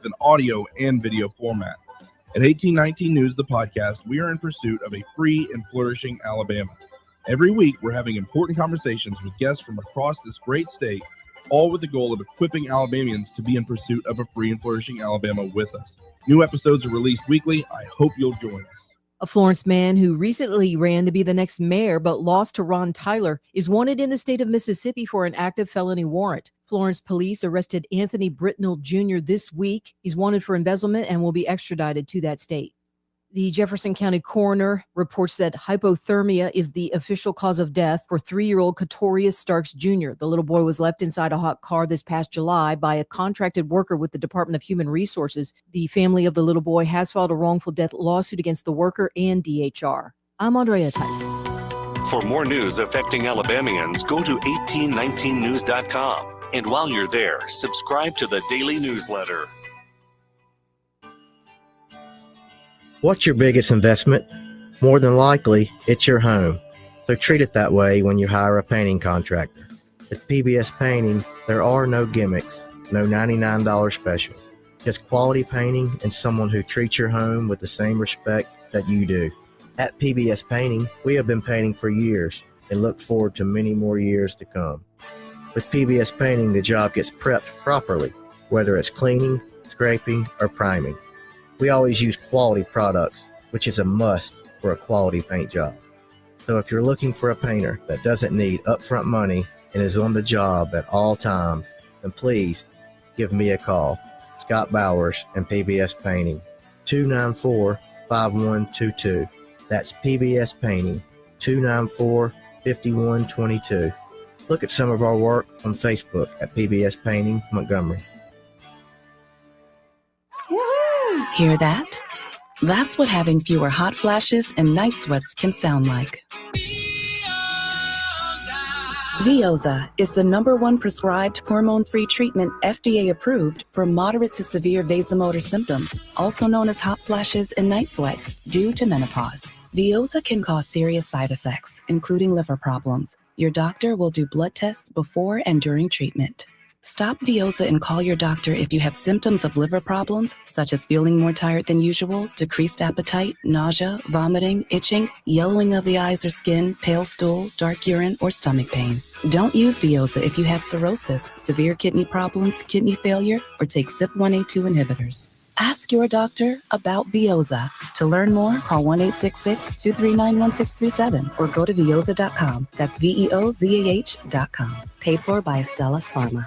both in audio and video format. At 1819 News, the podcast, we are in pursuit of a free and flourishing Alabama. Every week, we're having important conversations with guests from across this great state, all with the goal of equipping Alabamians to be in pursuit of a free and flourishing Alabama with us. New episodes are released weekly. I hope you'll join us. A Florence man who recently ran to be the next mayor but lost to Ron Tyler is wanted in the state of Mississippi for an active felony warrant. Florence police arrested Anthony Britnell Jr. this week. He's wanted for embezzlement and will be extradited to that state. The Jefferson County coroner reports that hypothermia is the official cause of death for 3-year-old Katorius Starks Jr. The little boy was left inside a hot car this past July by a contracted worker with the Department of Human Resources. The family of the little boy has filed a wrongful death lawsuit against the worker and DHR. I'm Andrea Tice. For more news affecting Alabamians, go to 1819news.com. And while you're there, subscribe to the daily newsletter. What's your biggest investment? More than likely, it's your home. So treat it that way when you hire a painting contractor. At PBS Painting, there are no gimmicks, no $99 specials. Just quality painting and someone who treats your home with the same respect that you do. At PBS Painting, we have been painting for years and look forward to many more years to come. With PBS Painting, the job gets prepped properly, whether it's cleaning, scraping, or priming. We always use quality products, which is a must for a quality paint job. So if you're looking for a painter that doesn't need upfront money and is on the job at all times, then please give me a call. Scott Bowers and PBS Painting, 294-5122. That's PBS Painting, 294-5122. Look at some of our work on Facebook at PBS Painting Montgomery. Hear that? That's what having fewer hot flashes and night sweats can sound like. Veoza is the #1 prescribed hormone-free treatment FDA approved for moderate to severe vasomotor symptoms, also known as hot flashes and night sweats, due to menopause. Veoza can cause serious side effects, including liver problems. Your doctor will do blood tests before and during treatment. Stop Veoza and call your doctor if you have symptoms of liver problems, such as feeling more tired than usual, decreased appetite, nausea, vomiting, itching, yellowing of the eyes or skin, pale stool, dark urine, or stomach pain. Don't use Veoza if you have cirrhosis, severe kidney problems, kidney failure, or take CYP1A2 inhibitors. Ask your doctor about Veoza. To learn more, call 1-866-239-1637 or go to Veoza.com. That's VEOZAH.com. Paid for by Astellas Pharma.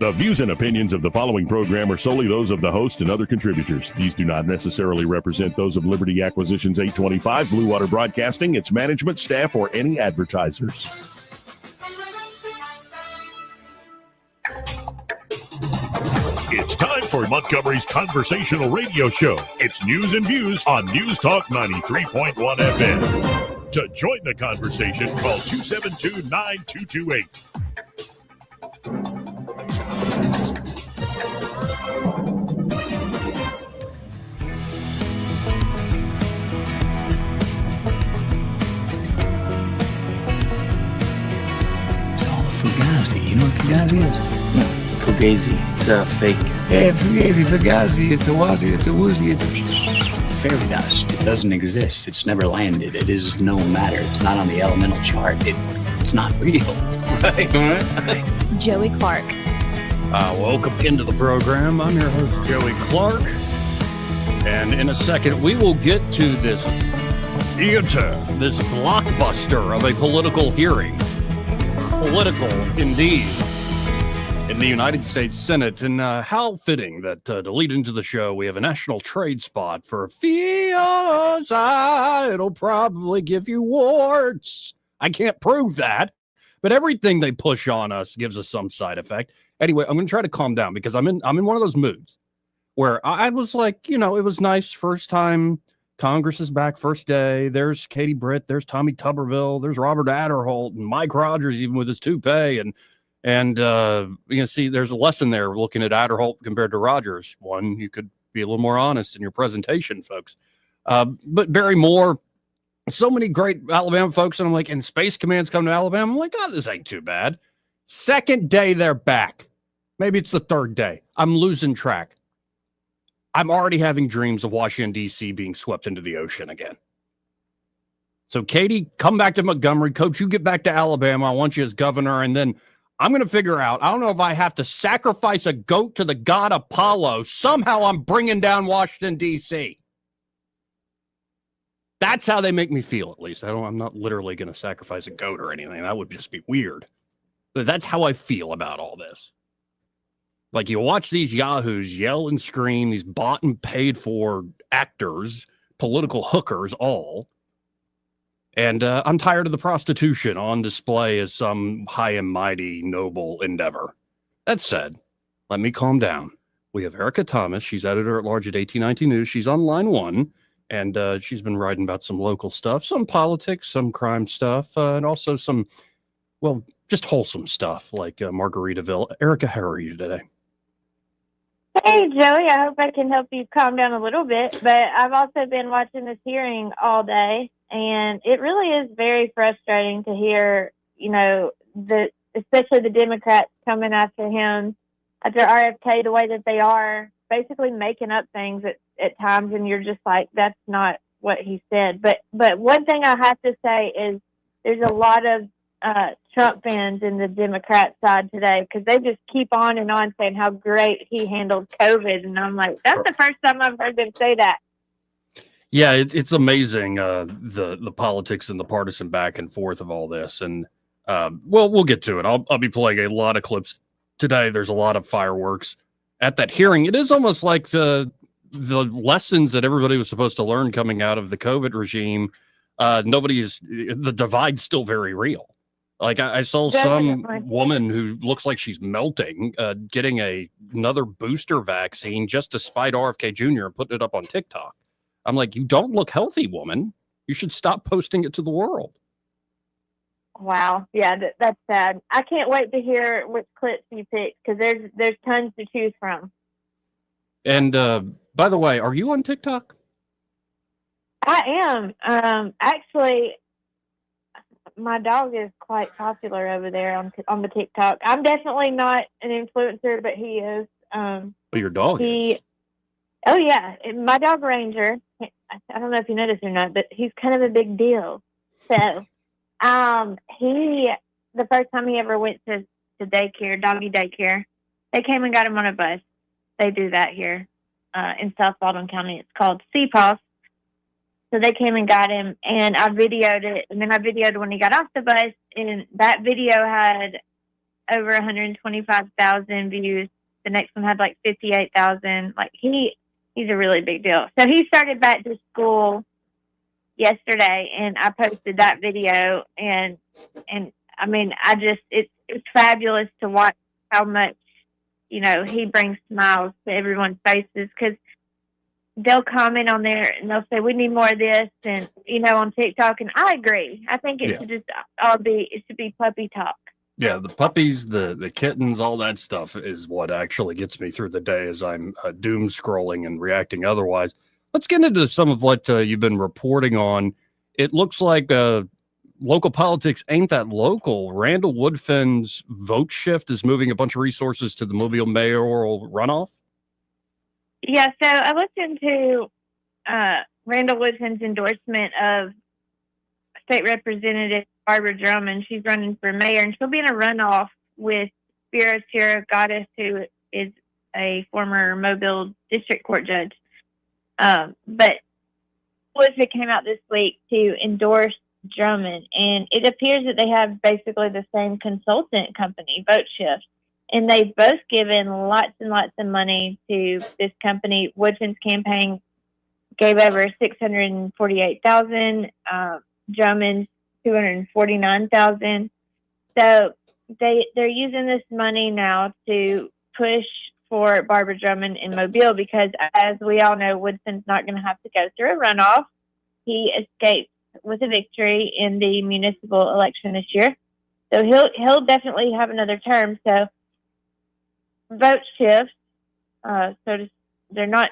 The views and opinions of the following program are solely those of the host and other contributors. These do not necessarily represent those of Liberty Acquisitions 825, Blue Water Broadcasting, its management, staff, or any advertisers. It's time for Montgomery's conversational radio show. It's News and Views on News Talk 93.1 FM. To join the conversation, call 272-9228. It's all Fugazi. You know what Fugazi is? No. Fugazi, it's a fake. Yeah, Fugazi, it's a wazi, it's a woozy, it's a fairy dust. It doesn't exist. It's never landed. It is no matter. It's not on the elemental chart. It's not real. Right? Joey Clark. Welcome into the program. I'm your host, Joey Clark. And in a second, we will get to this blockbuster of a political hearing. Political, indeed. In the United States Senate, and how fitting that to lead into the show, we have a national trade spot for Veoza. It'll probably give you warts. I can't prove that, but everything they push on us gives us some side effect. Anyway, I'm going to try to calm down because I'm in one of those moods where I was like, it was nice. First time Congress is back, first day. There's Katie Britt, there's Tommy Tuberville, there's Robert Adderholt, and Mike Rogers, even with his toupee, And see, there's a lesson there looking at Adderholt compared to Rogers. One, you could be a little more honest in your presentation, folks. But Barry Moore, so many great Alabama folks. And I'm like, and Space Command's come to Alabama. I'm like, oh, this ain't too bad. Second day they're back. Maybe it's the third day. I'm losing track. I'm already having dreams of Washington, D.C. being swept into the ocean again. So, Katie, come back to Montgomery. Coach, you get back to Alabama. I want you as governor. And then I'm going to figure out, I don't know if I have to sacrifice a goat to the god Apollo. Somehow I'm bringing down Washington, D.C. That's how they make me feel, at least. I'm not literally going to sacrifice a goat or anything. That would just be weird. But that's how I feel about all this. Like, you watch these yahoos yell and scream, these bought and paid for actors, political hookers, all. And I'm tired of the prostitution on display as some high and mighty noble endeavor. That said, let me calm down. We have Erica Thomas. She's editor-at-large at 1819 News. She's on line one, and she's been writing about some local stuff, some politics, some crime stuff, and also some, well, just wholesome stuff like Margaritaville. Erica, how are you today? Hey, Joey, I hope I can help you calm down a little bit, but I've also been watching this hearing all day, and it really is very frustrating to hear, especially the Democrats coming after him, after RFK, the way that they are, basically making up things at times, and you're just like, that's not what he said. But one thing I have to say is there's a lot of Trump fans in the Democrat side today, because they just keep on and on saying how great he handled COVID. And I'm like, that's the first time I've heard them say that. Yeah, it's amazing, the politics and the partisan back and forth of all this. And we'll get to it. I'll be playing a lot of clips today. There's a lot of fireworks at that hearing. It is almost like the lessons that everybody was supposed to learn coming out of the COVID regime. The divide's still very real. Like, I saw some woman who looks like she's melting, getting another booster vaccine just to spite RFK Jr. and putting it up on TikTok. I'm like, you don't look healthy, woman. You should stop posting it to the world. Wow. Yeah, that's sad. I can't wait to hear which clips you pick, because there's tons to choose from. And by the way, are you on TikTok? I am. Actually, my dog is quite popular over there on the TikTok. I'm definitely not an influencer, but he is. Your dog is? Oh, yeah. My dog Ranger, I don't know if you noticed or not, but he's kind of a big deal. So, the first time he ever went to daycare, doggy daycare, they came and got him on a bus. They do that here in South Baldwin County. It's called CPOS. So they came and got him, and I videoed it, and then I videoed when he got off the bus, and that video had over 125,000 views. The next one had like 58,000. Like, he's a really big deal. So he started back to school yesterday, and I posted that video, and I mean, it's fabulous to watch how much, he brings smiles to everyone's faces, because they'll comment on there and they'll say, we need more of this, and on TikTok. And I agree. I think it should just it should be puppy talk. Yeah, the puppies, the kittens, all that stuff is what actually gets me through the day as I'm doom scrolling and reacting otherwise. Let's get into some of what you've been reporting on. It looks like local politics ain't that local. Randall Woodfin's vote shift is moving a bunch of resources to the Mobile mayoral runoff. Yeah, so I looked into Randall Woodfin's endorsement of State Representative Barbara Drummond. She's running for mayor, and she'll be in a runoff with Spiro Goddess, who is a former Mobile District Court judge. But Woodfin came out this week to endorse Drummond, and it appears that they have basically the same consultant company, Vote Shift. And they've both given lots and lots of money to this company. Woodfin's campaign gave over $648,000. Drummond's $249,000. So they're using this money now to push for Barbara Drummond in Mobile, because, as we all know, Woodfin's not going to have to go through a runoff. He escaped with a victory in the municipal election this year, so he'll definitely have another term. So Vote Shift, they're not,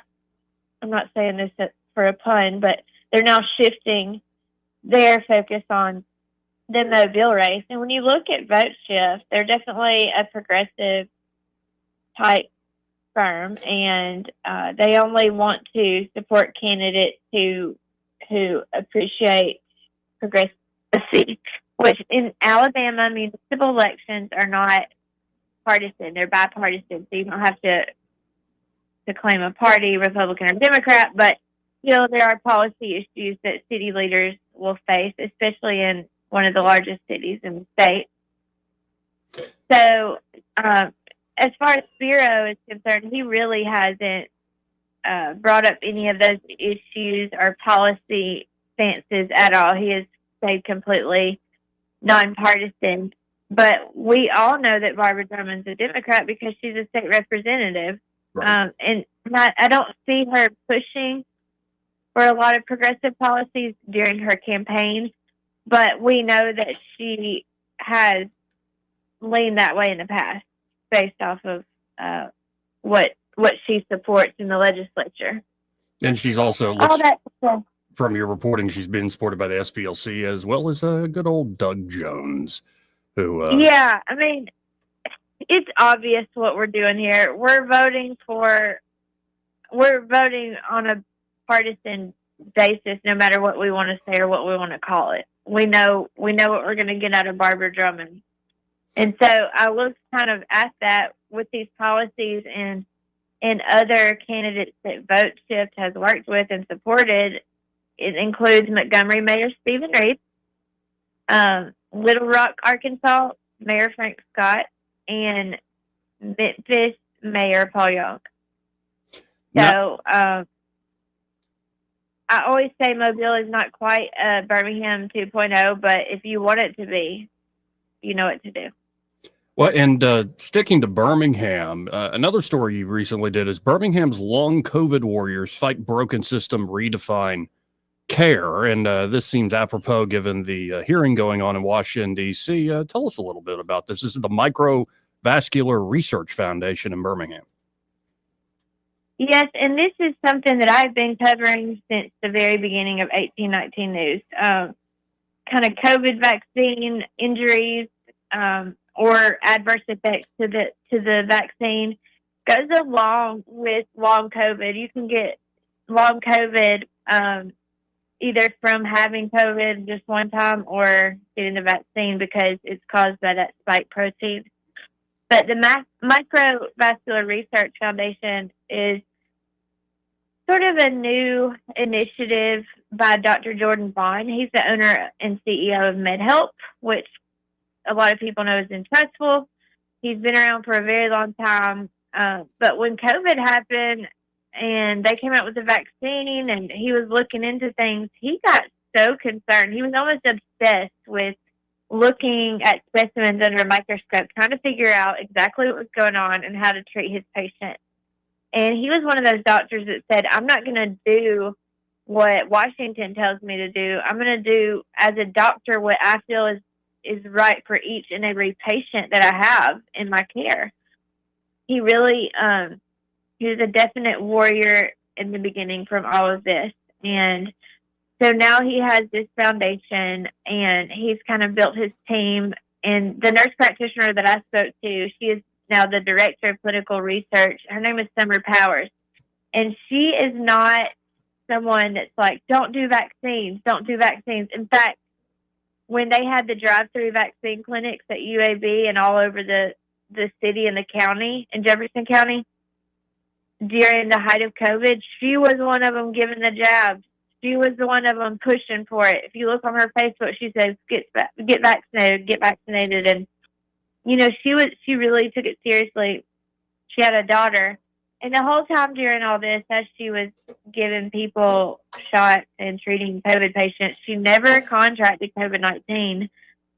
I'm not saying this for a pun, but they're now shifting their focus on the Mobile race. And when you look at Vote Shift, they're definitely a progressive type firm, and they only want to support candidates who appreciate progressive, which in Alabama, municipal elections are not partisan. They're bipartisan, so you don't have to claim a party, Republican or Democrat, but still there are policy issues that city leaders will face, especially in one of the largest cities in the state. So as far as Spiro is concerned, he really hasn't brought up any of those issues or policy stances at all. He has stayed completely nonpartisan. But we all know that Barbara Drummond's a Democrat because she's a state representative. Right. And I don't see her pushing for a lot of progressive policies during her campaign, but we know that she has leaned that way in the past based off of what she supports in the legislature. And she's also, All that from your reporting, she's been supported by the SPLC as well as good old Doug Jones, who... Yeah, I mean, it's obvious what we're doing here. We're voting on a partisan basis, no matter what we want to say or what we want to call it. We know what we're going to get out of Barbara Drummond. And so I looked kind of at that with these policies and other candidates that Vote Shift has worked with and supported. It includes Montgomery Mayor Stephen Reed, Little Rock, Arkansas, Mayor Frank Scott, and Memphis Mayor Paul Young. So I always say Mobile is not quite Birmingham 2.0, but if you want it to be, you know what to do. Well, and sticking to Birmingham, another story you recently did is Birmingham's long COVID warriors fight broken system, redefine care. And this seems apropos given the hearing going on in Washington, D.C. Tell us a little bit about this. This is the Microvascular Research Foundation in Birmingham. Yes, and this is something that I've been covering since the very beginning of 1819 News. Kind of COVID vaccine injuries or adverse effects to the vaccine goes along with long COVID. You can get long COVID either from having COVID just one time or getting the vaccine because it's caused by that spike protein. But the Microvascular Research Foundation is sort of a new initiative by Dr. Jordan Vaughn. He's the owner and CEO of MedHelp, which a lot of people know is in Trustful. He's been around for a very long time. But when COVID happened and they came out with the vaccine and he was looking into things, he got so concerned. He was almost obsessed with looking at specimens under a microscope, trying to figure out exactly what was going on and how to treat his patient. And he was one of those doctors that said, I'm not going to do what Washington tells me to do. I'm going to do, as a doctor, what I feel is right for each and every patient that I have in my care. He really, he was a definite warrior in the beginning from all of this. And so now he has this foundation and he's kind of built his team. And the nurse practitioner that I spoke to, she is now the director of clinical research. Her name is Summer Powers. And she is not someone that's like, don't do vaccines. In fact, when they had the drive-through vaccine clinics at UAB and all over the city and the county, in Jefferson County, during the height of COVID, she was one of them giving the jabs. She was the one of them pushing for it. If you look on her Facebook, she says, get vaccinated. And, you know, she really took it seriously. She had a daughter. And the whole time during all this, as she was giving people shots and treating COVID patients, she never contracted COVID-19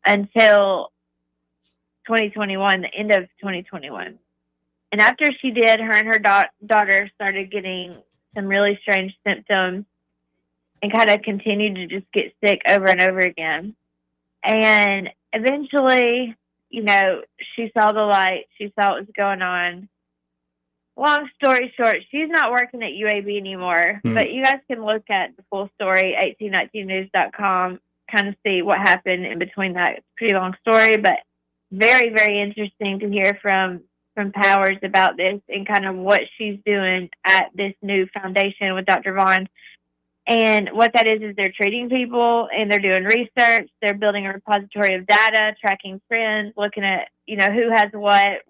until 2021, the end of 2021. And after she did, her and her daughter started getting some really strange symptoms and kind of continued to just get sick over and over again. And eventually, you know, she saw the light. She saw what was going on. Long story short, she's not working at UAB anymore, but you guys can look at the full story, 1819news.com, kind of see what happened in between that. It's a pretty long story, but very, very interesting to hear from from Powers about this and kind of what she's doing at this new foundation with Dr. Vaughn. And what that is they're treating people and they're doing research. They're building a repository of data, tracking trends, looking at, who has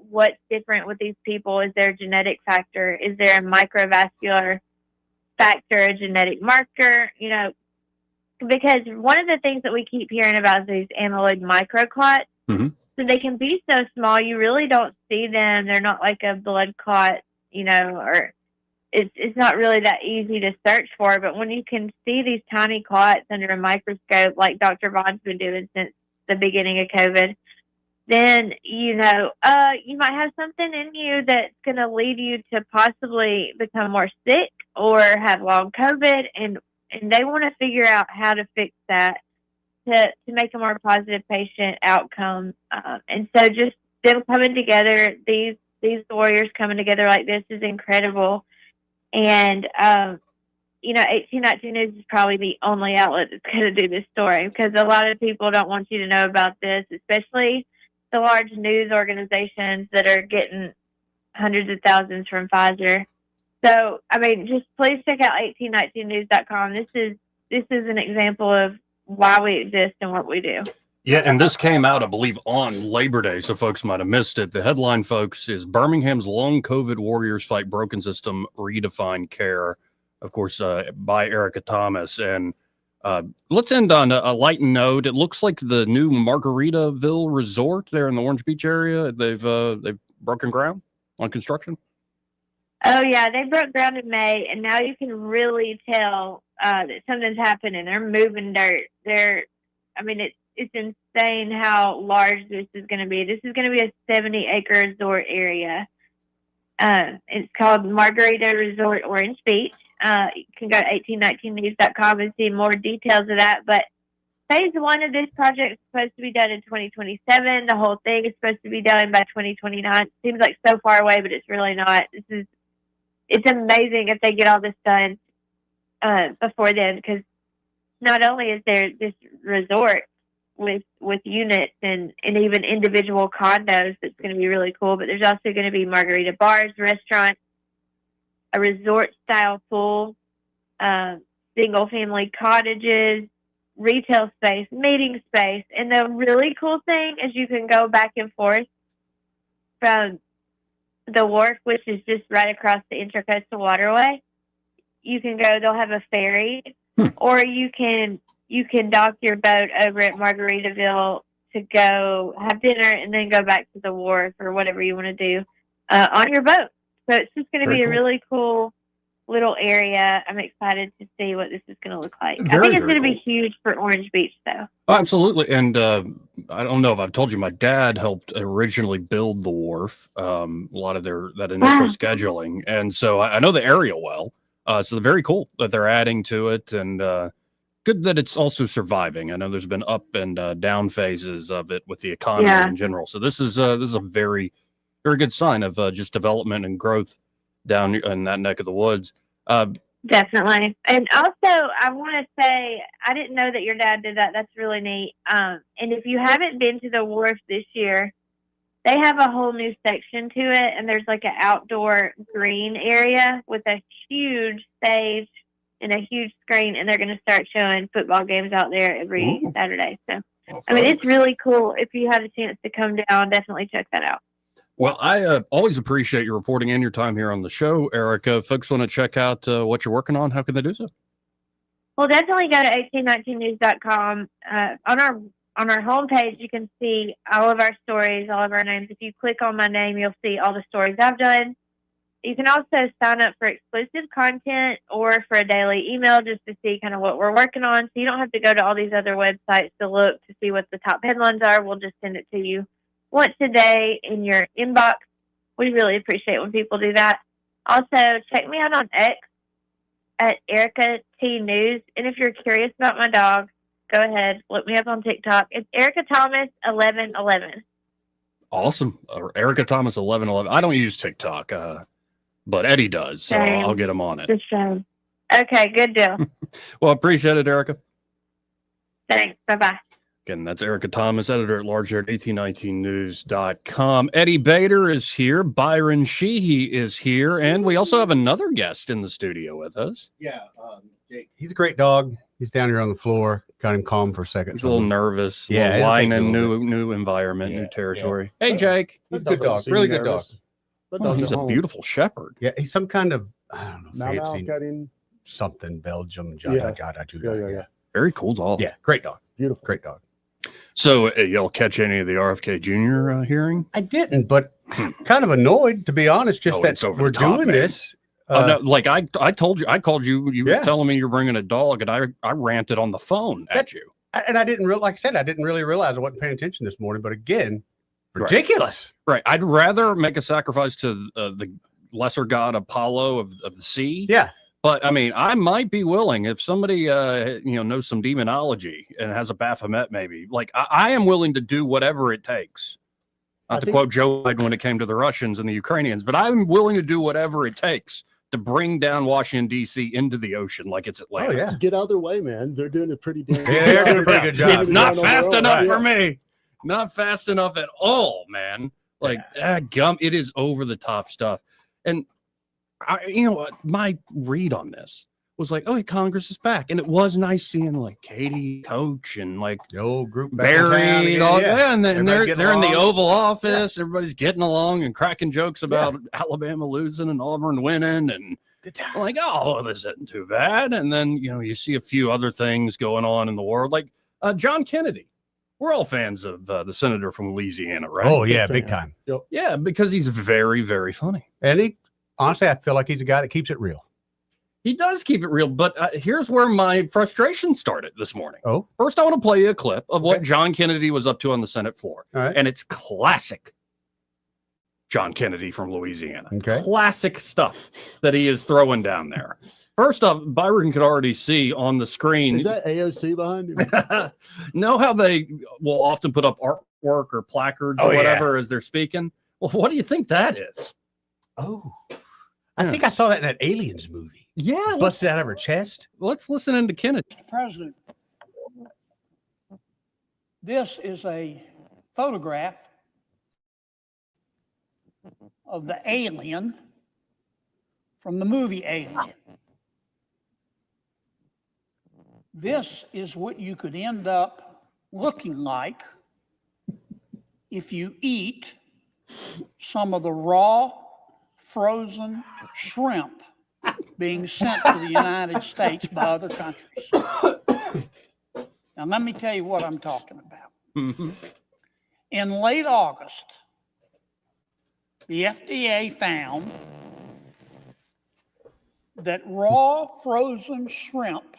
what's different with these people. Is there a genetic factor? Is there a microvascular factor, a genetic marker? Because one of the things that we keep hearing about is these amyloid microclots. Mm-hmm. So they can be so small, you really don't see them. They're not like a blood clot, or it's not really that easy to search for. But when you can see these tiny clots under a microscope, like Dr. Vaughn's been doing since the beginning of COVID, then, you might have something in you that's going to lead you to possibly become more sick or have long COVID. And they want to figure out how to fix that to make a more positive patient outcome. And so just them coming together, these warriors coming together like this is incredible. And, 1819 News is probably the only outlet that's going to do this story, because a lot of people don't want you to know about this, especially the large news organizations that are getting hundreds of thousands from Pfizer. So, just please check out 1819news.com. This is an example of why we exist and what we do. Yeah, and this came out, I believe, on Labor Day, so folks might have missed it. The headline, folks, is Birmingham's Long COVID Warriors Fight Broken System, Redefine Care, of course, by Erica Thomas. And let's end on a light note. It looks like the new Margaritaville Resort there in the Orange Beach area, they've broken ground on construction. Oh, yeah, they broke ground in May, and now you can really tell that something's happening. They're moving dirt. It's insane how large this is going to be. This is going to be a 70-acre resort area. It's called Margarita Resort Orange Beach. You can go to 1819news.com and see more details of that. But phase one of this project is supposed to be done in 2027. The whole thing is supposed to be done by 2029. It seems like so far away, but it's really not. It's amazing if they get all this done before then, because not only is there this resort with units and even individual condos that's going to be really cool, but there's also going to be margarita bars, restaurants, a resort-style pool, single-family cottages, retail space, meeting space. And the really cool thing is you can go back and forth from the wharf, which is just right across the Intracoastal Waterway. You can go, they'll have a ferry, or you can dock your boat over at Margaritaville to go have dinner and then go back to the wharf or whatever you want to do on your boat. So it's just going to be a really cool little area. I'm excited to see what this is going to look like. I think it's going to be huge for Orange Beach, though. Oh, absolutely. And I don't know if I've told you, my dad helped originally build the wharf, a lot of that initial scheduling. And so I know the area well. So very cool that they're adding to it, and good that it's also surviving. I know there's been up and down phases of it with the economy in general. So this is a very, very good sign of just development and growth down in that neck of the woods. Definitely. And also, I want to say, I didn't know that your dad did that. That's really neat. And if you haven't been to the wharf this year, they have a whole new section to it, and there's like an outdoor green area with a huge stage and a huge screen, and they're going to start showing football games out there every Saturday. So, it's really cool. If you have a chance to come down, definitely check that out. Well, I always appreciate your reporting and your time here on the show, Erica. If folks want to check out what you're working on, how can they do so? Well, definitely go to 1819news.com. On our homepage, you can see all of our stories, all of our names. If you click on my name, you'll see all the stories I've done. You can also sign up for exclusive content or for a daily email just to see kind of what we're working on. So you don't have to go to all these other websites to look to see what the top headlines are. We'll just send it to you once a day in your inbox. We really appreciate when people do that. Also, check me out on X at Erica T News. And if you're curious about my dog, go ahead, look me up on TikTok. It's Erica Thomas 1111. Awesome. Erica Thomas 1111. I don't use TikTok, but Eddie does, so I'll get him on it. Good show. Okay, good deal. Well, appreciate it, Erica. Thanks. Bye-bye. Again, that's Erica Thomas, editor at large here at 1819news.com. Eddie Bader is here. Byron Sheehy is here. And we also have another guest in the studio with us. Yeah, Jake. He's a great dog. He's down here on the floor. Got him calm for a second. He's a little nervous. Yeah, whining, new environment, new territory. Yeah. Hey, Jake. He's a good dog. Really good dog. He's a beautiful shepherd. Yeah, he's some kind of, I don't know, Now fancy cutting. something, Belgium. Yeah. Very cool dog. Yeah, great dog. Beautiful. Great dog. So y'all catch any of the RFK Jr. Hearing? I didn't, but kind of annoyed, to be honest, just that we're doing this. No, like I told you, I called you. You were telling me you're bringing a dog, and I ranted on the phone at you. And I didn't like I said, I didn't really realize I wasn't paying attention this morning. But again, ridiculous. Right. I'd rather make a sacrifice to the lesser god Apollo of the sea. Yeah. But I mean, I might be willing if somebody knows some demonology and has a Baphomet, maybe. Like I am willing to do whatever it takes. Not to quote Joe Biden when it came to the Russians and the Ukrainians, but I'm willing to do whatever it takes to bring down Washington D.C. into the ocean like it's Atlantis. Oh yeah, get out of their way, man. They're doing a pretty damn. They're doing a pretty good job. It's not fast enough for me. Not fast enough at all, man. Like gum, it is over the top stuff. And my read on this was like, oh, Congress is back, and it was nice seeing like Katie, Coach, and like the old group, Barry, and all that. And then they're in the Oval Office. Yeah. Everybody's getting along and cracking jokes about Alabama losing and Auburn winning, and like, oh, this isn't too bad. And then you see a few other things going on in the world, like John Kennedy. We're all fans of the senator from Louisiana, right? Oh yeah, big time. Yep. Yeah, because he's very, very funny. And honestly, I feel like he's a guy that keeps it real. He does keep it real, but here's where my frustration started this morning. Oh, first, I want to play you a clip of what John Kennedy was up to on the Senate floor. All right. And it's classic John Kennedy from Louisiana. Okay. Classic stuff that he is throwing down there. First off, Byron could already see on the screen. Is that AOC behind him? Know how they will often put up artwork or placards or whatever as they're speaking? Well, what do you think that is? Oh, I think I saw that in that Aliens movie. Yeah. Busted out of her chest. Let's listen into Kennedy. President, this is a photograph of the alien from the movie Alien. This is what you could end up looking like if you eat some of the raw frozen shrimp being sent to the United States by other countries. Now, let me tell you what I'm talking about. Mm-hmm. In late August, the FDA found that raw frozen shrimp.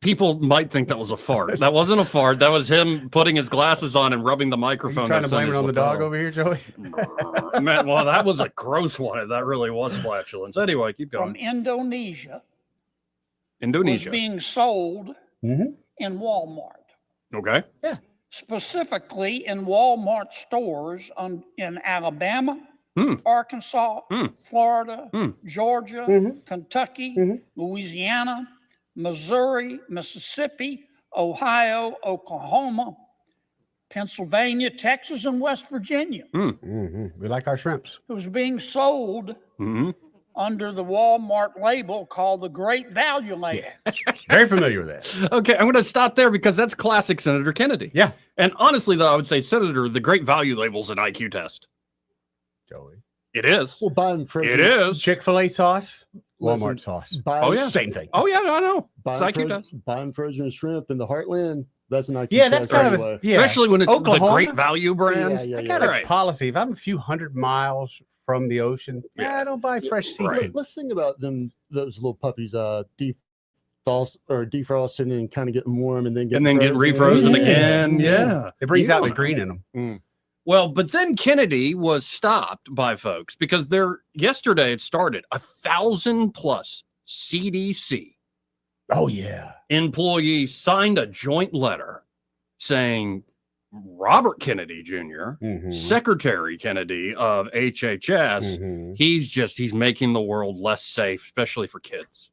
People might think that was a fart. That wasn't a fart. That was him putting his glasses on and rubbing the microphone. Trying to blame it on the dog over here, Joey? Man, well, that was a gross one. That really was flatulence. Anyway, keep going. From Indonesia. Indonesia. Was being sold in Walmart. Okay. Yeah. Specifically in Walmart stores in Alabama, Arkansas, Florida, Georgia, Kentucky, Louisiana, Missouri, Mississippi, Ohio, Oklahoma, Pennsylvania, Texas, and West Virginia. We like our shrimps. It was being sold under the Walmart label called the Great Value label. Yeah. Very familiar with that. Okay, I'm going to stop there because that's classic Senator Kennedy. Yeah. And honestly, though, I would say, Senator, the Great Value label's an IQ test. Joey. It is. Well, Biden It is. Chick-fil-A sauce, Walmart sauce. Same thing. Oh, yeah, I know. It's IQ test. Buying frozen shrimp in the heartland, that's an IQ test. Yeah, that's kind of a, especially when it's Oklahoma? the Great Value brand. I got a policy. If I'm a few hundred miles from the ocean, I don't buy fresh seafood. Let's think about those little puppies defrosting and kind of getting warm and then get refrozen again. Yeah. It brings out the green in them. Well, but then Kennedy was stopped by folks because yesterday it started 1,000+ CDC employees signed a joint letter saying Robert Kennedy Jr., Secretary Kennedy of HHS, he's making the world less safe, especially for kids.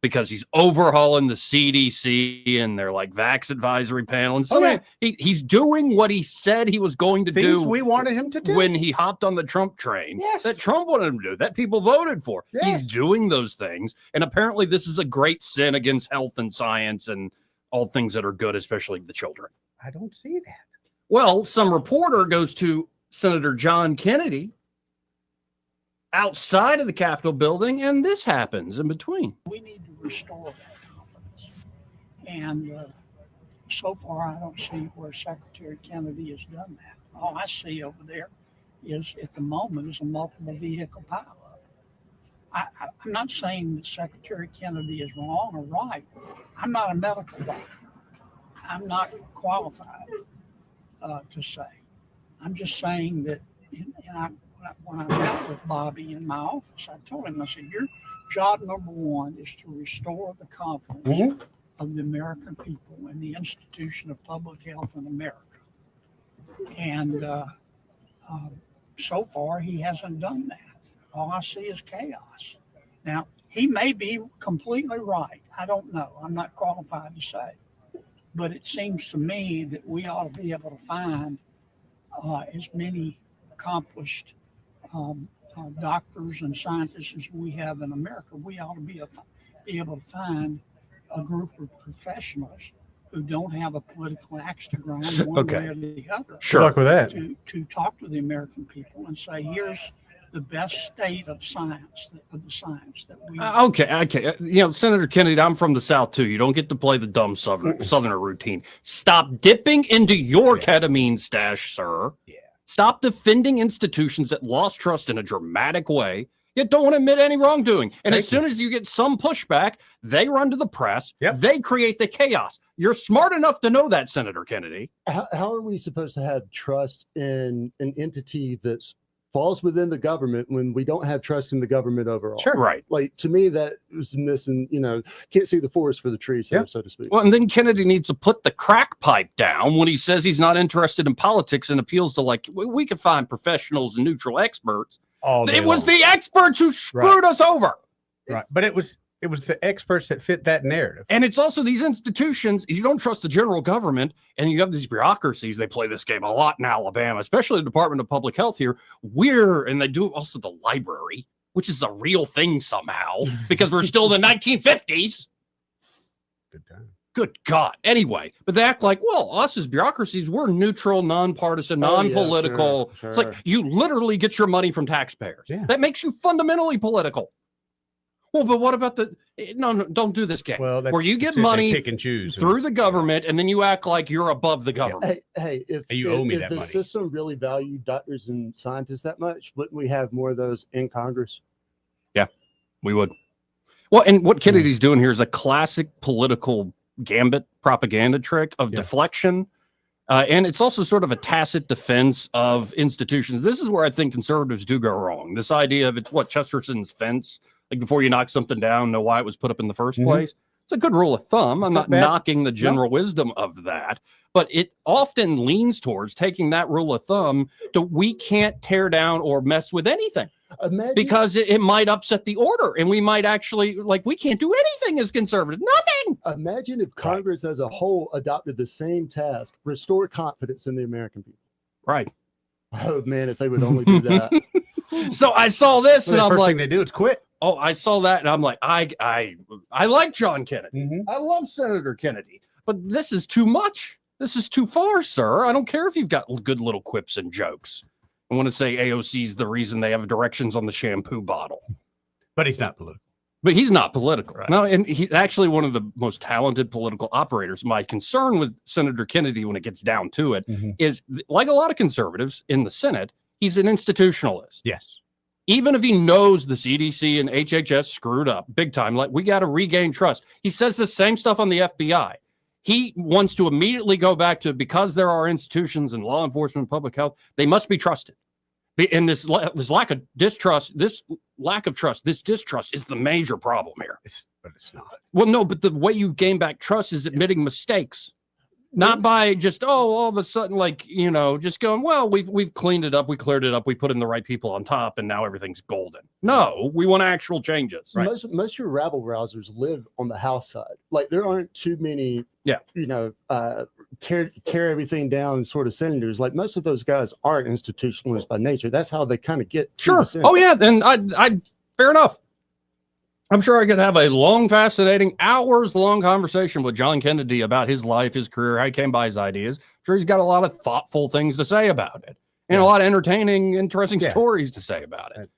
because he's overhauling the CDC and their like vax advisory panel. And so he's doing what he said he was going to do. We wanted him to do when he hopped on the Trump train. Yes. That Trump wanted him to do, that people voted for. Yes. He's doing those things. And apparently this is a great sin against health and science and all things that are good, especially the children. I don't see that. Well, some reporter goes to Senator John Kennedy outside of the Capitol building, and this happens in between. We need to restore that confidence. And so far, I don't see where Secretary Kennedy has done that. All I see over there is, at the moment, is a multiple vehicle pileup. I'm not saying that Secretary Kennedy is wrong or right. I'm not a medical doctor. I'm not qualified to say. I'm just saying that, when I met with Bobby in my office, I told him, I said, your job number one is to restore the confidence of the American people in the institution of public health in America. And so far, he hasn't done that. All I see is chaos. Now, he may be completely right. I don't know. I'm not qualified to say. But it seems to me that we ought to be able to find as many accomplished doctors and scientists as we have in America. We ought to be able to find a group of professionals who don't have a political axe to grind one way or the other. Good luck with that. To talk to the American people and say, here's the best state of science, of the science that we Okay. You know, Senator Kennedy, I'm from the South too. You don't get to play the dumb Southerner routine. Stop dipping into your ketamine stash, sir. Yeah. Stop defending institutions that lost trust in a dramatic way, yet don't want to admit any wrongdoing. And as soon as you get some pushback, they run to the press. They create the chaos. You're smart enough to know that, Senator Kennedy. How are we supposed to have trust in an entity that's falls within the government when we don't have trust in the government overall? Sure. Right. Like, to me, that was missing, can't see the forest for the trees, so to speak. Well, and then Kennedy needs to put the crack pipe down when he says he's not interested in politics and appeals to, like, we could find professionals and neutral experts. It was the experts who screwed us over. Right. But it was the experts that fit that narrative. And it's also these institutions, you don't trust the general government, and you have these bureaucracies. They play this game a lot in Alabama, especially the Department of Public Health here. And they do also the library, which is a real thing somehow, because we're still in the 1950s. Good time. Good God. Anyway, but they act like, well, us as bureaucracies, we're neutral, nonpartisan, non-political. Sure. It's like you literally get your money from taxpayers. Yeah. That makes you fundamentally political. Well, but what about no, don't do this game. Well, where you get money pick and choose through the government, and then you act like you're above the government. Hey, if you owe me if that the money. system really valued doctors and scientists that much, wouldn't we have more of those in Congress? Yeah, we would. Well, and what Kennedy's doing here is a classic political gambit propaganda trick of deflection. And it's also sort of a tacit defense of institutions. This is where I think conservatives do go wrong. This idea of it's what Chesterton's fence, like before you knock something down, know why it was put up in the first place. It's a good rule of thumb. I'm not knocking the general wisdom of that, but it often leans towards taking that rule of thumb to we can't tear down or mess with anything. Because it might upset the order, and we might actually, we can't do anything as conservatives. Nothing. Imagine if Congress as a whole adopted the same task, restore confidence in the American people. Right. Oh, man, if they would only do that. So I saw this, and I'm first like, thing they do is quit. Oh, I saw that, and I'm like, I like John Kennedy. I love Senator Kennedy, but this is too much. This is too far, sir. I don't care if you've got good little quips and jokes. I want to say AOC is the reason they have directions on the shampoo bottle. But he's not political. But he's not political. Right. No, and he's actually one of the most talented political operators. My concern with Senator Kennedy when it gets down to it is, like a lot of conservatives in the Senate, he's an institutionalist. Yes. Even if he knows the CDC and HHS screwed up big time, like, we got to regain trust. He says the same stuff on the FBI. He wants to immediately go back to, because there are institutions in law enforcement and public health, they must be trusted. And this lack of distrust, this distrust is the major problem here. But it's not. Well, no, but the way you gain back trust is admitting mistakes. Not by just, all of a sudden, like, just going, well, we've cleaned it up, we cleared it up, we put in the right people on top, and now everything's golden. No, we want actual changes. Right. Most of your rabble rousers live on the House side. Like, there aren't too many, tear everything down sort of senators. Like, most of those guys are institutionalists by nature. That's how they kind of get to the Senate. Oh, yeah, and I fair enough. I'm sure I could have a long, fascinating, hours-long conversation with John Kennedy about his life, his career, how he came by his ideas. I'm sure he's got a lot of thoughtful things to say about it and a lot of entertaining, interesting stories to say about it.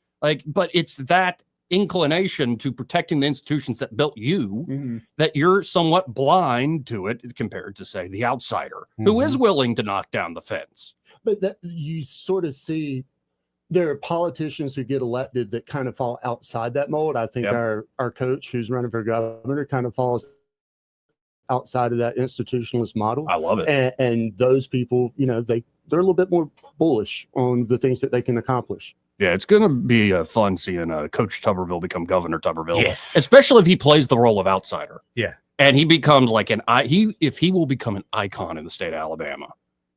But it's that inclination to protecting the institutions that built you that you're somewhat blind to it compared to, say, the outsider who is willing to knock down the fence. But that you sort of see there are politicians who get elected that kind of fall outside that mold. I think our coach who's running for governor kind of falls outside of that institutionalist model. I love it. And those people, they're a little bit more bullish on the things that they can accomplish. Yeah, it's going to be fun seeing Coach Tuberville become Governor Tuberville, especially if he plays the role of outsider. Yeah. And he becomes like if he will become an icon in the state of Alabama,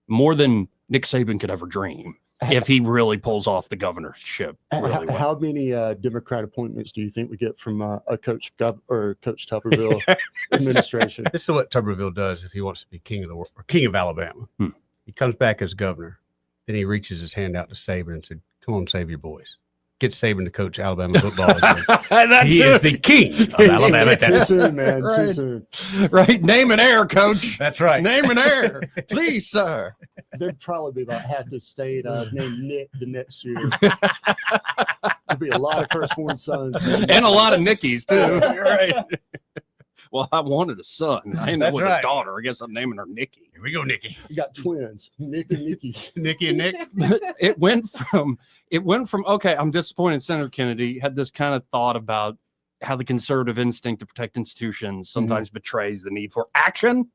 more than Nick Saban could ever dream. If he really pulls off the governorship really well. How many Democrat appointments do you think we get from a Coach Tuberville administration? This is what Tuberville does if he wants to be king of the world or king of Alabama. He comes back as governor, then he reaches his hand out to Saban and said, "Come on, save your boys." Get Saban to coach Alabama football. He is the king of Alabama. Too soon, man. Too soon. Right. Name and air, coach. That's right. Name and air. Please, sir. There'd probably be about half the state named Nick the next year. There'd be a lot of firstborn sons. And a lot of Nickies, too. Right. Well, I wanted a son. I didn't know a daughter. I guess I'm naming her Nikki. Here we go, Nikki. You got twins, Nick and Nikki. Nikki and Nick. It went from okay, I'm disappointed Senator Kennedy had this kind of thought about how the conservative instinct to protect institutions sometimes betrays the need for action.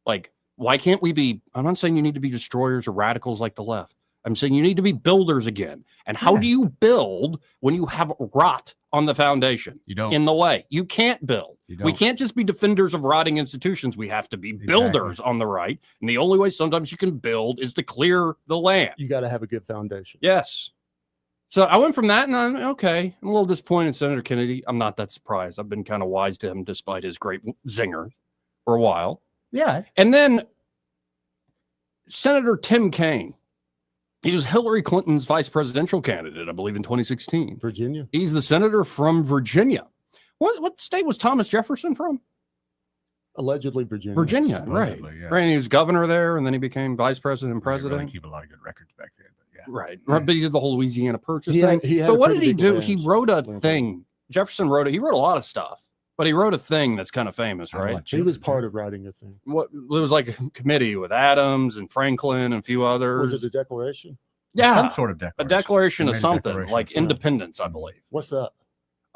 Like, why can't we be? I'm not saying you need to be destroyers or radicals like the left. I'm saying you need to be builders again. And how do you build when you have rot on the foundation? You don't. In the way. You can't build. We can't just be defenders of rotting institutions. We have to be builders on the right. And the only way sometimes you can build is to clear the land. You got to have a good foundation. Yes. So I went from that and I'm okay. I'm a little disappointed in Senator Kennedy. I'm not that surprised. I've been kind of wise to him despite his great zinger for a while. Yeah. And then Senator Tim Kaine. He was Hillary Clinton's vice presidential candidate, I believe, in 2016. Virginia. He's the senator from Virginia. What state was Thomas Jefferson from? Allegedly Virginia. Virginia, right. Yeah. Right. And he was governor there, and then he became vice president and president. Really keep a lot of good records back then. But yeah. Right. But he did the whole Louisiana Purchase thing. But what did he do? He wrote a thing. Jefferson wrote it. He wrote a lot of stuff. But he wrote a thing that's kind of famous, right? He was part of writing a thing. It was like a committee with Adams and Franklin and a few others. Was it the Declaration? Yeah. Some sort of declaration. A declaration of something, like independence, I believe. What's that?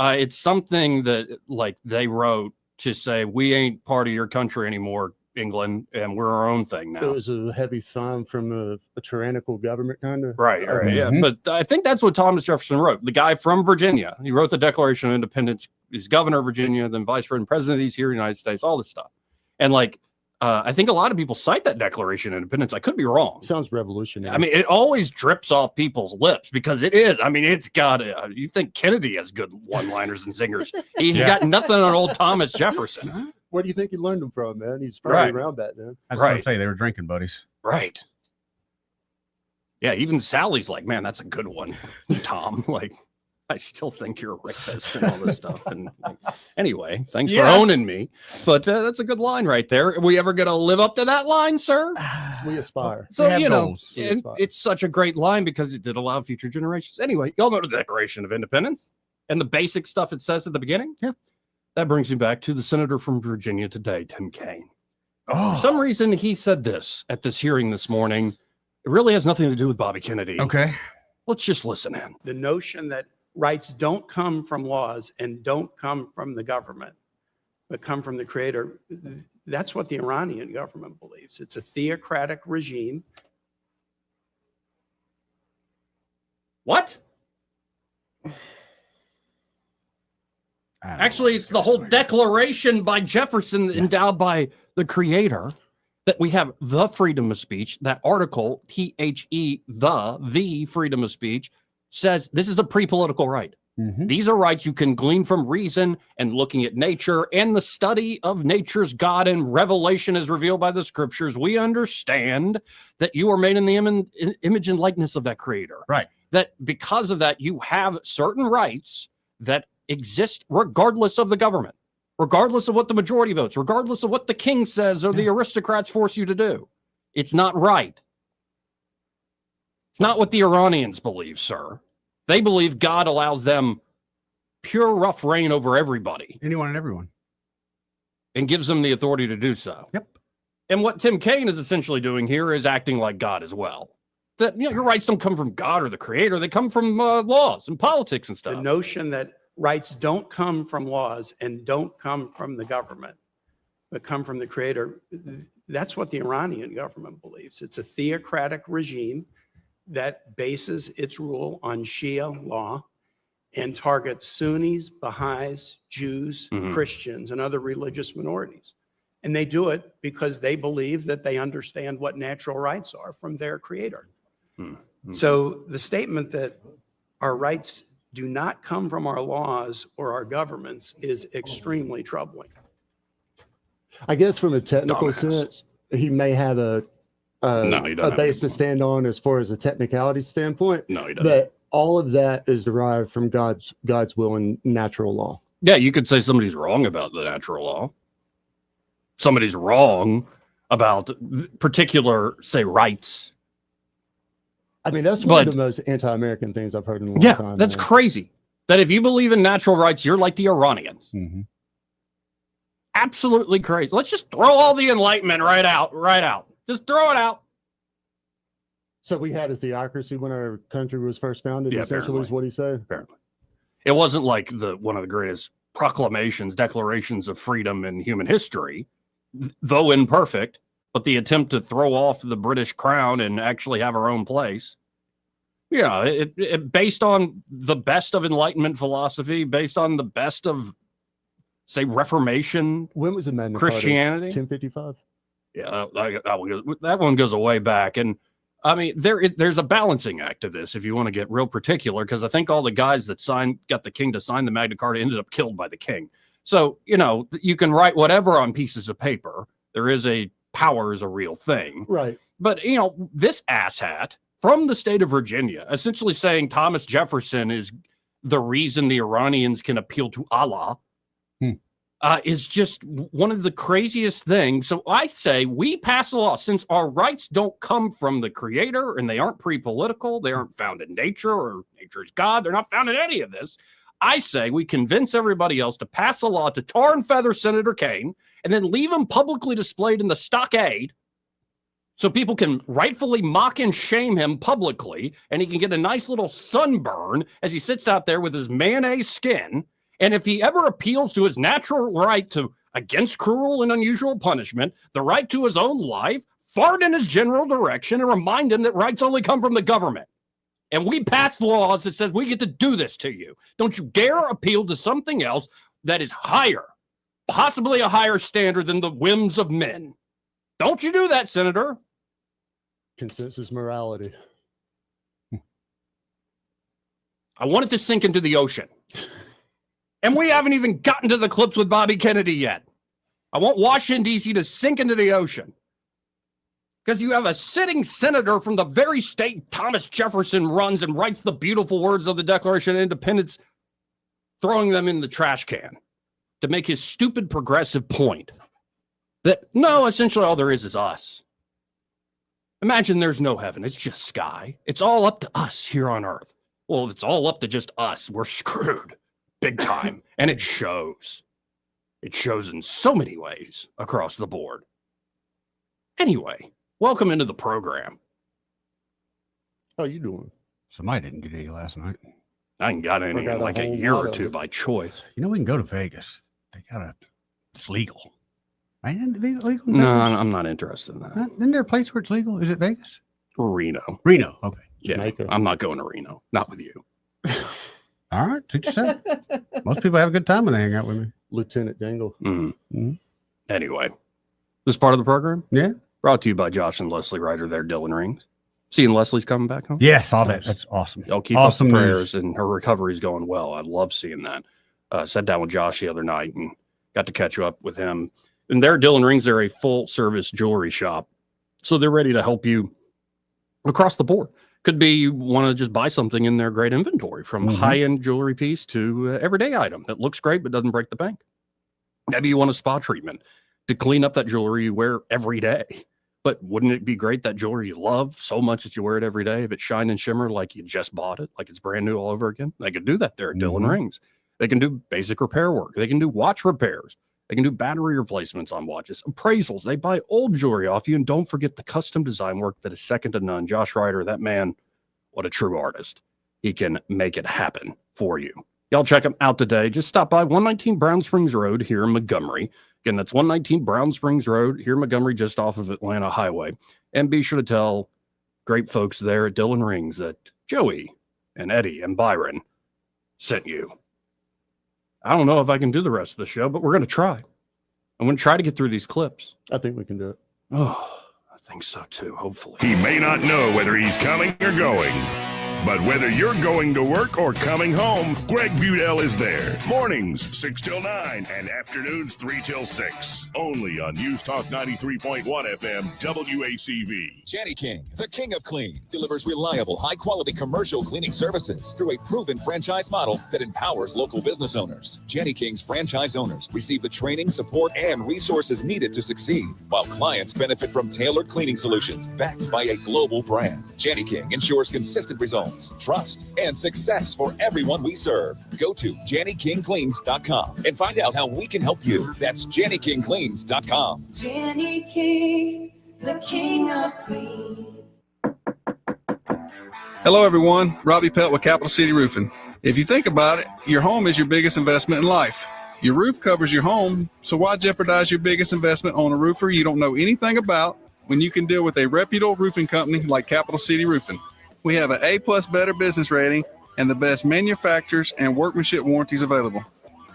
It's something that, like, they wrote to say, we ain't part of your country anymore, England, and we're our own thing now. It was a heavy thumb from a tyrannical government, kind of. Right, yeah. But I think that's what Thomas Jefferson wrote. The guy from Virginia. He wrote the Declaration of Independence. He's governor of Virginia, then vice president. He's here in the United States, all this stuff. And, like, I think a lot of people cite that Declaration of Independence. I could be wrong. Sounds revolutionary. I mean, it always drips off people's lips because it is. I mean, it's got. You think Kennedy has good one-liners and zingers? He's got nothing on old Thomas Jefferson. Where do you think he learned them from, man? He's probably around back then. I was going to say they were drinking buddies. Right. Yeah, even Sally's like, man, that's a good one, Tom. Like, I still think you're a rapist and all this stuff. And anyway, thanks for owning me. But that's a good line right there. Are we ever going to live up to that line, sir? We aspire. So, it's such a great line because it did allow future generations. Anyway, y'all know the Declaration of Independence and the basic stuff it says at the beginning. Yeah. That brings me back to the senator from Virginia today, Tim Kaine. For some reason, he said this at this hearing this morning. It really has nothing to do with Bobby Kennedy. Okay. Let's just listen in. The notion that rights don't come from laws and don't come from the government, but come from the creator. That's what the Iranian government believes. It's a theocratic regime. What? Actually, it's the whole declaration by Jefferson endowed by the creator that we have the freedom of speech. That article, THE, the freedom of speech, says this is a pre-political right. These are rights you can glean from reason and looking at nature and the study of nature's God and revelation as revealed by the scriptures. We understand that you are made in the image and likeness of that creator. Right. That because of that, you have certain rights that exist regardless of the government, regardless of what the majority votes, regardless of what the king says or the aristocrats force you to do. It's not right. It's not what the Iranians believe, sir. They believe God allows them pure rough reign over everybody. Anyone and everyone. And gives them the authority to do so. Yep. And what Tim Kaine is essentially doing here is acting like God as well. That, your rights don't come from God or the creator. They come from laws and politics and stuff. The notion that rights don't come from laws and don't come from the government, but come from the creator, that's what the Iranian government believes. It's a theocratic regime that bases its rule on Shia law and targets Sunnis, Baha'is, Jews, Christians, and other religious minorities. And they do it because they believe that they understand what natural rights are from their creator. So the statement that our rights do not come from our laws or our governments is extremely troubling. I guess from a technical sense, he may have a base to stand on as far as a technicality standpoint. No, he doesn't. But all of that is derived from God's will and natural law. Yeah, you could say somebody's wrong about the natural law. Somebody's wrong about particular, say, rights. I mean, that's one of the most anti-American things I've heard in a long time. Yeah, that's crazy. That if you believe in natural rights, you're like the Iranians. Absolutely crazy. Let's just throw all the Enlightenment right out. Just throw it out. So we had a theocracy when our country was first founded, essentially is what he said. Apparently. It wasn't like one of the greatest proclamations, declarations of freedom in human history, though imperfect, but the attempt to throw off the British crown and actually have our own place. Yeah, it based on the best of Enlightenment philosophy, based on the best of, say, Reformation. When was Amendment Christianity? 1055. Yeah, that one goes way back. And I mean, there's a balancing act to this if you want to get real particular, because I think all the guys that got the king to sign the Magna Carta ended up killed by the king. So, you can write whatever on pieces of paper. Power is a real thing. Right. But, this asshat from the state of Virginia, essentially saying Thomas Jefferson is the reason the Iranians can appeal to Allah, is just one of the craziest things. So I say we pass a law, since our rights don't come from the creator and they aren't pre-political, they aren't found in nature or nature's God, they're not found in any of this. I say we convince everybody else to pass a law to tar and feather Senator Kaine and then leave him publicly displayed in the stockade so people can rightfully mock and shame him publicly, and he can get a nice little sunburn as he sits out there with his mayonnaise skin. And if he ever appeals to his natural right to against cruel and unusual punishment, the right to his own life, fart in his general direction and remind him that rights only come from the government. And we pass laws that says we get to do this to you. Don't you dare appeal to something else that is higher, possibly a higher standard than the whims of men. Don't you do that, Senator. Consensus morality. I want it to sink into the ocean. And we haven't even gotten to the clips with Bobby Kennedy yet. I want Washington, D.C. to sink into the ocean. Because you have a sitting senator from the very state Thomas Jefferson runs and writes the beautiful words of the Declaration of Independence, throwing them in the trash can to make his stupid progressive point that, no, essentially all there is us. Imagine there's no heaven. It's just sky. It's all up to us here on earth. Well, if it's all up to just us, we're screwed. Big time. And it shows. It shows in so many ways across the board. Anyway, welcome into the program. How you doing? Somebody didn't get any last night. I ain't got any in like a year or two by choice. We can go to Vegas. It's legal. Right? Isn't it legal in No, Vegas? I'm not interested in that. Isn't there a place where it's legal? Is it Vegas? Reno. Okay. Yeah, Jamaica. I'm not going to Reno. Not with you. All right. What you said. Most people have a good time when they hang out with me. Lieutenant Dangle. Anyway, this part of the program Yeah. Brought to you by Josh and Leslie Ryder there, Dylan Rings. Seeing Leslie's coming back home? Yeah, saw that. That's awesome. Y'all keep awesome up the news. prayers, and her recovery's going well. I love seeing that. Sat down with Josh the other night and got to catch up with him. And there, Dylan Rings, they're a full-service jewelry shop. So they're ready to help you across the board. Could be you want to just buy something in their great inventory, from high-end jewelry piece to everyday item that looks great but doesn't break the bank. Maybe you want a spa treatment to clean up that jewelry you wear every day. But wouldn't it be great, that jewelry you love so much that you wear it every day, if it shine and shimmer like you just bought it, like it's brand new all over again? They could do that there at Dylan Rings. They can do basic repair work. They can do watch repairs. They can do battery replacements on watches, appraisals. They buy old jewelry off you. And don't forget the custom design work that is second to none. Josh Ryder, that man, what a true artist. He can make it happen for you. Y'all check him out today. Just stop by 119 Brown Springs Road here in Montgomery. Again, that's 119 Brown Springs Road here in Montgomery, just off of Atlanta Highway. And be sure to tell great folks there at Dylan Rings that Joey and Eddie and Byron sent you. I don't know if I can do the rest of the show, but we're going to try. I'm going to try to get through these clips. I think we can do it. Oh, I think so too, hopefully. He may not know whether he's coming or going, but whether you're going to work or coming home, Greg Budell is there. Mornings, 6 till 9, and afternoons, 3 till 6. Only on News Talk 93.1 FM, WACV. Jenny King, the king of clean, delivers reliable, high-quality commercial cleaning services through a proven franchise model that empowers local business owners. Jenny King's franchise owners receive the training, support, and resources needed to succeed, while clients benefit from tailored cleaning solutions backed by a global brand. Jenny King ensures consistent results, trust, and success for everyone we serve. Go to JennyKingCleans.com and find out how we can help you. That's JennyKingCleans.com. Jenny King, the king of clean. Hello, everyone. Robbie Pelt with Capital City Roofing. If you think about it, your home is your biggest investment in life. Your roof covers your home, so why jeopardize your biggest investment on a roofer you don't know anything about when you can deal with a reputable roofing company like Capital City Roofing? We have an A+ Better business rating and the best manufacturers and workmanship warranties available.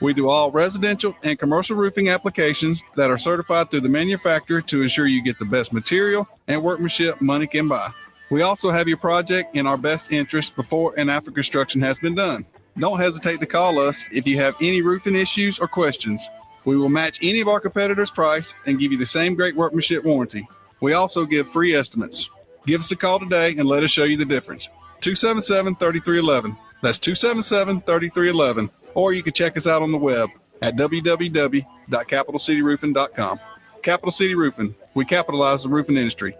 We do all residential and commercial roofing applications that are certified through the manufacturer to ensure you get the best material and workmanship money can buy. We also have your project in our best interest before and after construction has been done. Don't hesitate to call us if you have any roofing issues or questions. We will match any of our competitors' price and give you the same great workmanship warranty. We also give free estimates. Give us a call today and let us show you the difference. 277-3311. That's 277-3311. Or you can check us out on the web at www.capitalcityroofing.com. Capital City Roofing. We capitalize the roofing industry.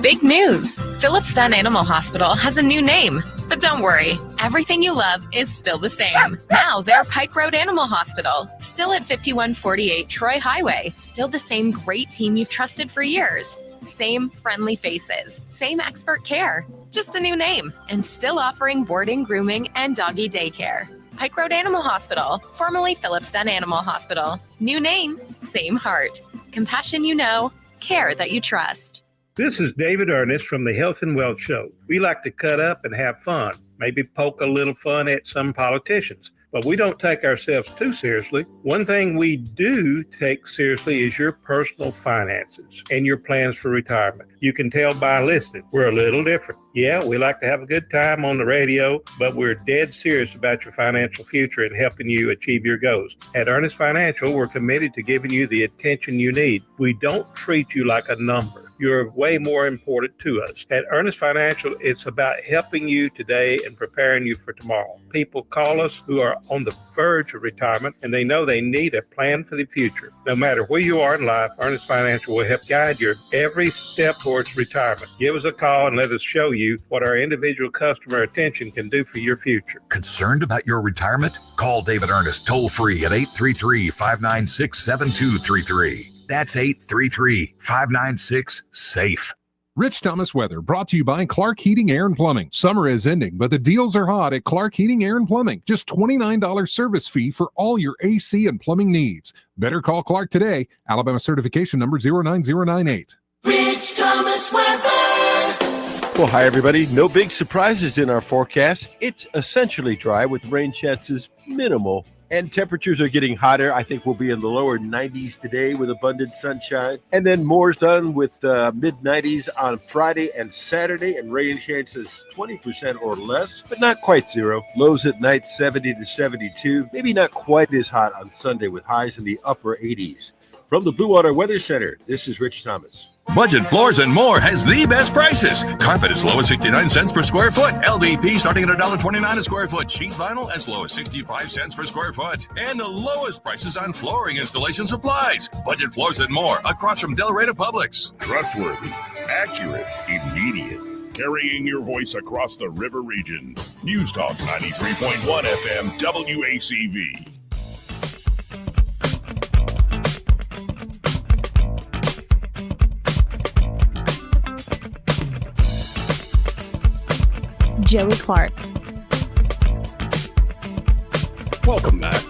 Big news! Phillips Dunn Animal Hospital has a new name. But don't worry, everything you love is still the same. Now they're Pike Road Animal Hospital, still at 5148 Troy Highway, still the same great team you've trusted for years. Same friendly faces, same expert care, just a new name, and still offering boarding, grooming, and doggy daycare. Pike Road Animal Hospital, formerly Phillips Dunn Animal Hospital. New name, same heart. Compassion you know, care that you trust. This is David Ernest from the Health and Wealth Show. We like to cut up and have fun, maybe poke a little fun at some politicians. But we don't take ourselves too seriously. One thing we do take seriously is your personal finances and your plans for retirement. You can tell by listening, we're a little different. Yeah, we like to have a good time on the radio, but we're dead serious about your financial future and helping you achieve your goals. At Ernest Financial, we're committed to giving you the attention you need. We don't treat you like a number. You're way more important to us. At Ernest Financial, it's about helping you today and preparing you for tomorrow. People call us who are on the verge of retirement, and they know they need a plan for the future. No matter where you are in life, Ernest Financial will help guide your every step towards retirement. Give us a call and let us show you what our individual customer attention can do for your future. Concerned about your retirement? Call David Ernest toll-free at 833-596-7233. That's 833-596-SAFE. Rich Thomas Weather brought to you by Clark Heating, Air, and Plumbing. Summer is ending, but the deals are hot at Clark Heating, Air, and Plumbing. Just $29 service fee for all your AC and plumbing needs. Better call Clark today. Alabama certification number 09098. Rich Thomas Weather. Well, hi, everybody. No big surprises in our forecast. It's essentially dry with rain chances minimal And temperatures are getting hotter. I think we'll be in the lower 90s today with abundant sunshine. And then more sun with mid-90s on Friday and Saturday, and rain chances 20% or less, but not quite zero. Lows at night 70 to 72. Maybe not quite as hot on Sunday with highs in the upper 80s. From the Blue Water Weather Center, this is Rich Thomas. Budget Floors and More has the best prices. Carpet as low as 69 cents per square foot. LVP starting at $1.29 a square foot. Sheet vinyl as low as 65 cents per square foot. And the lowest prices on flooring installation supplies. Budget Floors and More across from Del Rey to Publix. Trustworthy, accurate, immediate. Carrying your voice across the river region. News Talk 93.1 FM WACV. Joey Clark. Welcome back.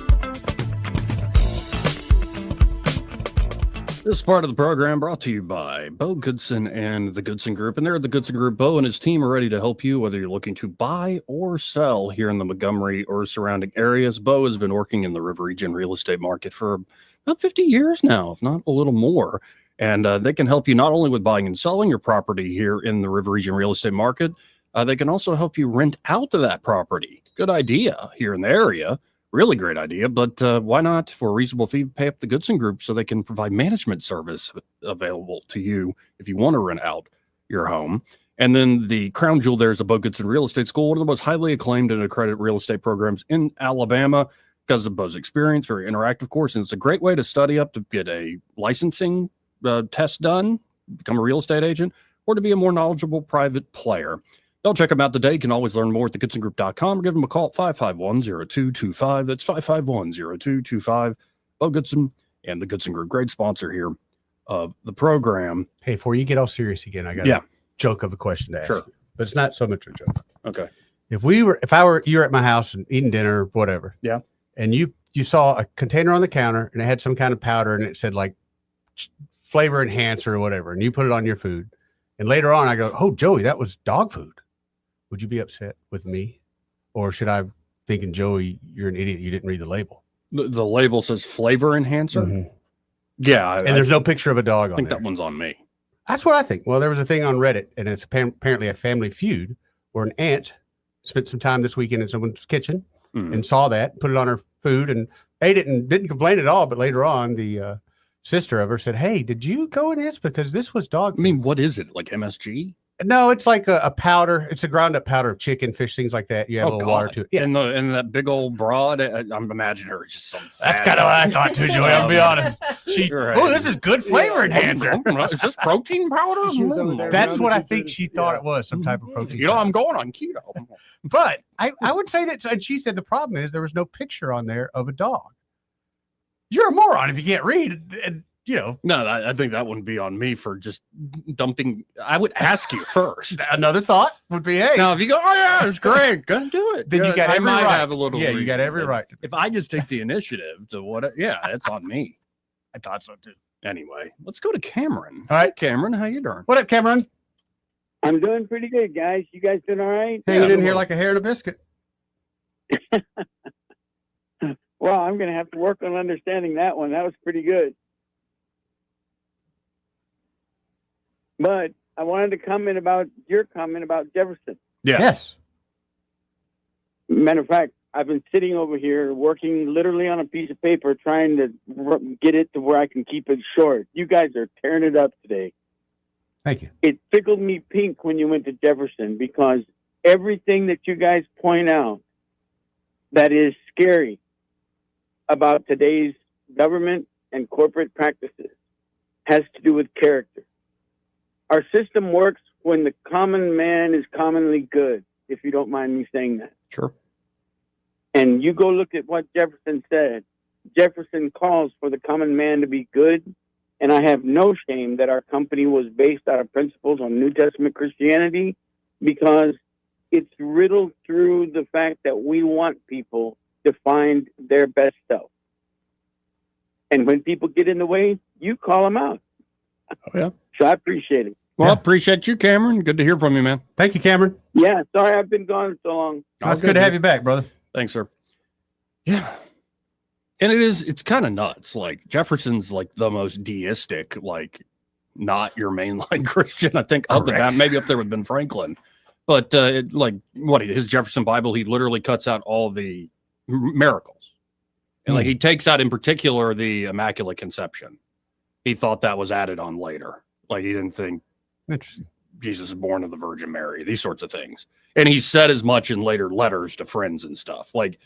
This part of the program brought to you by Bo Goodson and the Goodson Group. And they're the Goodson Group. Bo and his team are ready to help you, whether you're looking to buy or sell here in the Montgomery or surrounding areas. Bo has been working in the River Region real estate market for about 50 years now, if not a little more. And they can help you not only with buying and selling your property here in the River Region real estate market, they can also help you rent out to that property. Good idea here in the area. Really great idea. But why not, for a reasonable fee, pay up the Goodson Group so they can provide management service available to you if you want to rent out your home. And then the crown jewel there is the Bo Goodson Real Estate School, one of the most highly acclaimed and accredited real estate programs in Alabama because of Bo's experience, very interactive course. And it's a great way to study up to get a licensing test done, become a real estate agent, or to be a more knowledgeable private player. Don't check them out today. You can always learn more at thegoodsongroup.com or give them a call at 551-0225. That's 551-0225. Bo Goodson and the Goodson Group. Great sponsor here of the program. Hey, before you get all serious again, I got a joke of a question to ask you, but it's not so much a joke. Okay. If you're at my house and eating dinner, whatever. Yeah. And you saw a container on the counter and it had some kind of powder and it said like flavor enhancer or whatever, and you put it on your food. And later on I go, oh, Joey, that was dog food. Would you be upset with me? Or should I thinking, Joey, you're an idiot. You didn't read the label. The label says flavor enhancer. Mm-hmm. Yeah. And there's no picture of a dog on there. I think that one's on me. That's what I think. Well, there was a thing on Reddit, and it's apparently a family feud where an aunt spent some time this weekend in someone's kitchen and saw that, put it on her food and ate it and didn't complain at all. But later on, the sister of her said, hey, did you go in this? Because this was dog food. I mean, what is it? Like MSG? No, it's like a powder. It's a ground up powder of chicken, fish, things like that. You add a little water to it. Yeah. And that big old broad, I'm imagining her just some That's kind of what I thought too, Joey. I'll be honest. Oh, this is good flavor enhancer. Is this protein powder? That's what I think she thought it was, some type of protein. You know, I'm going on keto. But I would say that, and she said the problem is there was no picture on there of a dog. You're a moron if you can't read. And, you know, no, I think that wouldn't be on me for just dumping. I would ask you first. Another thought would be, hey, now if you go, oh yeah, it's great, go do it. Then you got every right. Have a little. Yeah, you got every right. If I just take the initiative to what? Yeah, it's on me. I thought so too. Anyway, let's go to Cameron. All right, hey, Cameron, how you doing? What up, Cameron? I'm doing pretty good, guys. You guys doing all right? Hanging in here like a hair in a biscuit. Well, I'm going to have to work on understanding that one. That was pretty good. But I wanted to comment about your comment about Jefferson. Yeah. Yes. Matter of fact, I've been sitting over here working literally on a piece of paper trying to get it to where I can keep it short. You guys are tearing it up today. Thank you. It tickled me pink when you went to Jefferson because everything that you guys point out that is scary about today's government and corporate practices has to do with character. Our system works when the common man is commonly good, if you don't mind me saying that. Sure. And you go look at what Jefferson said. Jefferson calls for the common man to be good. And I have no shame that our company was based out of principles on New Testament Christianity because it's riddled through the fact that we want people to find their best self. And when people get in the way, you call them out. Oh, yeah. So I appreciate it. Well, I appreciate you, Cameron. Good to hear from you, man. Thank you, Cameron. Yeah, sorry I've been gone so long. It's good to have you back, brother. Thanks, sir. Yeah. And it's kind of nuts. Like Jefferson's like the most deistic, like not your mainline Christian, I think, of the family, maybe up there with Ben Franklin. But his Jefferson Bible, he literally cuts out all the miracles. And like he takes out in particular the Immaculate Conception. He thought that was added on later. Like he didn't think Jesus is born of the Virgin Mary, these sorts of things. And he said as much in later letters to friends and stuff. Like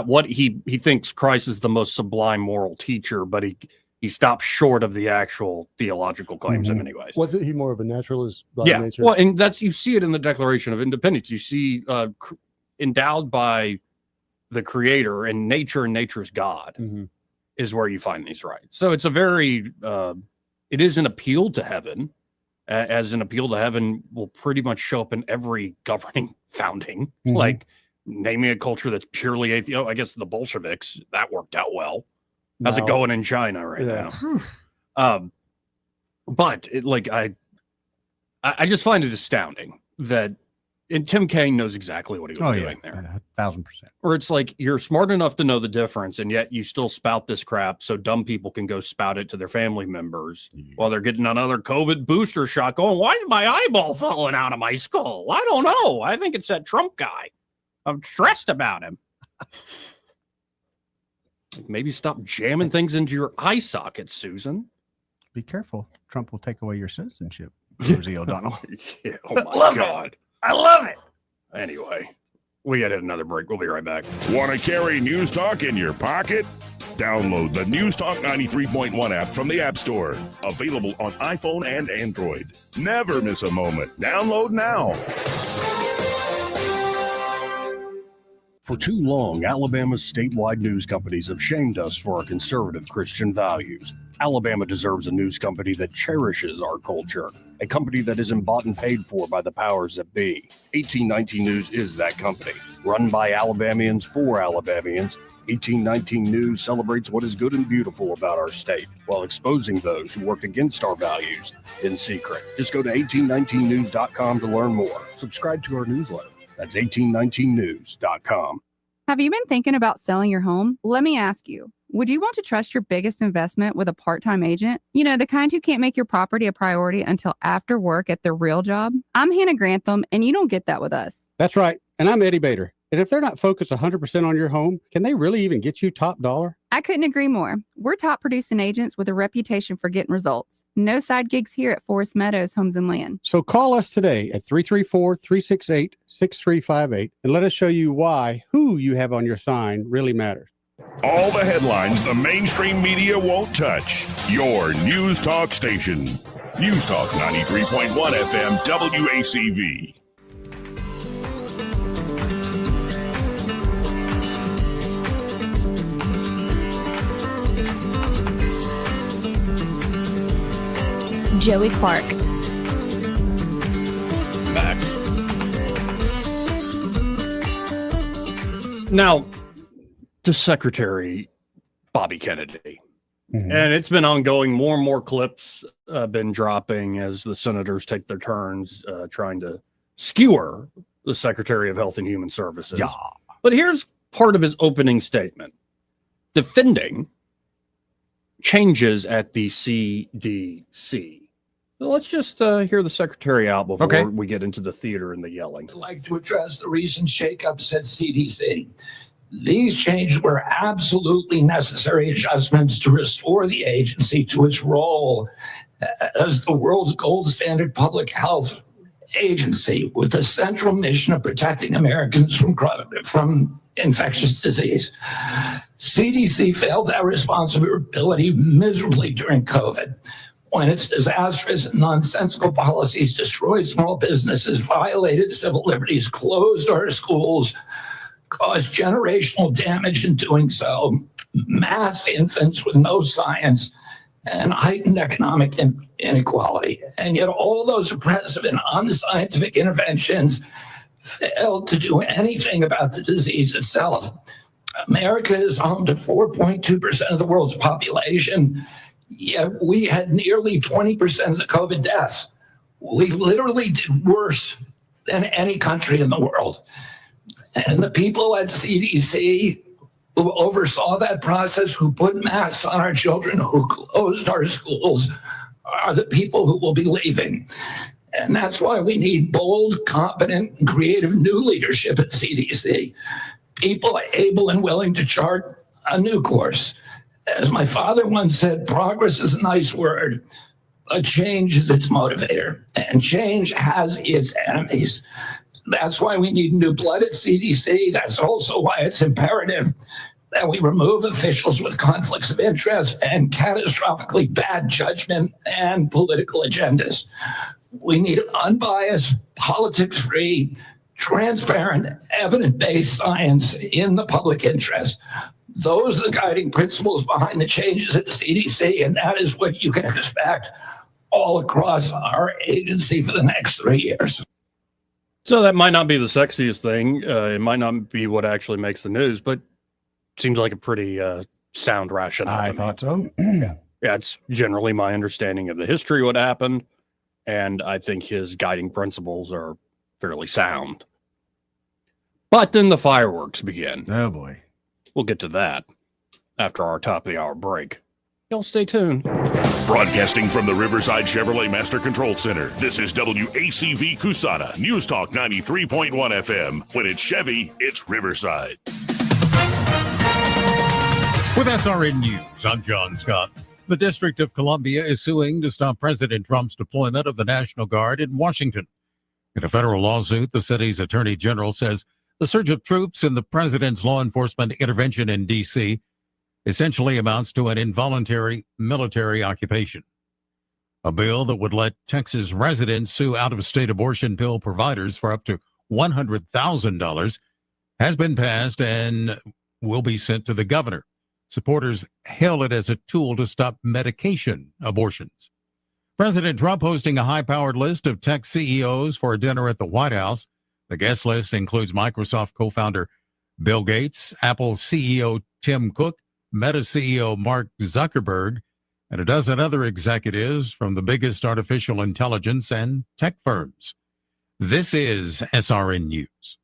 what he thinks Christ is the most sublime moral teacher, but he stops short of the actual theological claims in many ways. Wasn't he more of a naturalist by nature? Well, and you see it in the Declaration of Independence. You see endowed by the Creator and nature's God is where you find these rights. So it's a very it is an appeal to heaven, as an appeal to heaven will pretty much show up in every governing founding, like naming a culture that's purely atheist. I guess the Bolsheviks, that worked out well. How's it going in China right now? But I just find it astounding that, and Tim Kaine knows exactly what he was doing there. 1,000%. Or it's like you're smart enough to know the difference, and yet you still spout this crap so dumb people can go spout it to their family members while they're getting another COVID booster shot going, why is my eyeball falling out of my skull? I don't know. I think it's that Trump guy. I'm stressed about him. Maybe stop jamming things into your eye sockets, Susan. Be careful. Trump will take away your citizenship, Rosie O'Donnell. Oh my God. I love it. Anyway, we got to hit another break. We'll be right back. Want to carry News Talk in your pocket? Download the News Talk 93.1 app from the App Store. Available on iPhone and Android. Never miss a moment. Download now. For too long, Alabama's statewide news companies have shamed us for our conservative Christian values. Alabama deserves a news company that cherishes our culture, a company that isn't bought and paid for by the powers that be. 1819 News is that company. Run by Alabamians for Alabamians, 1819 News celebrates what is good and beautiful about our state while exposing those who work against our values in secret. Just go to 1819news.com to learn more. Subscribe to our newsletter. That's 1819news.com. Have you been thinking about selling your home? Let me ask you, would you want to trust your biggest investment with a part-time agent? You know, the kind who can't make your property a priority until after work at their real job? I'm Hannah Grantham, and you don't get that with us. That's right. And I'm Eddie Bader. And if they're not focused 100% on your home, can they really even get you top dollar? I couldn't agree more. We're top producing agents with a reputation for getting results. No side gigs here at Forest Meadows Homes and Land. So call us today at 334-368-6358 and let us show you why who you have on your sign really matters. All the headlines the mainstream media won't touch. Your News Talk station. News Talk 93.1 FM WACV. Joey Clark. Back. Now, to Secretary Bobby Kennedy. And it's been ongoing. More and more clips been dropping as the senators take their turns trying to skewer the Secretary of Health and Human Services. Yeah. But here's part of his opening statement. Defending changes at the CDC. Let's just hear the secretary out before we get into the theater and the yelling. I'd like to address the recent shakeups at CDC. These changes were absolutely necessary adjustments to restore the agency to its role as the world's gold standard public health agency with the central mission of protecting Americans from infectious disease. CDC failed that responsibility miserably during COVID, when its disastrous and nonsensical policies destroyed small businesses, violated civil liberties, closed our schools, caused generational damage in doing so, masked infants with no science, and heightened economic inequality. And yet all those oppressive and unscientific interventions failed to do anything about the disease itself. America is home to 4.2% of the world's population, yet we had nearly 20% of the COVID deaths. We literally did worse than any country in the world. And the people at CDC who oversaw that process, who put masks on our children, who closed our schools, are the people who will be leaving. And that's why we need bold, competent, and creative new leadership at CDC. People able and willing to chart a new course. As my father once said, progress is a nice word, but change is its motivator, and change has its enemies. That's why we need new blood at CDC. That's also why it's imperative that we remove officials with conflicts of interest and catastrophically bad judgment and political agendas. We need unbiased, politics-free, transparent, evidence-based science in the public interest. Those are the guiding principles behind the changes at the CDC, and that is what you can expect all across our agency for the next 3 years. So that might not be the sexiest thing. It might not be what actually makes the news, but seems like a pretty sound rationale. I thought so. Yeah, it's generally my understanding of the history, what happened, and I think his guiding principles are fairly sound. But then the fireworks begin. Oh, boy. We'll get to that after our top of the hour break. Y'all stay tuned. Broadcasting from the Riverside Chevrolet Master Control Center, this is WACV Cusana, News Talk 93.1 FM. When it's Chevy, it's Riverside. With SRN News, I'm John Scott. The District of Columbia is suing to stop President Trump's deployment of the National Guard in Washington. In a federal lawsuit, the city's attorney general says the surge of troops in the president's law enforcement intervention in D.C. essentially amounts to an involuntary military occupation. A bill that would let Texas residents sue out-of-state abortion pill providers for up to $100,000 has been passed and will be sent to the governor. Supporters hail it as a tool to stop medication abortions. President Trump hosting a high-powered list of tech CEOs for a dinner at the White House. The guest list includes Microsoft co-founder Bill Gates, Apple CEO Tim Cook, Meta CEO Mark Zuckerberg, and a dozen other executives from the biggest artificial intelligence and tech firms. This is SRN News.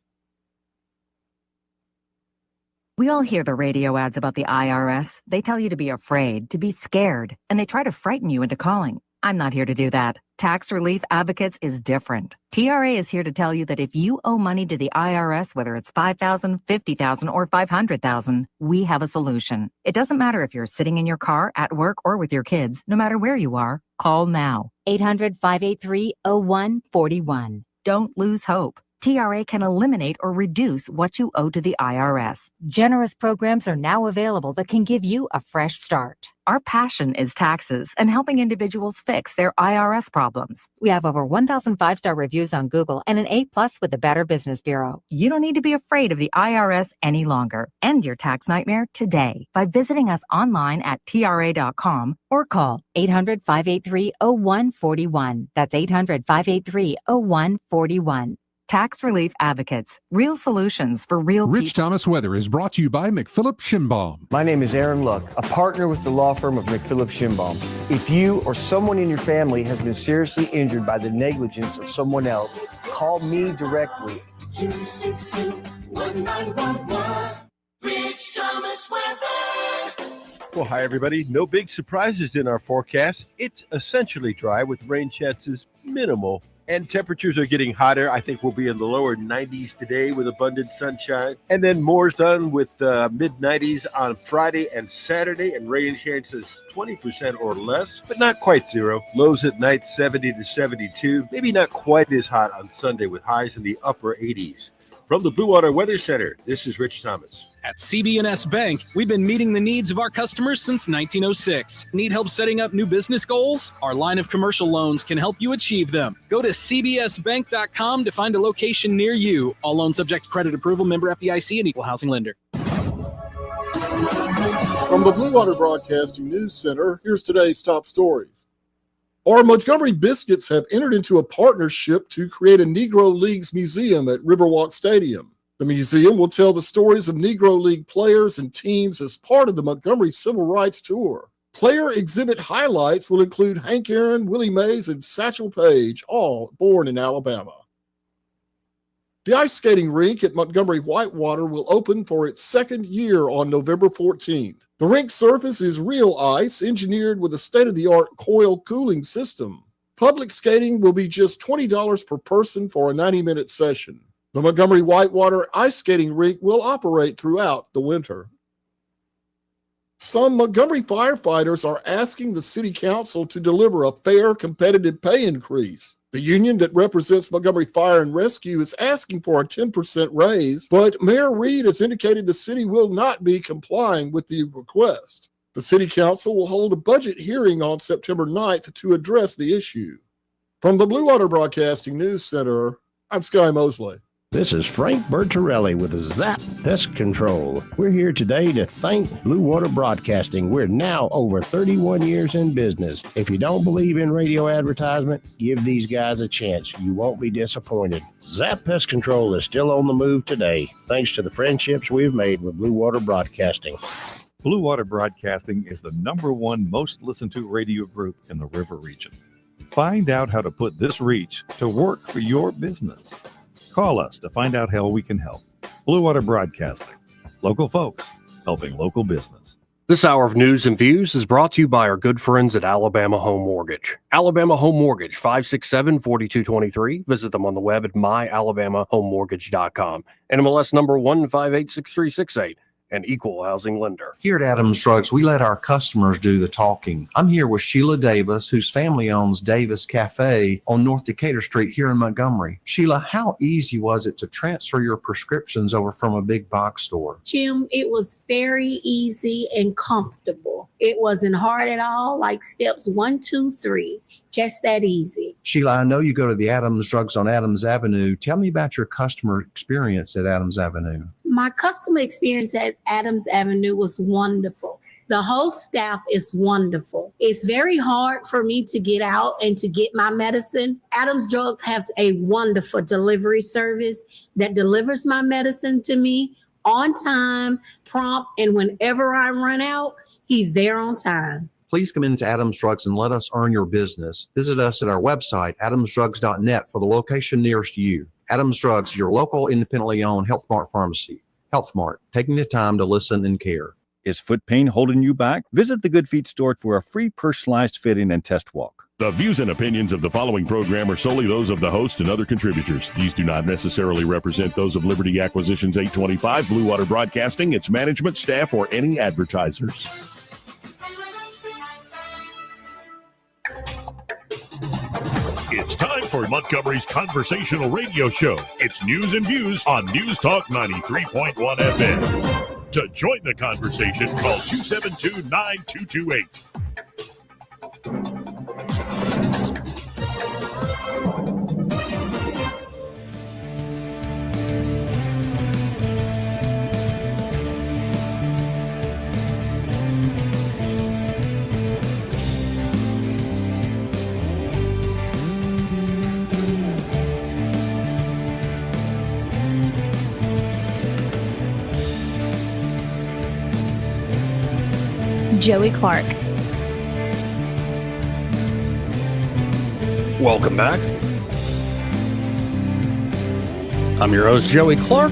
We all hear the radio ads about the IRS. They tell you to be afraid, to be scared, and they try to frighten you into calling. I'm not here to do that. Tax Relief Advocates is different. TRA is here to tell you that if you owe money to the IRS, whether it's $5,000, $50,000, or $500,000, we have a solution. It doesn't matter if you're sitting in your car, at work, or with your kids. No matter where you are, call now. 800-583-0141. Don't lose hope. TRA can eliminate or reduce what you owe to the IRS. Generous programs are now available that can give you a fresh start. Our passion is taxes and helping individuals fix their IRS problems. We have over 1,000 5-star reviews on Google and an A+ with the Better Business Bureau. You don't need to be afraid of the IRS any longer. End your tax nightmare today by visiting us online at TRA.com or call 800-583-0141. That's 800-583-0141. Tax Relief Advocates. Real solutions for real people. Rich Thomas Weather is brought to you by McPhillips Shinbaum. My name is Aaron Luck, a partner with the law firm of McPhillips Shinbaum. If you or someone in your family has been seriously injured by the negligence of someone else, call me directly. 262-1911. Rich Thomas Weather. Well, hi, everybody. No big surprises in our forecast. It's essentially dry with rain chances minimal. And temperatures are getting hotter. I think we'll be in the lower 90s today with abundant sunshine. And then more sun with mid-90s on Friday and Saturday. And rain chances 20% or less, but not quite zero. Lows at night 70 to 72. Maybe not quite as hot on Sunday with highs in the upper 80s. From the Blue Water Weather Center, this is Rich Thomas. At CB&S Bank, we've been meeting the needs of our customers since 1906. Need help setting up new business goals? Our line of commercial loans can help you achieve them. Go to cbsbank.com to find a location near you. All loans subject to credit approval, member FDIC, and equal housing lender. From the Blue Water Broadcasting News Center, here's today's top stories. Our Montgomery Biscuits have entered into a partnership to create a Negro Leagues museum at Riverwalk Stadium. The museum will tell the stories of Negro League players and teams as part of the Montgomery Civil Rights Tour. Player exhibit highlights will include Hank Aaron, Willie Mays, and Satchel Paige, all born in Alabama. The ice skating rink at Montgomery Whitewater will open for its second year on November 14th. The rink surface is real ice, engineered with a state-of-the-art coil cooling system. Public skating will be just $20 per person for a 90-minute session. The Montgomery Whitewater ice skating rink will operate throughout the winter. Some Montgomery firefighters are asking the city council to deliver a fair, competitive pay increase. The union that represents Montgomery Fire and Rescue is asking for a 10% raise, but Mayor Reed has indicated the city will not be complying with the request. The city council will hold a budget hearing on September 9th to address the issue. From the Blue Water Broadcasting News Center, I'm Sky Mosley. This is Frank Bertorelli with Zap Pest Control. We're here today to thank Blue Water Broadcasting. We're now over 31 years in business. If you don't believe in radio advertisement, give these guys a chance. You won't be disappointed. Zap Pest Control is still on the move today, thanks to the friendships we've made with Blue Water Broadcasting. Blue Water Broadcasting is the #1 most listened to radio group in the River region. Find out how to put this reach to work for your business. Call us to find out how we can help. Blue Water Broadcasting. Local folks helping local business. This hour of news and views is brought to you by our good friends at Alabama Home Mortgage. Alabama Home Mortgage, 567-4223. Visit them on the web at myalabamahomemortgage.com. NMLS number 1586368. An equal housing lender. Here at Adams Drugs, we let our customers do the talking. I'm here with Sheila Davis, whose family owns Davis Cafe on North Decatur Street here in Montgomery. Sheila, how easy was it to transfer your prescriptions over from a big box store? Jim, it was very easy and comfortable. It wasn't hard at all, like steps 1, 2, 3. Just that easy. Sheila, I know you go to the Adams Drugs on Adams Avenue. Tell me about your customer experience at Adams Avenue. My customer experience at Adams Avenue was wonderful. The whole staff is wonderful. It's very hard for me to get out and to get my medicine. Adams Drugs has a wonderful delivery service that delivers my medicine to me on time, prompt, and whenever I run out, he's there on time. Please come into Adams Drugs and let us earn your business. Visit us at our website, adamsdrugs.net, for the location nearest you. Adams Drugs, your local independently owned Health Mart pharmacy. Health Mart, taking the time to listen and care. Is foot pain holding you back? Visit the Good Feet store for a free personalized fitting and test walk. The views and opinions of the following program are solely those of the host and other contributors. These do not necessarily represent those of Liberty Acquisitions 825, Blue Water Broadcasting, its management, staff, or any advertisers. It's time for Montgomery's conversational radio show. It's News and Views on News Talk 93.1 FM. To join the conversation, call 272-9228. Joey Clark. Welcome back. I'm your host, Joey Clark.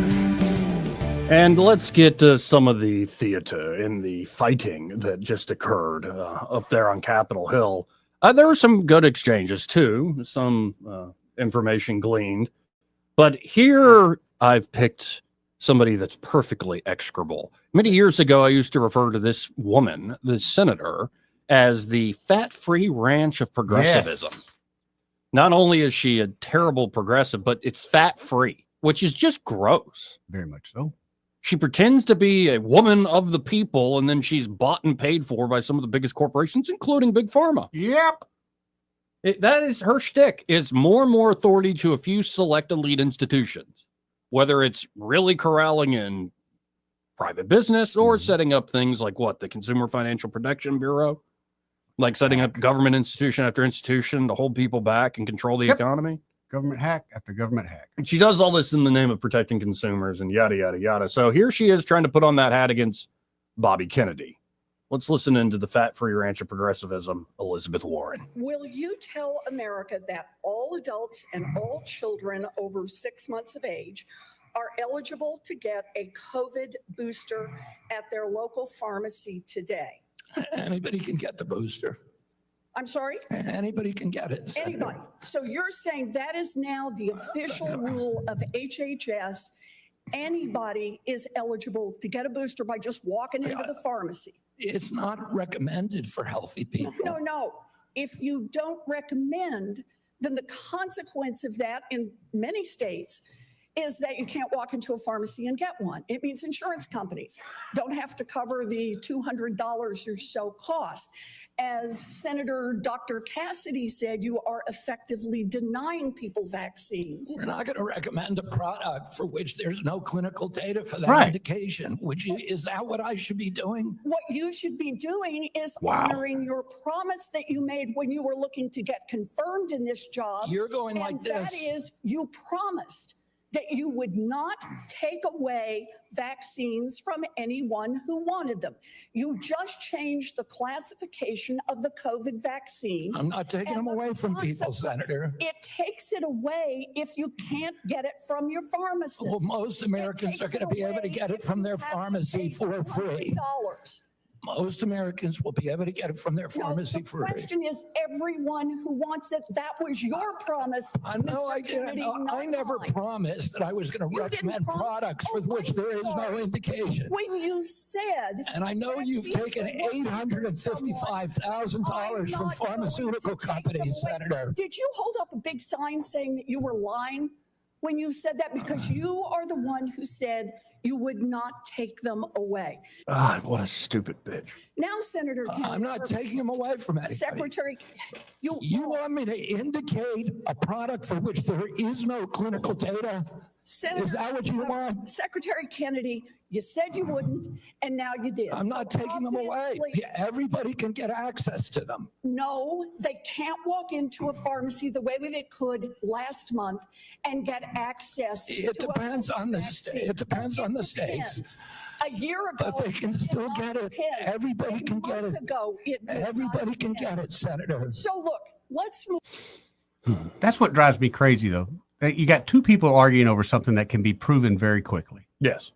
And let's get to some of the theater in the fighting that just occurred up there on Capitol Hill. There were some good exchanges, too. Some information gleaned. But here I've picked somebody that's perfectly execrable. Many years ago, I used to refer to this woman, this senator, as the fat-free ranch of progressivism. Yes. Not only is she a terrible progressive, but it's fat-free, which is just gross. Very much so. She pretends to be a woman of the people, and then she's bought and paid for by some of the biggest corporations, including Big Pharma. Yep. That is her shtick, is more and more authority to a few select elite institutions, whether it's really corralling in private business or setting up things like the Consumer Financial Protection Bureau, like setting up government institution after institution to hold people back and control the economy. Government hack after government hack. And she does all this in the name of protecting consumers and yada, yada, yada. So here she is trying to put on that hat against Bobby Kennedy, Let's listen into the fat-free rancher progressivism, Elizabeth Warren. Will you tell America that all adults and all children over 6 months of age are eligible to get a COVID booster at their local pharmacy today? Anybody can get the booster. I'm sorry? Anybody can get it. Senator. Anybody. So you're saying that is now the official rule of HHS. Anybody is eligible to get a booster by just walking into the pharmacy. It's not recommended for healthy people. No. If you don't recommend, then the consequence of that in many states is that you can't walk into a pharmacy and get one. It means insurance companies don't have to cover the $200 or so cost. As Senator Dr. Cassidy said, you are effectively denying people vaccines. We're not going to recommend a product for which there's no clinical data for that indication. Is that what I should be doing? What you should be doing is honoring your promise that you made when you were looking to get confirmed in this job. You're going like this. That is, you promised that you would not take away vaccines from anyone who wanted them. You just changed the classification of the COVID vaccine. I'm not taking them away from people, Senator. It takes it away if you can't get it from your pharmacist. Well, most Americans are going to be able to get it from their pharmacy for free. Most Americans will be able to get it from their pharmacy for free. The question is, everyone who wants it, that was your promise. I never promised that I was going to recommend products for which there is no indication. When you said... And I know you've taken $855,000 from pharmaceutical companies, Senator. Did you hold up a big sign saying that you were lying when you said that? Because you are the one who said you would not take them away. What a stupid bitch. Now, Senator... I'm not taking them away from anybody. Secretary... You want me to indicate a product for which there is no clinical data? Senator, is that what you want? Secretary Kennedy, you said you wouldn't, and now you did. I'm not taking them away. Everybody can get access to them. No, they can't walk into a pharmacy the way they could last month and get access. It depends on the state. It depends on the states. A year ago, but they can still get it. Everybody can get it. Everybody can get it, Senator. So look, let's move. That's what drives me crazy, though. You got two people arguing over something that can be proven very quickly. Yes.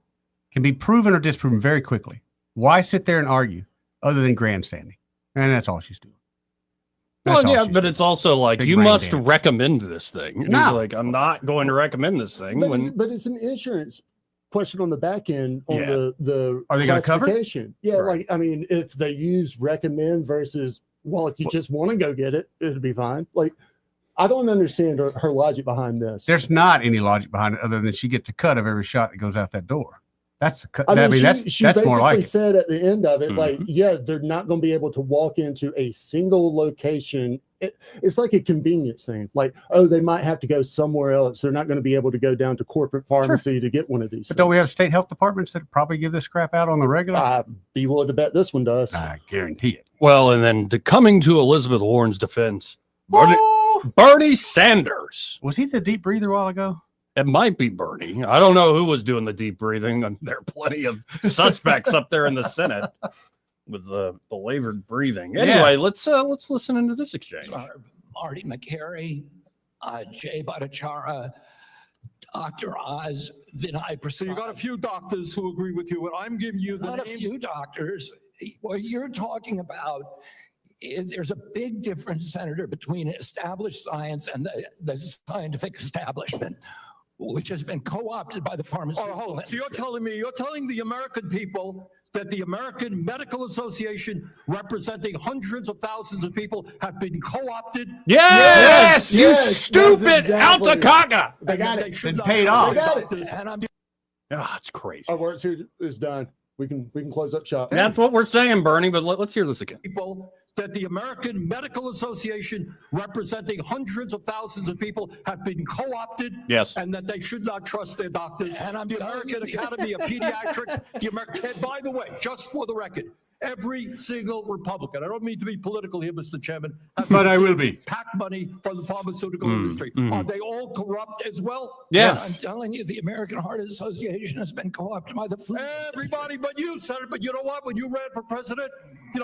Can be proven or disproven very quickly. Why sit there and argue other than grandstanding? And that's all she's doing. But it's also like, you must recommend this thing. No. He's like, I'm not going to recommend this thing. But it's an insurance question on the back end on the Are they going to cover? Yeah, right. Like, I mean, if they use recommend versus, well, if you just want to go get it, it'll be fine. Like, I don't understand her logic behind this. There's not any logic behind it other than she gets a cut of every shot that goes out that door. That's the cut. I mean, that's more like it. She basically said at the end of it, like, yeah, they're not going to be able to walk into a single location. It's like a convenience thing. Like, oh, they might have to go somewhere else. They're not going to be able to go down to corporate pharmacy to get one of these. But don't we have state health departments that probably give this crap out on the regular? I'd be willing to bet this one does. I guarantee it. Well, and then coming to Elizabeth Warren's defense, Bernie Sanders. Was he the deep breather a while ago? It might be Bernie. I don't know who was doing the deep breathing. There are plenty of suspects up there in the Senate with belabored breathing. Anyway, let's listen into this exchange. Marty McCary, Jay Bhattacharya, Dr. Oz, Vinay Prasad. So you got a few doctors who agree with you, and I'm giving you the Not a few doctors. What you're talking about is there's a big difference, Senator, between established science and the scientific establishment, which has been co-opted by the pharmaceutical industry. So you're telling the American people that the American Medical Association, representing hundreds of thousands of people, have been co-opted? Yes, you stupid Altacaga. They got it. Been paid off. They got it. It's crazy. Our work here is done. We can close up shop. That's what we're saying, Bernie. But let's hear this again. People that the American Medical Association, representing hundreds of thousands of people, have been co-opted. Yes. And that they should not trust their doctors. And the American Academy of Pediatrics, and by the way, just for the record, Every single Republican, I don't mean to be political here, Mr. Chairman, has But I will be. PAC money from the pharmaceutical industry. Are they all corrupt as well? I'm telling you, the American Heart Association has been co-opted by the food. Everybody but you, Senator. But you know what? When you ran for president,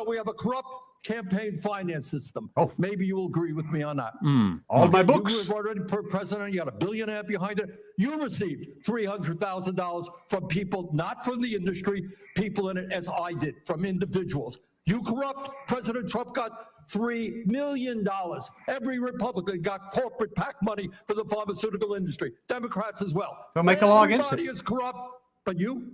we have a corrupt campaign finance system. Maybe you will agree with me on that. All my You books. were already president. You had $1 billionaire behind it. You received $300,000 from people, not from the industry, people in it, as I did, from individuals. You corrupt. President Trump got $3 million. Every Republican got corporate PAC money for the pharmaceutical industry. Democrats as well. So make a law against Everybody it. is corrupt, but you?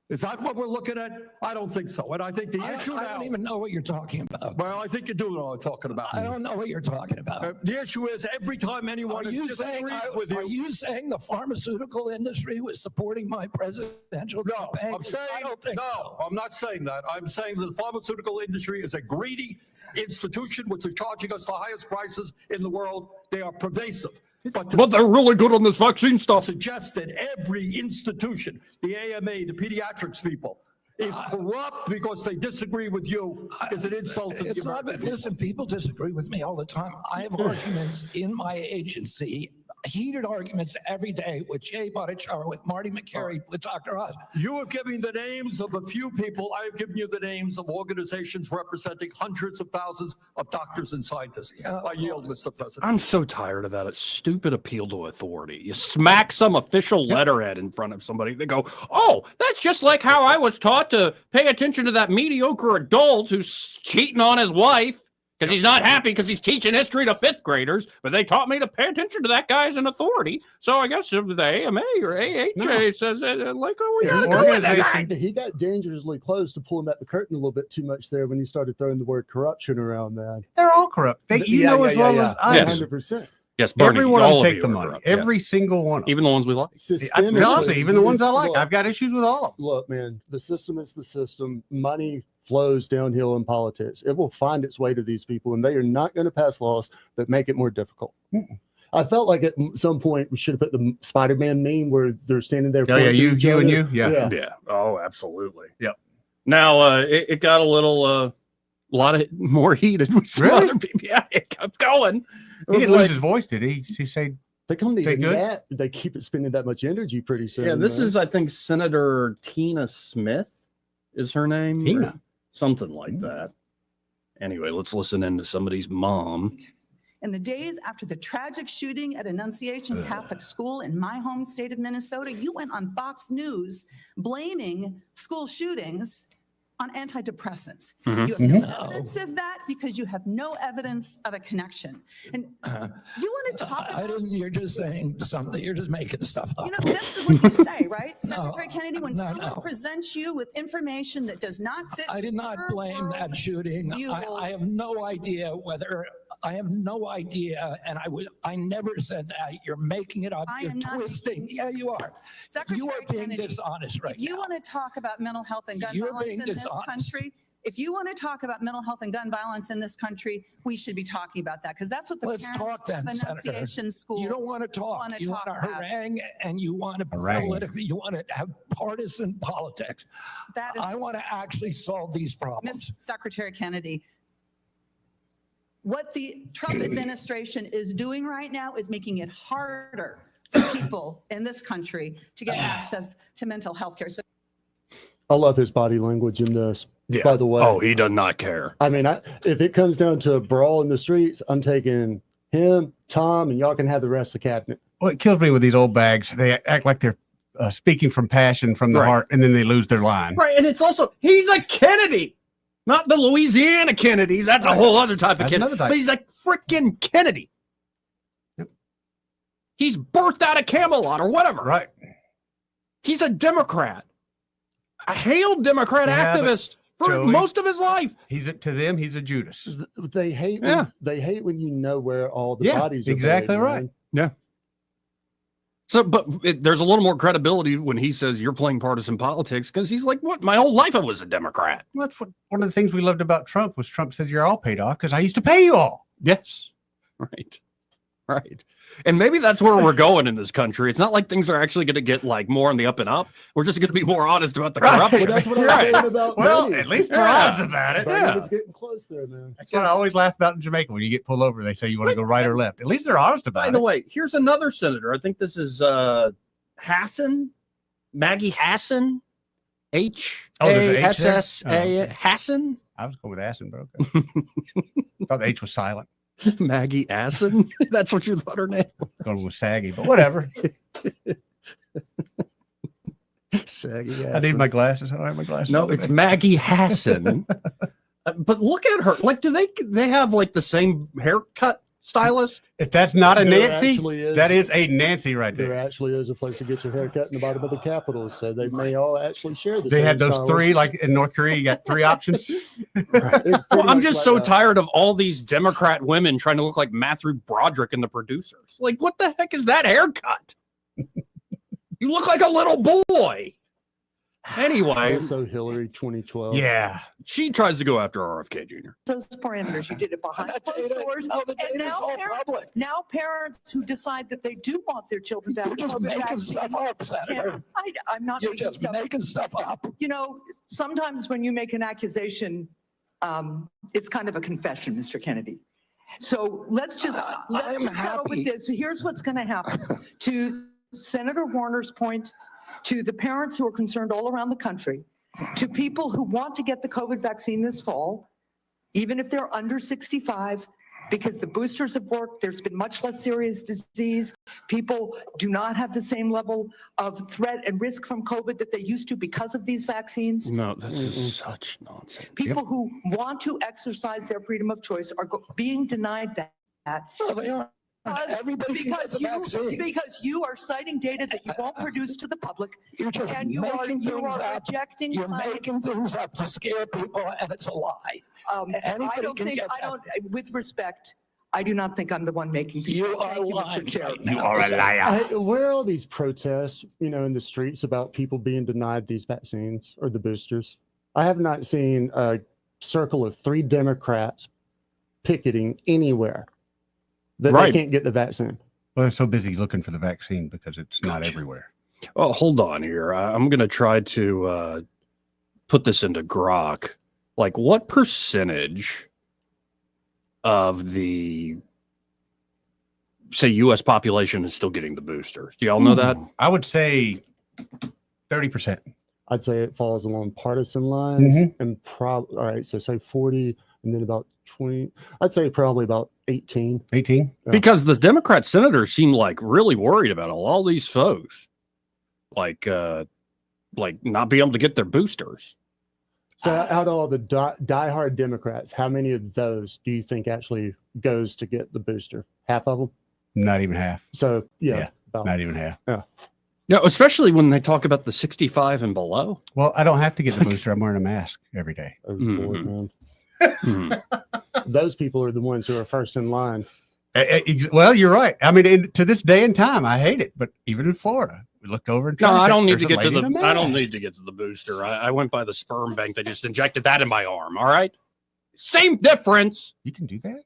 Is that what we're looking at? I don't think so. And I think the issue I now. don't even know what you're talking about. Well, I think you do know what I'm talking about. I don't know what you're talking about. The issue is every time anyone Are you saying the pharmaceutical industry was supporting my presidential campaign? I'm saying I don't think so. I'm not saying that. I'm saying that the pharmaceutical industry is a greedy institution which is charging us the highest prices in the world. They are pervasive. But they're really good on this vaccine stuff. Suggest that every institution, the AMA, the pediatrics people, is corrupt because they disagree with you is an insult to It's the not, American but listen, people disagree with me all the time. I have arguments in my agency, heated arguments every day with Jay Bhattacharya, with Marty McCary, with Dr. Oz. You have given the names of a few people. I have given you the names of organizations representing hundreds of thousands of doctors and scientists. I yield, Mr. President. I'm so tired of that stupid appeal to authority. You smack some official letterhead in front of somebody. They go, oh, that's just like how I was taught to pay attention to that mediocre adult who's cheating on his wife because he's not happy because he's teaching history to fifth graders. But they taught me to pay attention to that guy as an authority. So I guess the AMA or AHA says, we got to go with that guy. He got dangerously close to pulling back the curtain a little bit too much there when he started throwing the word corruption around, man. They're all corrupt. As well as I do. 100%. Yes, Bernie, every one of all them of take you the are money. corrupt, Every single one. Even the ones we like. Honestly, even the ones I like. I've got issues with all of them. Look, man, the system is the system. Money flows downhill in politics. It will find its way to these people, and they are not going to pass laws that make it more difficult. I felt like at some point we should have put the Spider-Man meme where they're standing there. Oh, yeah, you and you. Yeah. Oh, absolutely. Yep. Now, it got a lot of more heated with some other people. Yeah, it kept going. He didn't lose his voice, did he? He said they come to that. They keep it spending that much energy pretty soon. Yeah, this is, I think, Senator Tina Smith is her name. Tina. Something like that. Anyway, let's listen in to somebody's mom. In the days after the tragic shooting at Annunciation Catholic School in my home state of Minnesota, you went on Fox News blaming school shootings on antidepressants. Mhm. You have no evidence of that because you have no evidence of a connection. And you want to talk about... You're just saying something. You're just making stuff up. You know, this is what you say, right? Secretary Kennedy, when someone presents you with information that does not fit... I did not blame that shooting. I have no idea whether... I have no idea, and I never said that. You're making it up. You're twisting. Yeah, you are. Secretary you are being Kennedy, dishonest right if you want to talk about mental health and gun violence in this country, if you want to talk about mental health and gun violence in this country, we should be talking about that because that's what the parents of Annunciation School. You don't want to talk. You want to harangue, and you want to politically. You want to have partisan politics. That is, I want to actually solve these problems. Ms. Secretary Kennedy. What the Trump administration is doing right now is making it harder for people in this country to get access to mental health care. So I love his body language in this, by the way. Oh, he does not care. I mean, if it comes down to a brawl in the streets, I'm taking him, Tom, and y'all can have the rest of the cabinet. Well, it kills me with these old bags. They act like they're speaking from passion, from the heart, and then they lose their line. Right, and it's also, he's a Kennedy. Not the Louisiana Kennedys. That's a whole other type of Kennedy. But he's a freaking Kennedy. Yep. He's birthed out of Camelot or whatever. Right. He's a Democrat. A hailed Democrat activist for most of his life. To them, he's a Judas. They hate when you know where all the bodies are exactly buried, right. man. Yeah. So, but there's a little more credibility when he says you're playing partisan politics because he's like, what? My whole life I was a Democrat. Well, that's one of the things we loved about Trump was Trump said you're all paid off because I used to pay you all. Yes. Right. Right. And maybe that's where we're going in this country. It's not like things are actually going to get like more on the up and up. We're just going to be more honest about the corruption. Well, that's what I'm saying about Well, Bennett. at least we're honest about it. Bennett was getting close there, man. That's what I always laugh about in Jamaica. When you get pulled over, they say you want to go right or left. At least they're honest about By it. the way, here's another senator. I think this is Hassan, Maggie Hassan, H-A-S-S-A, Hassan. I was going with Hassan, but okay. I thought the H was silent. Maggie Hassan? That's what you thought her name was? Going with Saggy, but whatever. Saggy I need my glasses. I don't have my glasses. No, it's Maggie Hassan. But look at her. Like, do they have like the same haircut stylist? If that's not a There Nancy, actually is. that is a Nancy right There there. actually is a place to get your hair cut in the bottom of the Capitol, so they may all actually share the They same had those stylist. three, like in North Korea, you got three options. It's Well, pretty I'm much just like so that. tired of all these Democrat women trying to look like Matthew Broderick and the producers. Like, what the heck is that haircut? You look like a little boy. Anyway, Also, Hillary 2012. Yeah. she tries to go after RFK Jr. Those parameters, you did it behind closed doors. No, the And data's now all parents, public. now parents who decide that they do want their children back. You're just making stuff up, Senator. I'm not You're making just stuff making stuff up. You know, sometimes when you make an accusation, it's kind of a confession, Mr. Kennedy. So let's just settle happy. with this. So here's what's going to happen. To Senator Warner's point, to the parents who are concerned all around the country, to people who want to get the COVID vaccine this fall, even if they're under 65, because the boosters have worked, there's been much less serious disease. People do not have the same level of threat and risk from COVID that they used to because of these vaccines. No, this is such nonsense. People who want to exercise their freedom of choice are being denied that. No, they are. Everybody can get the vaccine. Because you are citing data that you won't produce to the public. You're just And you making are things up. rejecting You're science. making things up to scare people, and it's a lie. Anybody can get that. With respect, I do not think I'm the one making. You are Thank you, lying Mr. Chair. right now. Where are all these protests, in the streets about people being denied these vaccines or the boosters? I have not seen a circle of 3 Democrats picketing anywhere that they can't get the vaccine. Well, they're so busy looking for the vaccine because it's not everywhere. Oh, hold on here. I'm going to try to put this into grok. Like, what percentage of the, say, U.S. population is still getting the boosters? Do y'all know that? I would say 30%. I'd say it falls along partisan lines and all right, so say 40 and then about 20. I'd say probably about 18. 18? Because the Democrat senators seem like really worried about all these folks, like not being able to get their boosters. So out of all the diehard Democrats, how many of those do you think actually goes to get the booster? Half of them? Not even half. So yeah. About, not even half. Yeah. No, especially when they talk about the 65 and below. Well, I don't have to get the booster. I'm wearing a mask every day. Oh, Lord, man. Those people are the ones who are first in line. Well, you're right. I mean, to this day and time, I hate it. But even in Florida, we looked over and No, I don't need there's to a get to lady in a the. I don't mask. need to get to the booster. I went by the sperm bank. They just injected that in my arm. All right, same difference. You can do that?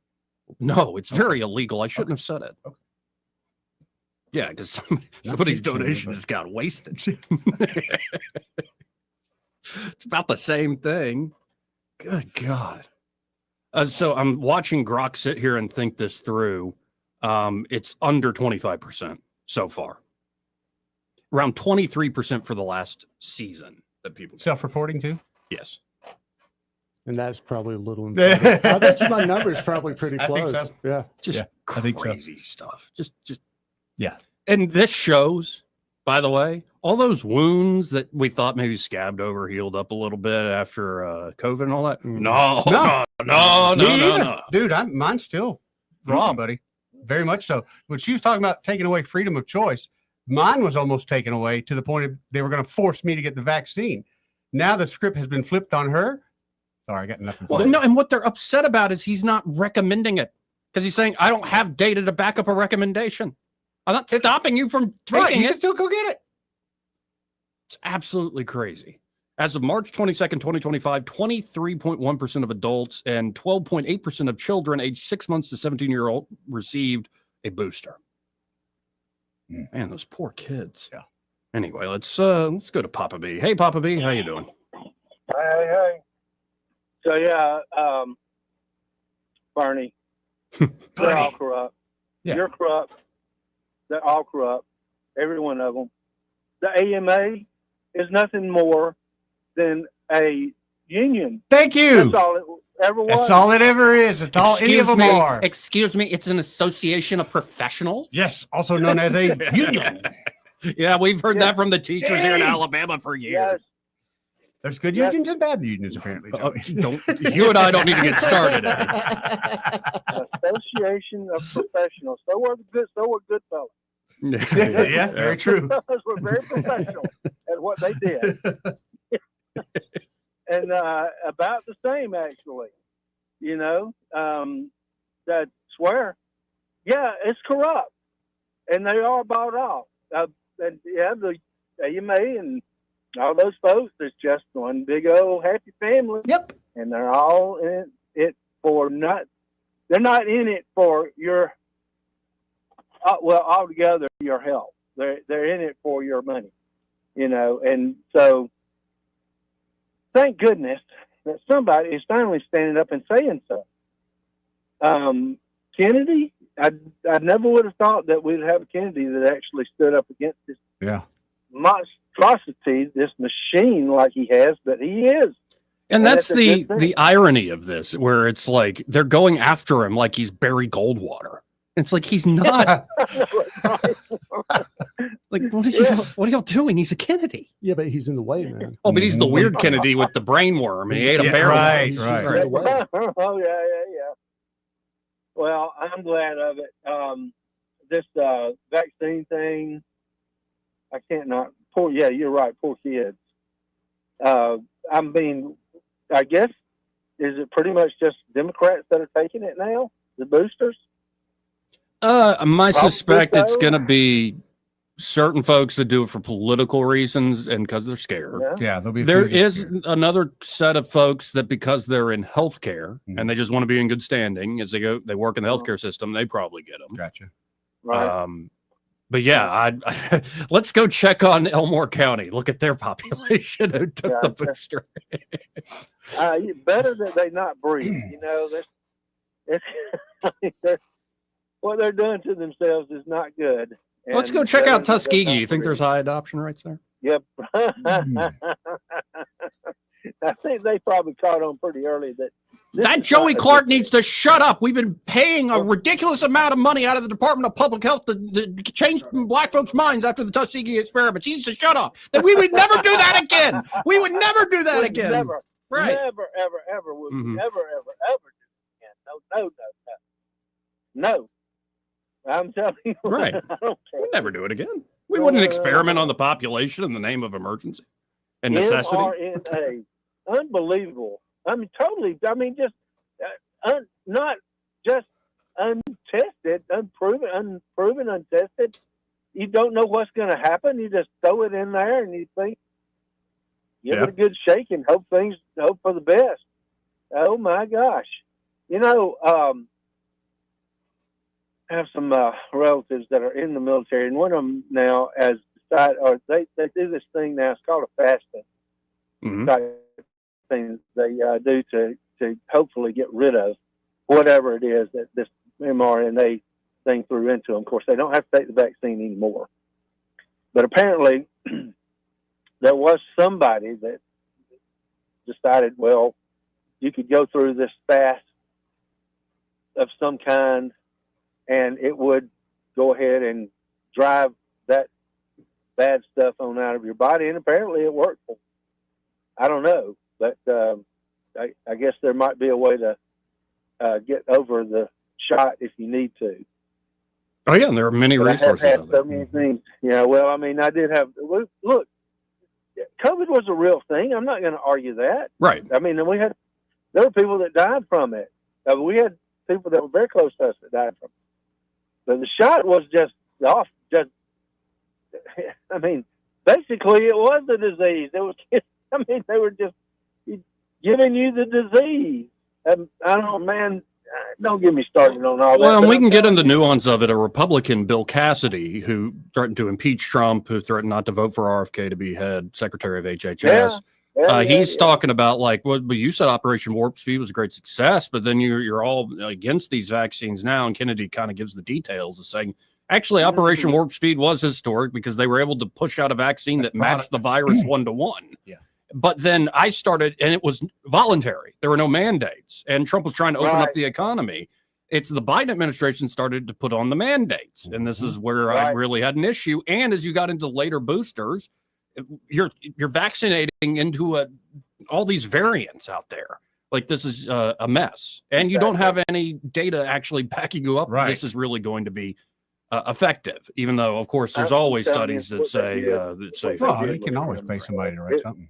No, it's very illegal. I shouldn't have said it. Okay. Yeah, because somebody's donation just got wasted. It's about the same thing. Good God. So I'm watching Grok sit here and think this through. It's under 25% so far. Around 23% for the last season that people self-reporting too. Yes. And that's probably a little inflated. I bet you my number's probably pretty I think close. so. Yeah. Just I think so. crazy stuff. Just yeah. And this shows, by the way, all those wounds that we thought maybe scabbed over, healed up a little bit after COVID and all that. No. Dude, mine's still raw, buddy. Very much so. When she was talking about taking away freedom of choice, mine was almost taken away to the point of they were going to force me to get the vaccine. Now the script has been flipped on her. Sorry, I got nothing. Well, no, and what they're upset about is he's not recommending it because he's saying, I don't have data to back up a recommendation. I'm not stopping you from taking you it. can still go get it. It's absolutely crazy. As of March 22nd, 2025, 23.1% of adults and 12.8% of children aged 6 months to 17-year-old received a booster. Man, those poor kids. Yeah. Anyway, let's go to Papa B. Hey, Papa B, how you doing? Hey. So yeah, Bernie, they're all corrupt. Yeah. You're corrupt. They're all corrupt. Every one of them. The AMA is nothing more than a union. Thank you. That's all it ever was. That's all it ever is. It's all any of them are. Excuse me, it's an association of professionals? Yes, also known as a union. Yeah, we've heard that from the teachers here in Alabama for years. Yes. There's good unions and bad unions, apparently. You and I don't need to get started. Association of professionals. So were good fellas. Yeah, very true. Those were very professional at what they did. And about the same, actually. You know, that swear, yeah, it's corrupt. And they are bought off. And yeah, the AMA and all those folks, it's just one big old happy family. Yep. And they're all in it for they're not in it for your, altogether your health. They're in it for your money, you know. And so, thank goodness that somebody is finally standing up and saying so. Kennedy, I never would have thought that we'd have a Kennedy that actually stood up against this monstrosity, this machine like he has, but he is. And that's the irony of this, where it's like they're going after him like he's Barry Goldwater. It's like he's not. Like, what are y'all doing? He's a Kennedy. Yeah, but he's in the way, man. Oh, but he's the weird Kennedy with the brain worm, and he ate a bear. Right. Oh, yeah. Well, I'm glad of it. This vaccine thing, I can't not. Yeah, you're right. Poor kids. I mean, I guess, is it pretty much just Democrats that are taking it now? The boosters? I suspect it's going to be certain folks that do it for political reasons and because they're scared. Yeah, there'll be. There is another set of folks that because they're in healthcare and they just want to be in good standing as they work in the healthcare system, they probably get them. Gotcha. Right. But yeah, let's go check on Elmore County. Look at their population who took the booster. Better that they not breathe. You know, what they're doing to themselves is not good. Let's go check out Tuskegee. You think there's high adoption rates there? Yep. I think they probably caught on pretty early that Joey Clark needs to shut up. We've been paying a ridiculous amount of money out of the Department of Public Health to change black folks' minds after the Tuskegee experiments. He needs to shut up. That we would never do that again. We would never do that again. Never, right? Never, ever would we ever do it again. No. I'm telling you. Right. I don't care. We'd never do it again. We wouldn't experiment on the population in the name of emergency and necessity. mRNA. Unbelievable. I mean, totally. I mean, just not just untested, unproven, untested. You don't know what's going to happen. You just throw it in there and you think, give it a good shake and hope for the best. Oh my gosh. You know, I have some relatives that are in the military, and one of them now has decided, or they do this thing now. It's called a fasting type thing they do to hopefully get rid of whatever it is that this mRNA thing threw into them. Of course, they don't have to take the vaccine anymore, but apparently there was somebody that decided, well, you could go through this fast of some kind, and it would go ahead and drive that bad stuff on out of your body. And apparently it worked. I don't know, but I guess there might be a way to get over the shot if you need to. Oh, yeah, and there are many resources. I have had so many things. Yeah, well, I mean, I did have, look, COVID was a real thing. I'm not going to argue that. Right. I mean, there were people that died from it. We had people that were very close to us that died from it. But the shot was I mean, basically it was a disease. They were just giving you the disease. I don't know, man, don't get me started on all that. Well, and but we I'm can get telling into you, nuance of it. A Republican, Bill Cassidy, who threatened to impeach Trump, who threatened not to vote for RFK to be head secretary of HHS. He's talking about like, well, you said Operation Warp Speed was a great success, but then you're all against these vaccines now. And Kennedy kind of gives the details of saying, actually, Operation Warp Speed was historic because they were able to push out a vaccine that matched the virus 1-to-1. Yeah. But then I started, and it was voluntary. There were no mandates, and Trump was trying to open up the economy. It's the Biden administration started to put on the mandates, and this is where I really had an issue. And as you got into later boosters, you're vaccinating into all these variants out there. Like this is a mess, and you don't have any data actually backing you up. This is really going to be effective, even though, of course, there's always studies that say well, you can always pay somebody to write something.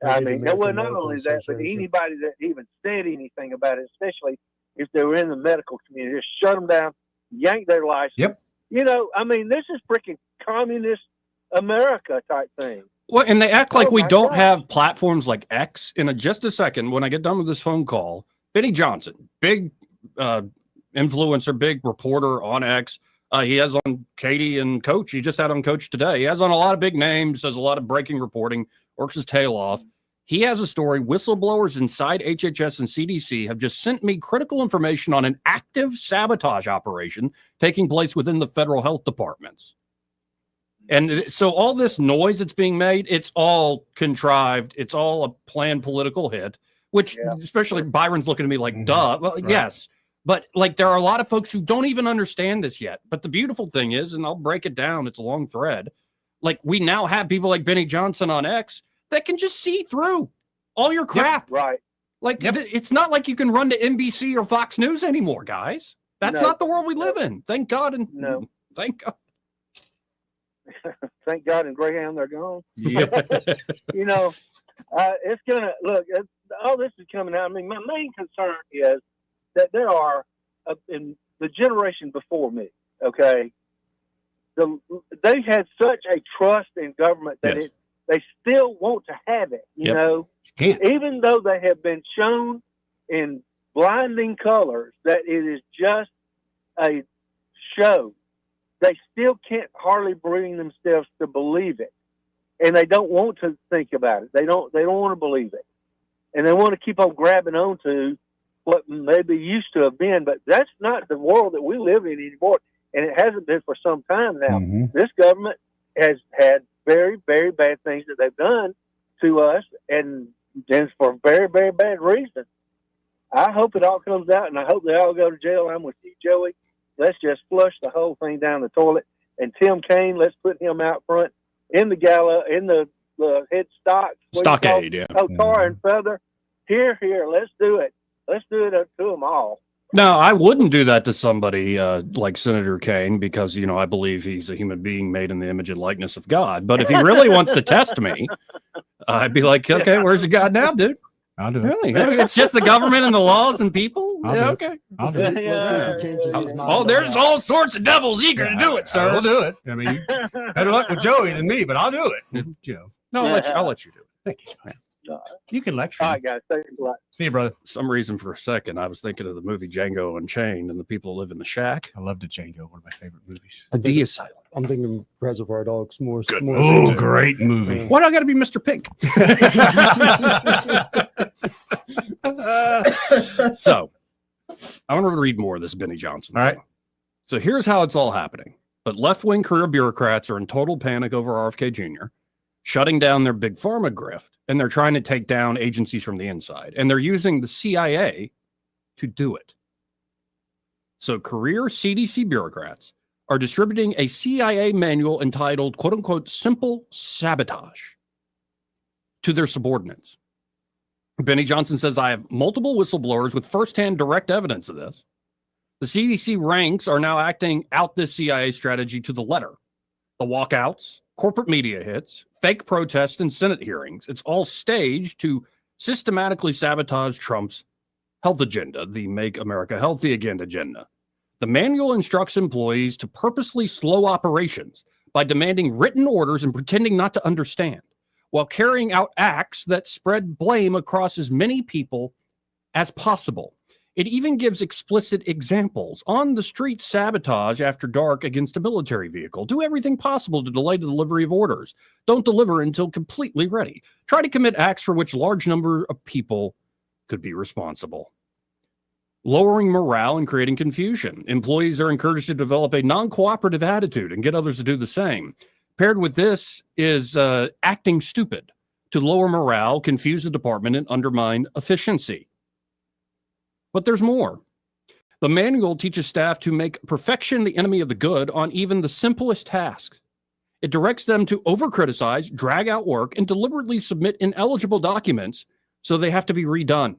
I mean, well, not only that, but anybody that even said anything about it, especially if they were in the medical community, just shut them down, yank their license. Yep. You know, I mean, this is freaking communist America type thing. Well, and they act like we don't have platforms like X. In just a second, when I get done with this phone call, Benny Johnson, big influencer, big reporter on X. He has on Katie and Coach. He just had on Coach today. He has on a lot of big names, does a lot of breaking reporting, works his tail off. He has a story. Whistleblowers inside HHS and CDC have just sent me critical information on an active sabotage operation taking place within the federal health departments. And so all this noise that's being made, it's all contrived. It's all a planned political hit, which especially Byron's looking at me like, duh. Well, yes. But like there are a lot of folks who don't even understand this yet. But the beautiful thing is, and I'll break it down, it's a long thread. Like we now have people like Benny Johnson on X that can just see through all your crap. Right. Like it's not like you can run to NBC or Fox News anymore, guys. That's not the world we live in. Thank God. And thank God. Thank God and Greyhound, they're gone. Yeah. You know, it's going to look, all this is coming out. I mean, my main concern is that there are in the generation before me, okay, they had such a trust in government that they still want to have it, you know, even though they have been shown in blinding colors that it is just a show. They still can't hardly bring themselves to believe it, and they don't want to think about it. They don't want to believe it, and they want to keep on grabbing on to what maybe used to have been. But that's not the world that we live in anymore, and it hasn't been for some time now. This government has had very, very bad things that they've done to us, and for very, very bad reasons. I hope it all comes out, and I hope they all go to jail. I'm with you, Joey. Let's just flush the whole thing down the toilet. And Tim Kaine, let's put him out front in the gala, in the head stockade, tar and feather. Here, let's do it. Let's do it up to them all. No, I wouldn't do that to somebody like Senator Kaine because, you know, I believe he's a human being made in the image and likeness of God. But if he really wants to test me, I'd be like, okay, where's your God now, dude? I'll do it. Really? It's just the government and the laws and people? Okay. I'll do it. Let's see if he changes his mind. Oh, there's all sorts of devils eager to do it, sir. I'll do it. I mean, better luck with Joey than me, but I'll do it. You know. No, I'll let you do it. Thank you. You can lecture. All right, guys. Thanks a lot. See you, brother. Some reason for a second, I was thinking of the movie Django Unchained and the people who live in the shack. I love the Django, one of my favorite movies. The Asylum. I'm thinking Reservoir Dogs more. Oh, great movie. Why do I got to be Mr. Pink? So, I want to read more of this Benny Johnson thing. All right. So here's how it's all happening. But left-wing career bureaucrats are in total panic over RFK Jr., shutting down their big pharma grift, and they're trying to take down agencies from the inside. And they're using the CIA to do it. So career CDC bureaucrats are distributing a CIA manual entitled, quote unquote, Simple Sabotage to their subordinates. Benny Johnson says, I have multiple whistleblowers with firsthand direct evidence of this. The CDC ranks are now acting out this CIA strategy to the letter. The walkouts, corporate media hits, fake protests, and Senate hearings. It's all staged to systematically sabotage Trump's health agenda, the Make America Healthy Again agenda. The manual instructs employees to purposely slow operations by demanding written orders and pretending not to understand, while carrying out acts that spread blame across as many people as possible. It even gives explicit examples. On the street, sabotage after dark against a military vehicle. Do everything possible to delay the delivery of orders. Don't deliver until completely ready. Try to commit acts for which large number of people could be responsible. Lowering morale and creating confusion. Employees are encouraged to develop a non-cooperative attitude and get others to do the same. Paired with this is acting stupid to lower morale, confuse the department, and undermine efficiency. But there's more. The manual teaches staff to make perfection the enemy of the good on even the simplest tasks. It directs them to over-criticize, drag out work, and deliberately submit ineligible documents so they have to be redone.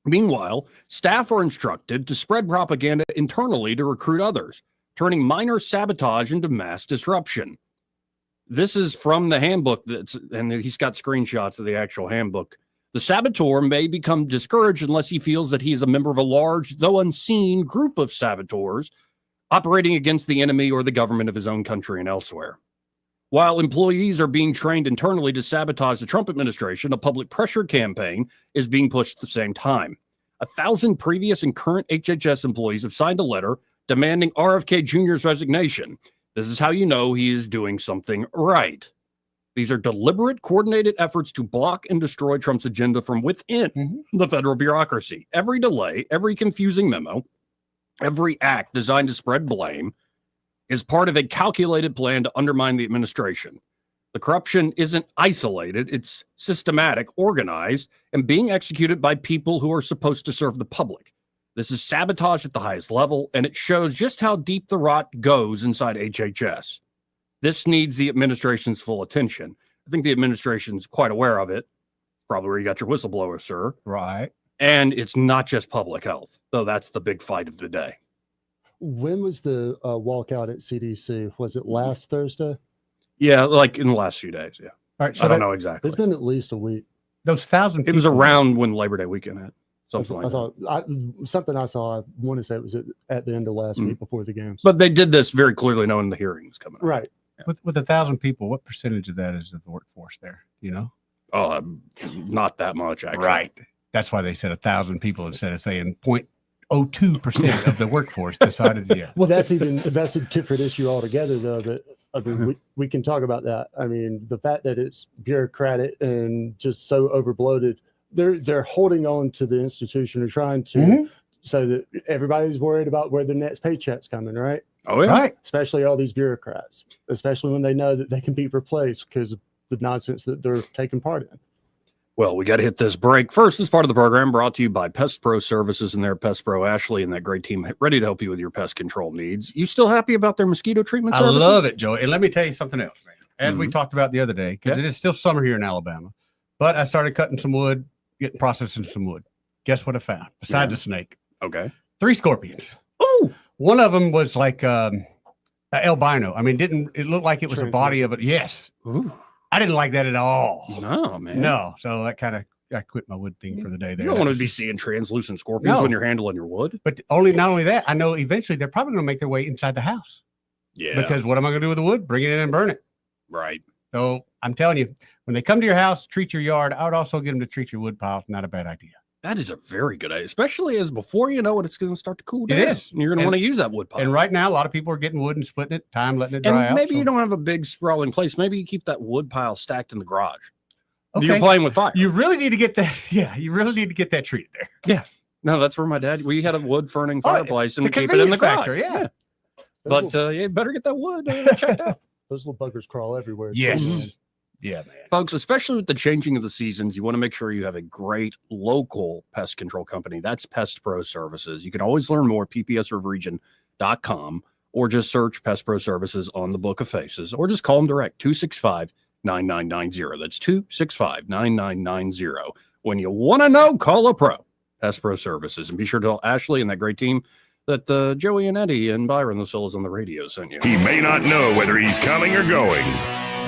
Meanwhile, staff are instructed to spread propaganda internally to recruit others, turning minor sabotage into mass disruption. This is from the handbook, and he's got screenshots of the actual handbook. The saboteur may become discouraged unless he feels that he is a member of a large, though unseen, group of saboteurs operating against the enemy or the government of his own country and elsewhere. While employees are being trained internally to sabotage the Trump administration, a public pressure campaign is being pushed at the same time. 1,000 previous and current HHS employees have signed a letter demanding RFK Jr.'s resignation. This is how you know he is doing something right. These are deliberate, coordinated efforts to block and destroy Trump's agenda from within the federal bureaucracy. Every delay, every confusing memo, every act designed to spread blame is part of a calculated plan to undermine the administration. The corruption isn't isolated, it's systematic, organized, and being executed by people who are supposed to serve the public. This is sabotage at the highest level, and it shows just how deep the rot goes inside HHS. This needs the administration's full attention. I think the administration's quite aware of it. Probably where you got your whistleblower, sir. Right. And it's not just public health, though that's the big fight of the day. When was the walkout at CDC? Was it last Thursday? Yeah, like in the last few days, yeah. All right, so I don't know exactly. It's been at least a week. Those 1,000 It was around when Labor Day weekend had. Something like I thought something I saw. I want to say it was at the end of last week before the games. But they did this very clearly knowing the hearing was coming up. Right. With 1,000 people, what percentage of that is of the workforce there? You know? Oh, not that much, actually. Right. That's why they said 1,000 people instead of saying 0.02% of the workforce decided, yeah. Well, that's a different issue altogether, though. That I mean, we can talk about that. I mean, the fact that it's bureaucratic and just so overbloated, they're holding on to the institution and trying to so that everybody's worried about where the next paycheck's coming, right? Oh, yeah. Right. Especially all these bureaucrats, especially when they know that they can be replaced because of the nonsense that they're taking part in. Well, we got to hit this break. First, this part of the program brought to you by Pest Pro Services and their Pest Pro Ashley and that great team ready to help you with your pest control needs. You still happy about their mosquito treatment services? I love it, Joey. And let me tell you something else, man. As we talked about the other day, because it is still summer here in Alabama, but I started cutting some wood, processing some wood. Guess what I found? Besides the snake. Okay. 3 scorpions. Oh, one of them was like albino. I mean, it looked like it was the body of it. Yes. Ooh. I didn't like that at all. No, man. No. So that kind of, I quit my wood thing for the day there. You don't want to be seeing translucent scorpions when you're handling your wood. But not only that, I know eventually they're probably going to make their way inside the house. Yeah. Because what am I going to do with the wood? Bring it in and burn it. Right. So I'm telling you, when they come to your house, treat your yard, I would also get them to treat your wood pile. Not a bad idea. That is a very good idea, especially as before you know it, it's going to start to cool down. It is. And you're going to want to use that wood pile. And right now, a lot of people are getting wood and splitting it, letting it dry out. Maybe you don't have a big sprawling place. Maybe you keep that wood pile stacked in the garage. Okay. You're playing with fire. You really need to get that. Yeah, you really need to get that treated there. Yeah. No, that's where my dad, we had a wood burning fireplace and the we keep it in the garage. factor, yeah. But you better get that wood checked out. Those little buggers crawl everywhere. Yes. Yeah, man. Folks, especially with the changing of the seasons, you want to make sure you have a great local pest control company. That's Pest Pro Services. You can always learn more at ppsriverregion.com or just search Pest Pro Services on the Book of Faces or just call them direct, 265-9990. That's 265-9990. When you want to know, call a pro, Pest Pro Services. And be sure to tell Ashley and that great team that Joey and Eddie and Byron, the fellas on the radio, sent you. He may not know whether he's coming or going,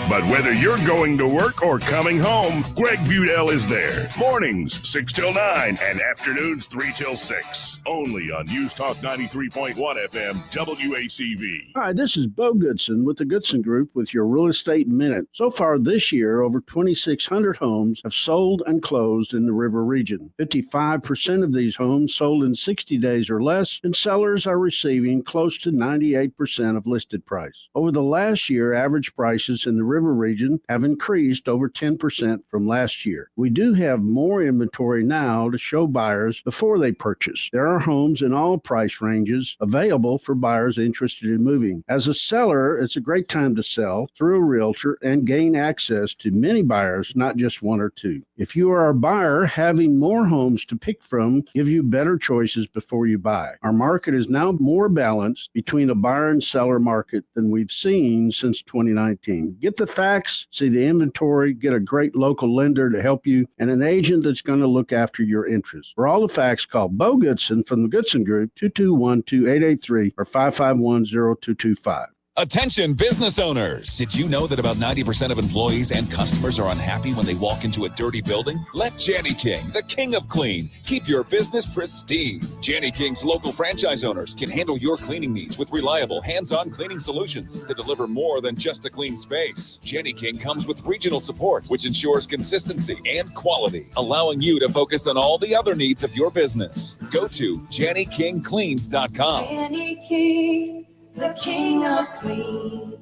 But whether you're going to work or coming home, Greg Budell is there. Mornings 6 till 9 and afternoons 3 till 6. Only on News Talk 93.1 FM WACV. Hi, this is Bo Goodson with the Goodson Group with your Real Estate Minute. So far this year, over 2,600 homes have sold and closed in the River region. 55% of these homes sold in 60 days or less, and sellers are receiving close to 98% of listed price. Over the last year, average prices in the River region have increased over 10% from last year. We do have more inventory now to show buyers before they purchase. There are homes in all price ranges available for buyers interested in moving. As a seller, it's a great time to sell through a realtor and gain access to many buyers, not just one or two. If you are a buyer, having more homes to pick from give you better choices before you buy. Our market is now more balanced between a buyer and seller market than we've seen since 2019. Get the facts, see the inventory, get a great local lender to help you, and an agent that's going to look after your interests. For all the facts, call Bo Goodson from the Goodson Group, 221-2883 or 551-0225. Attention business owners. Did you know that about 90% of employees and customers are unhappy when they walk into a dirty building? Let Janny King, the king of clean, keep your business pristine. Janny King's local franchise owners can handle your cleaning needs with reliable, hands-on cleaning solutions that deliver more than just a clean space. Janny King comes with regional support, which ensures consistency and quality, allowing you to focus on all the other needs of your business. Go to JannyKingCleans.com. Janny King, the king of clean.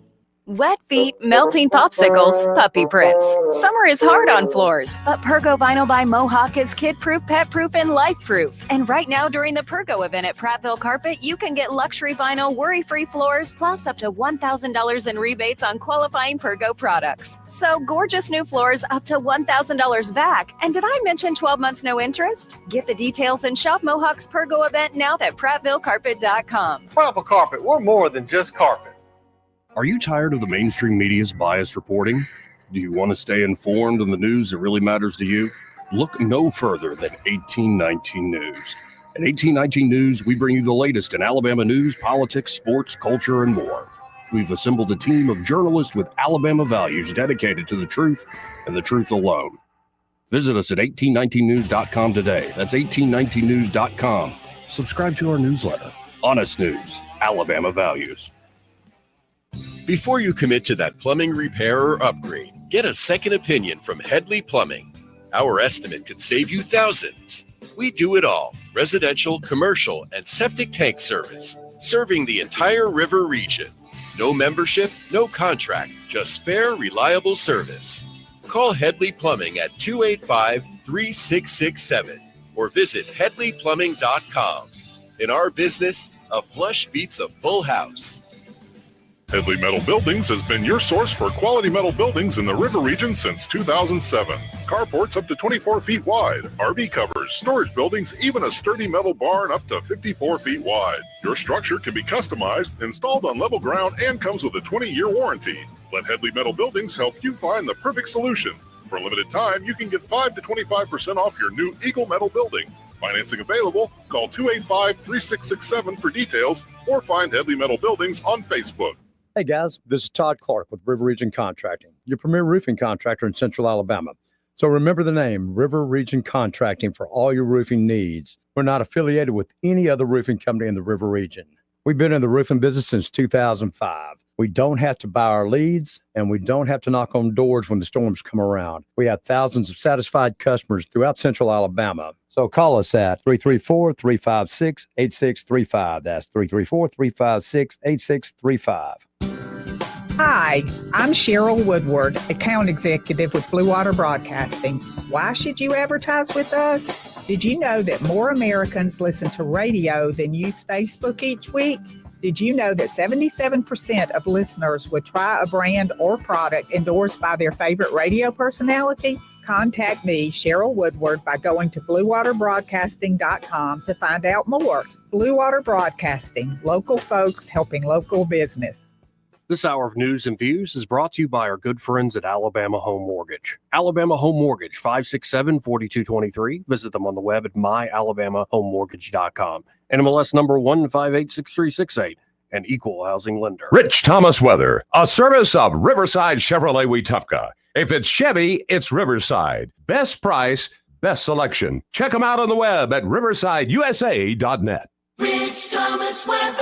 Wet feet, melting popsicles, puppy prints. Summer is hard on floors, but Pergo Vinyl by Mohawk is kid-proof, pet-proof, and life-proof. And right now during the Pergo event at Prattville Carpet, you can get luxury vinyl, worry-free floors, plus up to $1,000 in rebates on qualifying Pergo products. So gorgeous new floors up to $1,000 back. And did I mention 12 months no interest? Get the details and shop Mohawk's Pergo event now at PrattvilleCarpet.com. Prattville Carpet, we're more than just carpet. Are you tired of the mainstream media's biased reporting? Do you want to stay informed on the news that really matters to you? Look no further than 1819 News. At 1819 News, we bring you the latest in Alabama news, politics, sports, culture, and more. We've assembled a team of journalists with Alabama values dedicated to the truth and the truth alone. Visit us at 1819news.com today. That's 1819news.com. Subscribe to our newsletter. Honest News, Alabama Values. Before you commit to that plumbing repair or upgrade, get a second opinion from Headley Plumbing. Our estimate could save you thousands. We do it all: residential, commercial, and septic tank service, serving the entire river region. No membership, no contract, just fair, reliable service. Call Headley Plumbing at 285-3667 or visit headleyplumbing.com. In our business, a flush beats a full house. Headley Metal Buildings has been your source for quality metal buildings in the river region since 2007. Carports up to 24 feet wide, RV covers, storage buildings, even a sturdy metal barn up to 54 feet wide. Your structure can be customized, installed on level ground, and comes with a 20-year warranty. Let Headley Metal Buildings help you find the perfect solution. For a limited time, you can get 5 to 25% off your new Eagle Metal building. Financing available. Call 285-3667 for details or find Headley Metal Buildings on Facebook. Hey guys, this is Todd Clark with River Region Contracting, your premier roofing contractor in Central Alabama. So remember the name, River Region Contracting, for all your roofing needs. We're not affiliated with any other roofing company in the River region. We've been in the roofing business since 2005. We don't have to buy our leads, and we don't have to knock on doors when the storms come around. We have thousands of satisfied customers throughout Central Alabama. So call us at 334-356-8635. That's 334-356-8635. Hi, I'm Cheryl Woodward, account executive with Blue Water Broadcasting. Why should you advertise with us? Did you know that more Americans listen to radio than use Facebook each week? Did you know that 77% of listeners would try a brand or product endorsed by their favorite radio personality? Contact me, Cheryl Woodward, by going to BlueWaterBroadcasting.com to find out more. Blue Water Broadcasting, local folks helping local business. This hour of news and views is brought to you by our good friends at Alabama Home Mortgage. Alabama Home Mortgage, 567-4223. Visit them on the web at myalabamahomemortgage.com. NMLS number 1586368. an equal housing lender. Rich Thomas Weather, a service of Riverside Chevrolet Wetumpka. If it's Chevy, it's Riverside. Best price, best selection. Check them out on the web at riversideusa.net. Rich Thomas Weather.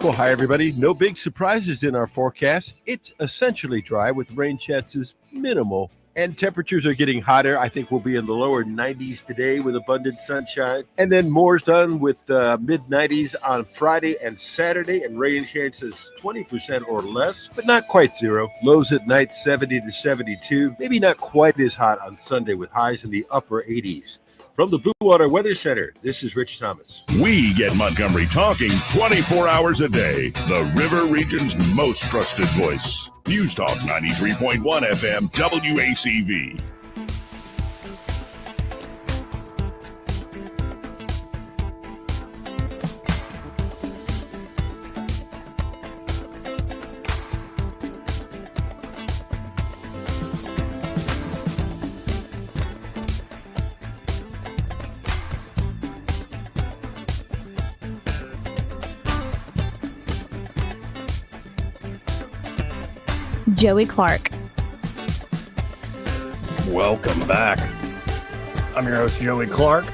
Well, hi, everybody. No big surprises in our forecast. It's essentially dry with rain chances minimal. And temperatures are getting hotter. I think we'll be in the lower 90s today with abundant sunshine. And then more sun with mid 90s on Friday and Saturday, and rain chances 20% or less, but not quite zero. Lows at night 70 to 72. Maybe not quite as hot on Sunday with highs in the upper 80s. From the Blue Water Weather Center, this is Rich Thomas. We get Montgomery talking 24 hours a day. The River Region's most trusted voice. News Talk 93.1 FM WACV. Joey Clark. Welcome back. I'm your host, Joey Clark.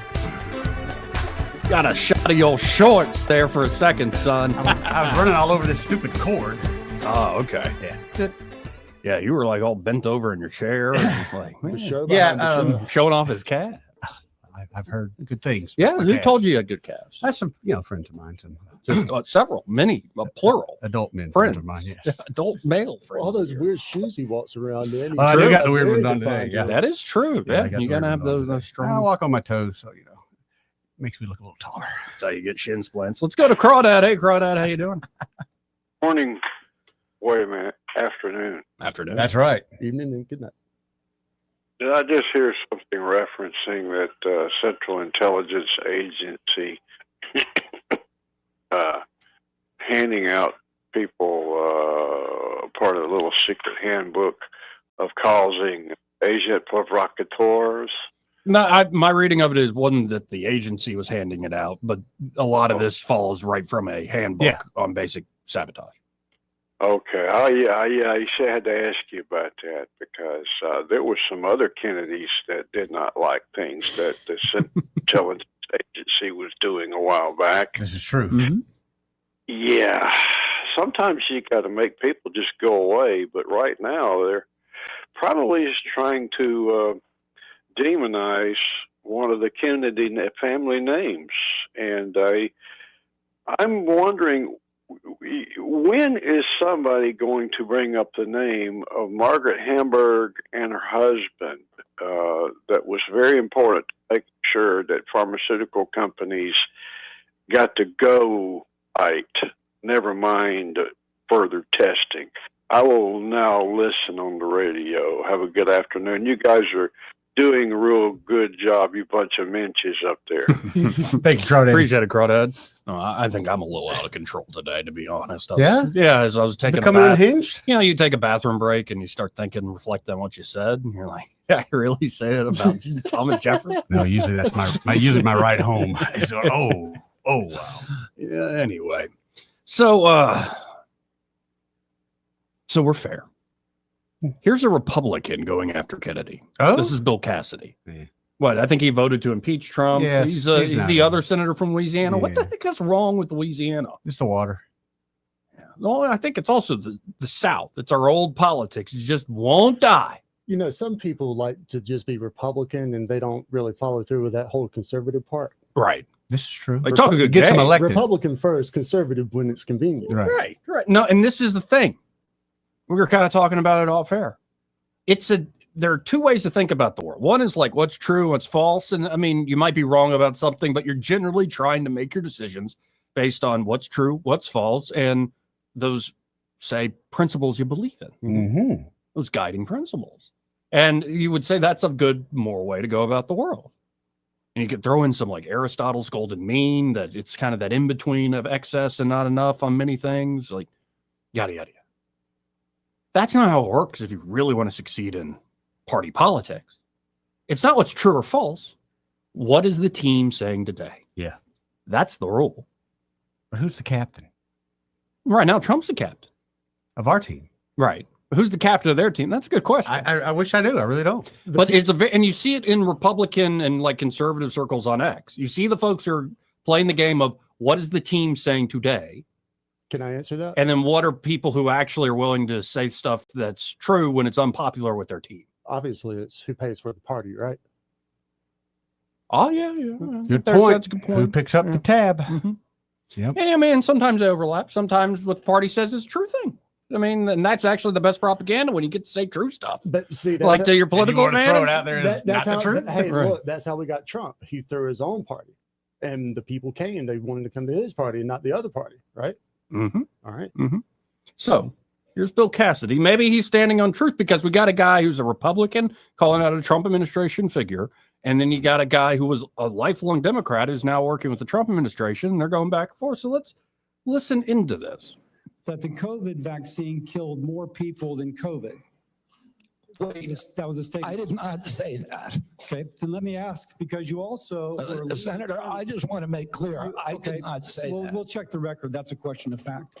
Got a shot of your shorts there for a second, son. I was running all over this stupid cord. Oh, okay. Yeah. Good. Yeah, you were like all bent over in your chair. And it's like, man. Yeah, showing off his calves. I've heard good things. Yeah, about who calves. told you you had good calves? That's some, friends of mine. Some Just several, many, plural. Adult men friends of mine, yeah. Adult male friends. All those weird shoes he walks around in. I do got the weird ones on today. Yeah, that is true. Yeah, I got you the got to weird have ones on those today. strong. I walk on my toes, so makes me look a little taller. That's how you get shin splints. Let's go to Crawdad. Hey, Crawdad, how you doing? Morning. Wait a minute. Afternoon. Afternoon. That's right. Evening and good night. Did I just hear something referencing that Central Intelligence Agency handing out people part of a little secret handbook of causing agent provocateurs? No, my reading of it is one that the agency was handing it out, but a lot of this falls right from a handbook on basic sabotage. Okay. Oh, yeah. You said I had to ask you about that because there were some other Kennedys that did not like things that the Central Intelligence Agency was doing a while back. This is true. Mm-hmm. Yeah. Sometimes you got to make people just go away, but right now they're probably just trying to demonize one of the Kennedy family names. And I'm wondering, when is somebody going to bring up the name of Margaret Hamburg and her husband? That was very important to make sure that pharmaceutical companies got to go right, never mind further testing. I will now listen on the radio. Have a good afternoon. You guys are doing a real good job, you bunch of minches up there. Thanks, Crawdad. Appreciate it, Crawdad. I think I'm a little out of control today, to be honest. Yeah? Yeah, as I was taking Becoming unhinged? You know, you take a bathroom break and you start thinking, reflect on what you said, and you're like, yeah, I really said about Thomas Jefferson? No, usually that's my ride home. So, oh, wow. Yeah, anyway. So we're fair. Here's a Republican going after Kennedy. Oh? This is Bill Cassidy. Yeah. What? I think he voted to impeach Trump. Yes, he's not the wrong. other senator from Louisiana. What the Yeah. heck is wrong with Louisiana? It's the water. No, I think it's also the South. It's our old politics. It just won't die. You know, some people like to just be Republican and they don't really follow through with that whole conservative part. Right. This is true. They talk a good Get game. them elected. Republican first, conservative when it's convenient. Right. No, and this is the thing. We were kind of talking about it off air. There are two ways to think about the world. One is like what's true, what's false. And I mean, you might be wrong about something, but you're generally trying to make your decisions based on what's true, what's false, and those, say, principles you believe in. Mm-hmm. Those guiding principles. And you would say that's a good moral way to go about the world. And you could throw in some like Aristotle's golden mean, that it's kind of that in between of excess and not enough on many things, like yada, yada, yada. That's not how it works if you really want to succeed in party politics. It's not what's true or false. What is the team saying today? Yeah. That's the rule. But who's the captain? Right now, Trump's the captain of our team. Right. Who's the captain of their team? That's a good question. I wish I knew. I really don't. But and you see it in Republican and like conservative circles on X. You see the folks who are playing the game of what is the team saying today? Can I answer that? And then what are people who actually are willing to say stuff that's true when it's unpopular with their team? Obviously, it's who pays for the party, right? Oh, yeah. Good point. That's a good point. Who picks up the tab? Mm-hmm. Yep. And I mean, sometimes they overlap. Sometimes what the party says is a true thing. I mean, and that's actually the best propaganda when you get to say true stuff. But see, that's like to your political advantage. Throw it out there. That's how. Hey, Right. look, that's how we got Trump. He threw his own party, and the people came. They wanted to come to his party and not the other party, right? Mm-hmm. All right. Mm-hmm. So here's Bill Cassidy. Maybe he's standing on truth because we got a guy who's a Republican calling out a Trump administration figure. And then you got a guy who was a lifelong Democrat who's now working with the Trump administration. And they're going back and forth. So let's listen into this. That the COVID vaccine killed more people than COVID. Wait, that was a statement. I did not say that. Okay, then let me ask, because you also... Senator, I just want to make clear, I did not say that. We'll check the record. That's a question of fact.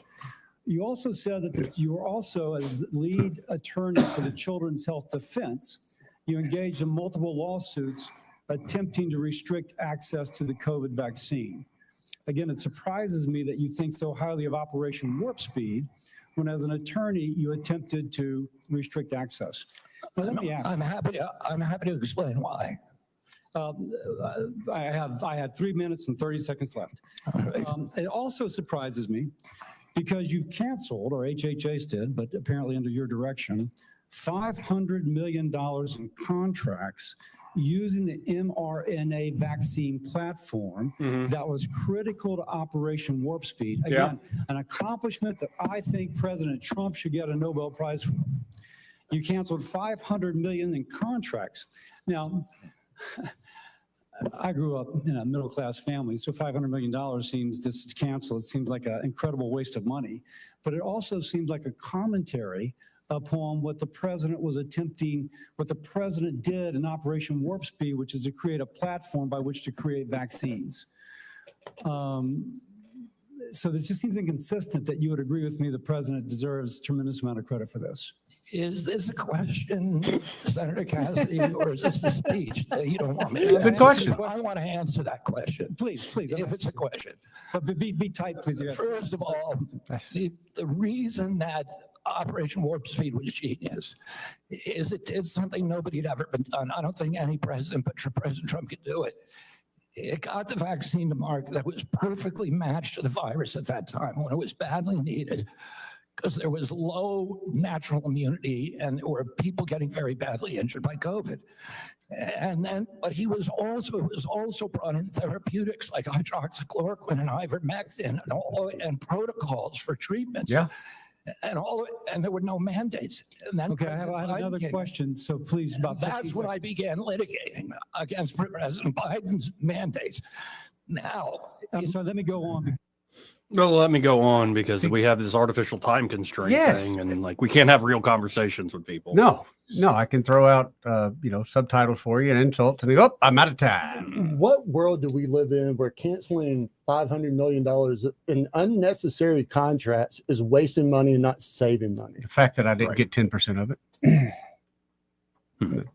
You also said that you were also, as lead attorney for the Children's Health Defense, you engaged in multiple lawsuits attempting to restrict access to the COVID vaccine. Again, it surprises me that you think so highly of Operation Warp Speed when, as an attorney, you attempted to restrict access. Now, let me ask. I'm happy to explain why. I had 3 minutes and 30 seconds left. It also surprises me because you've canceled, or HHS did, but apparently under your direction, $500 million in contracts using the mRNA vaccine platform that was critical to Operation Warp Speed. Again, an accomplishment that I think President Trump should get a Nobel Prize for. You canceled $500 million in contracts. Now, I grew up in a middle-class family, so $500 million seems just to cancel. It seems like an incredible waste of money, but it also seems like a commentary upon what the president was attempting, what the president did in Operation Warp Speed, which is to create a platform by which to create vaccines. So this just seems inconsistent that you would agree with me the president deserves a tremendous amount of credit for this. Is this a question, Senator Cassidy, or is this a speech that you don't want me to Good answer? question. I want to answer that question. Please. If it's a question. But be tight, please. First of all, the reason that Operation Warp Speed was genius is it did something nobody had ever been done. I don't think any president but President Trump could do it. It got the vaccine to market that was perfectly matched to the virus at that time when it was badly needed, because there was low natural immunity and there were people getting very badly injured by COVID. And then, but it was also brought in therapeutics like hydroxychloroquine and ivermectin and protocols for treatments. Yeah. And there were no mandates. And then Okay, I have another question, so please, about 15 that's when I began litigating against President Biden's mandates. Now, I'm sorry, let me go on. Well, let me go on because we have this artificial time constraint thing, and like we can't have real conversations with people. No, I can throw out subtitles for you and insults, and they go, "Oh, I'm out of time." What world do we live in where canceling $500 million in unnecessary contracts is wasting money and not saving money? The fact that I didn't get 10% of it.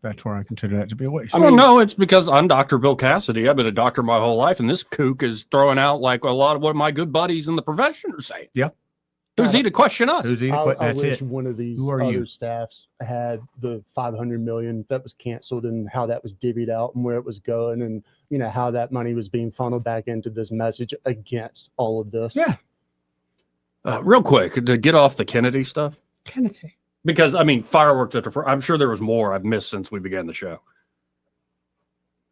That's where I consider that to be a waste. No, it's because I'm Dr. Bill Cassidy. I've been a doctor my whole life, and this kook is throwing out like a lot of what my good buddies in the profession are saying. Yeah. Who's he to question us? I wish one of these other staffs had the $500 million that was canceled and how that was divvied out and where it was going, and how that money was being funneled back into this message against all of this. Yeah. Real quick, to get off the Kennedy stuff. Kennedy. Because, I mean, fireworks I'm sure there was more I've missed since we began the show.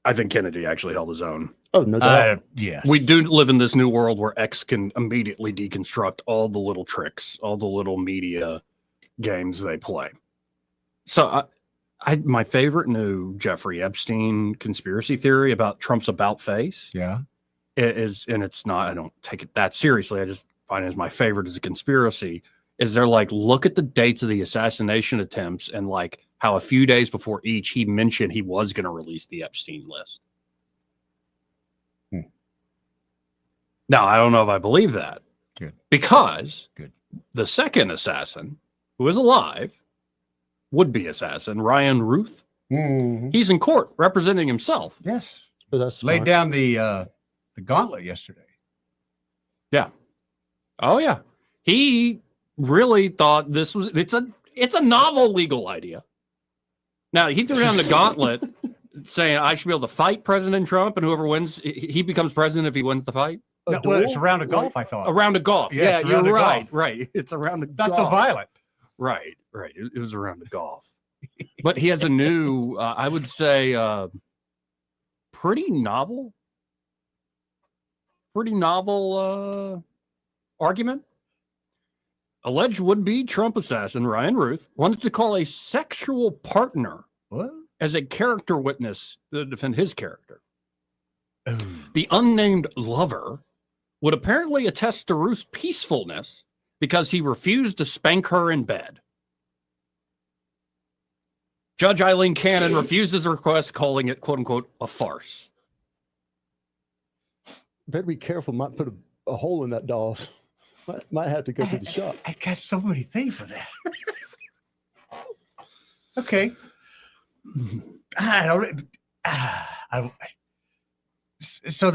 I think Kennedy actually held his own. Oh, no doubt. Yeah. We do live in this new world where X can immediately deconstruct all the little tricks, all the little media games they play. So my favorite new Jeffrey Epstein conspiracy theory about Trump's about face. Yeah. Is, and it's not, I don't take it that seriously. I just find it as my favorite as a conspiracy. Is they're like, look at the dates of the assassination attempts and like how a few days before each he mentioned he was going to release the Epstein list. Now, I don't know if I believe that, Good. Because Good. The second assassin, who is alive, would-be assassin, Ryan Ruth, he's in court representing himself. Yes. But that's Laid down the gauntlet yesterday. Yeah. Oh, yeah. He really thought this was, it's a novel legal idea. Now, he threw down the gauntlet saying I should be able to fight President Trump, and whoever wins, he becomes president if he wins the fight. No, well, it's a round of golf, I thought. A round of golf. Yeah, Yeah, it's a you're round of right. golf. Right. It's a round of Not golf. so violent. Right. It was a round of golf. But he has a new, I would say, pretty novel argument. Alleged would-be Trump assassin Ryan Ruth wanted to call a sexual partner as a character witness to defend his character. The unnamed lover would apparently attest to Ruth's peacefulness because he refused to spank her in bed. Judge Eileen Cannon refused his request, calling it, quote-unquote, a farce. Better be careful, might put a hole in that doll. Might have to go to the shop. I got so many things for that. Okay. I don't. So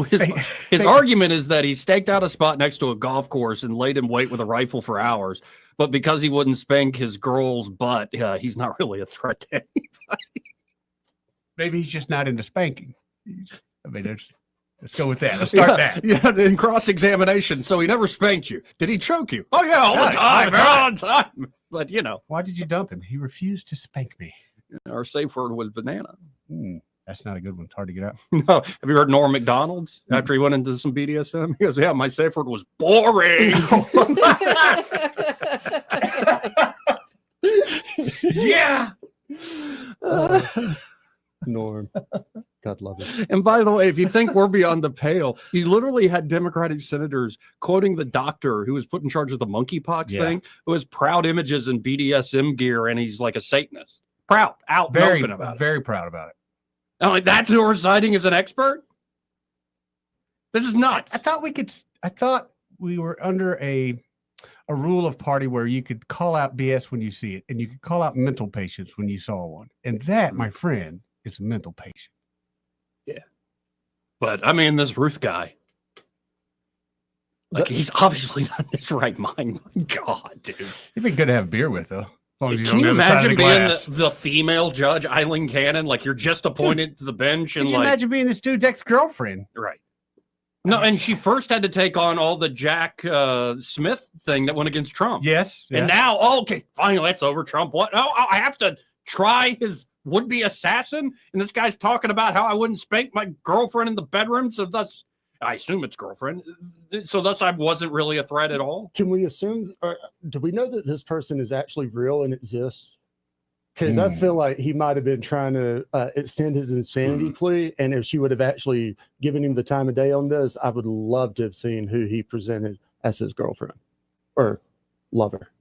his argument is that he staked out a spot next to a golf course and laid in wait with a rifle for hours, but because he wouldn't spank his girl's butt, he's not really a threat to anybody. Maybe he's just not into spanking. I mean, let's go with that. Let's start that. Yeah, in cross-examination. So he never spanked you. Did he choke you? Oh, yeah, all the time. But, Why did you dump him? He refused to spank me. Our safe word was banana. That's not a good one. It's hard to get out. No. Have you heard Norm Macdonald's after he went into some BDSM? He goes, yeah, my safe word was boring. Yeah. Norm. God love it. And by the way, if you think we're beyond the pale, he literally had Democratic senators quoting the doctor who was put in charge of the monkeypox thing, who has proud images in BDSM gear, and he's like a Satanist. Proud, out, very about it. Very proud about it. I'm like, that's who we're citing as an expert? This is nuts. I thought we were under a rule of party where you could call out BS when you see it, and you could call out mental patients when you saw one. And that, my friend, is a mental patient. Yeah. But I mean, this Ruth guy, he's obviously not in his right mind. My God, dude. He'd be good to have beer with, though. Can you imagine being the female judge, Eileen Cannon? Like, you're just appointed to the bench. Can you imagine being this dude's ex-girlfriend? Right. No, and she first had to take on all the Jack Smith thing that went against Trump. Yes. And now, okay, finally, that's over. Trump, what? Oh, I have to try his would-be assassin? And this guy's talking about how I wouldn't spank my girlfriend in the bedroom, so thus, I assume it's girlfriend, so thus I wasn't really a threat at all? Can we assume, or do we know that this person is actually real and exists? Because I feel like he might have been trying to extend his insanity plea, and if she would have actually given him the time of day on this, I would love to have seen who he presented as his girlfriend or lover.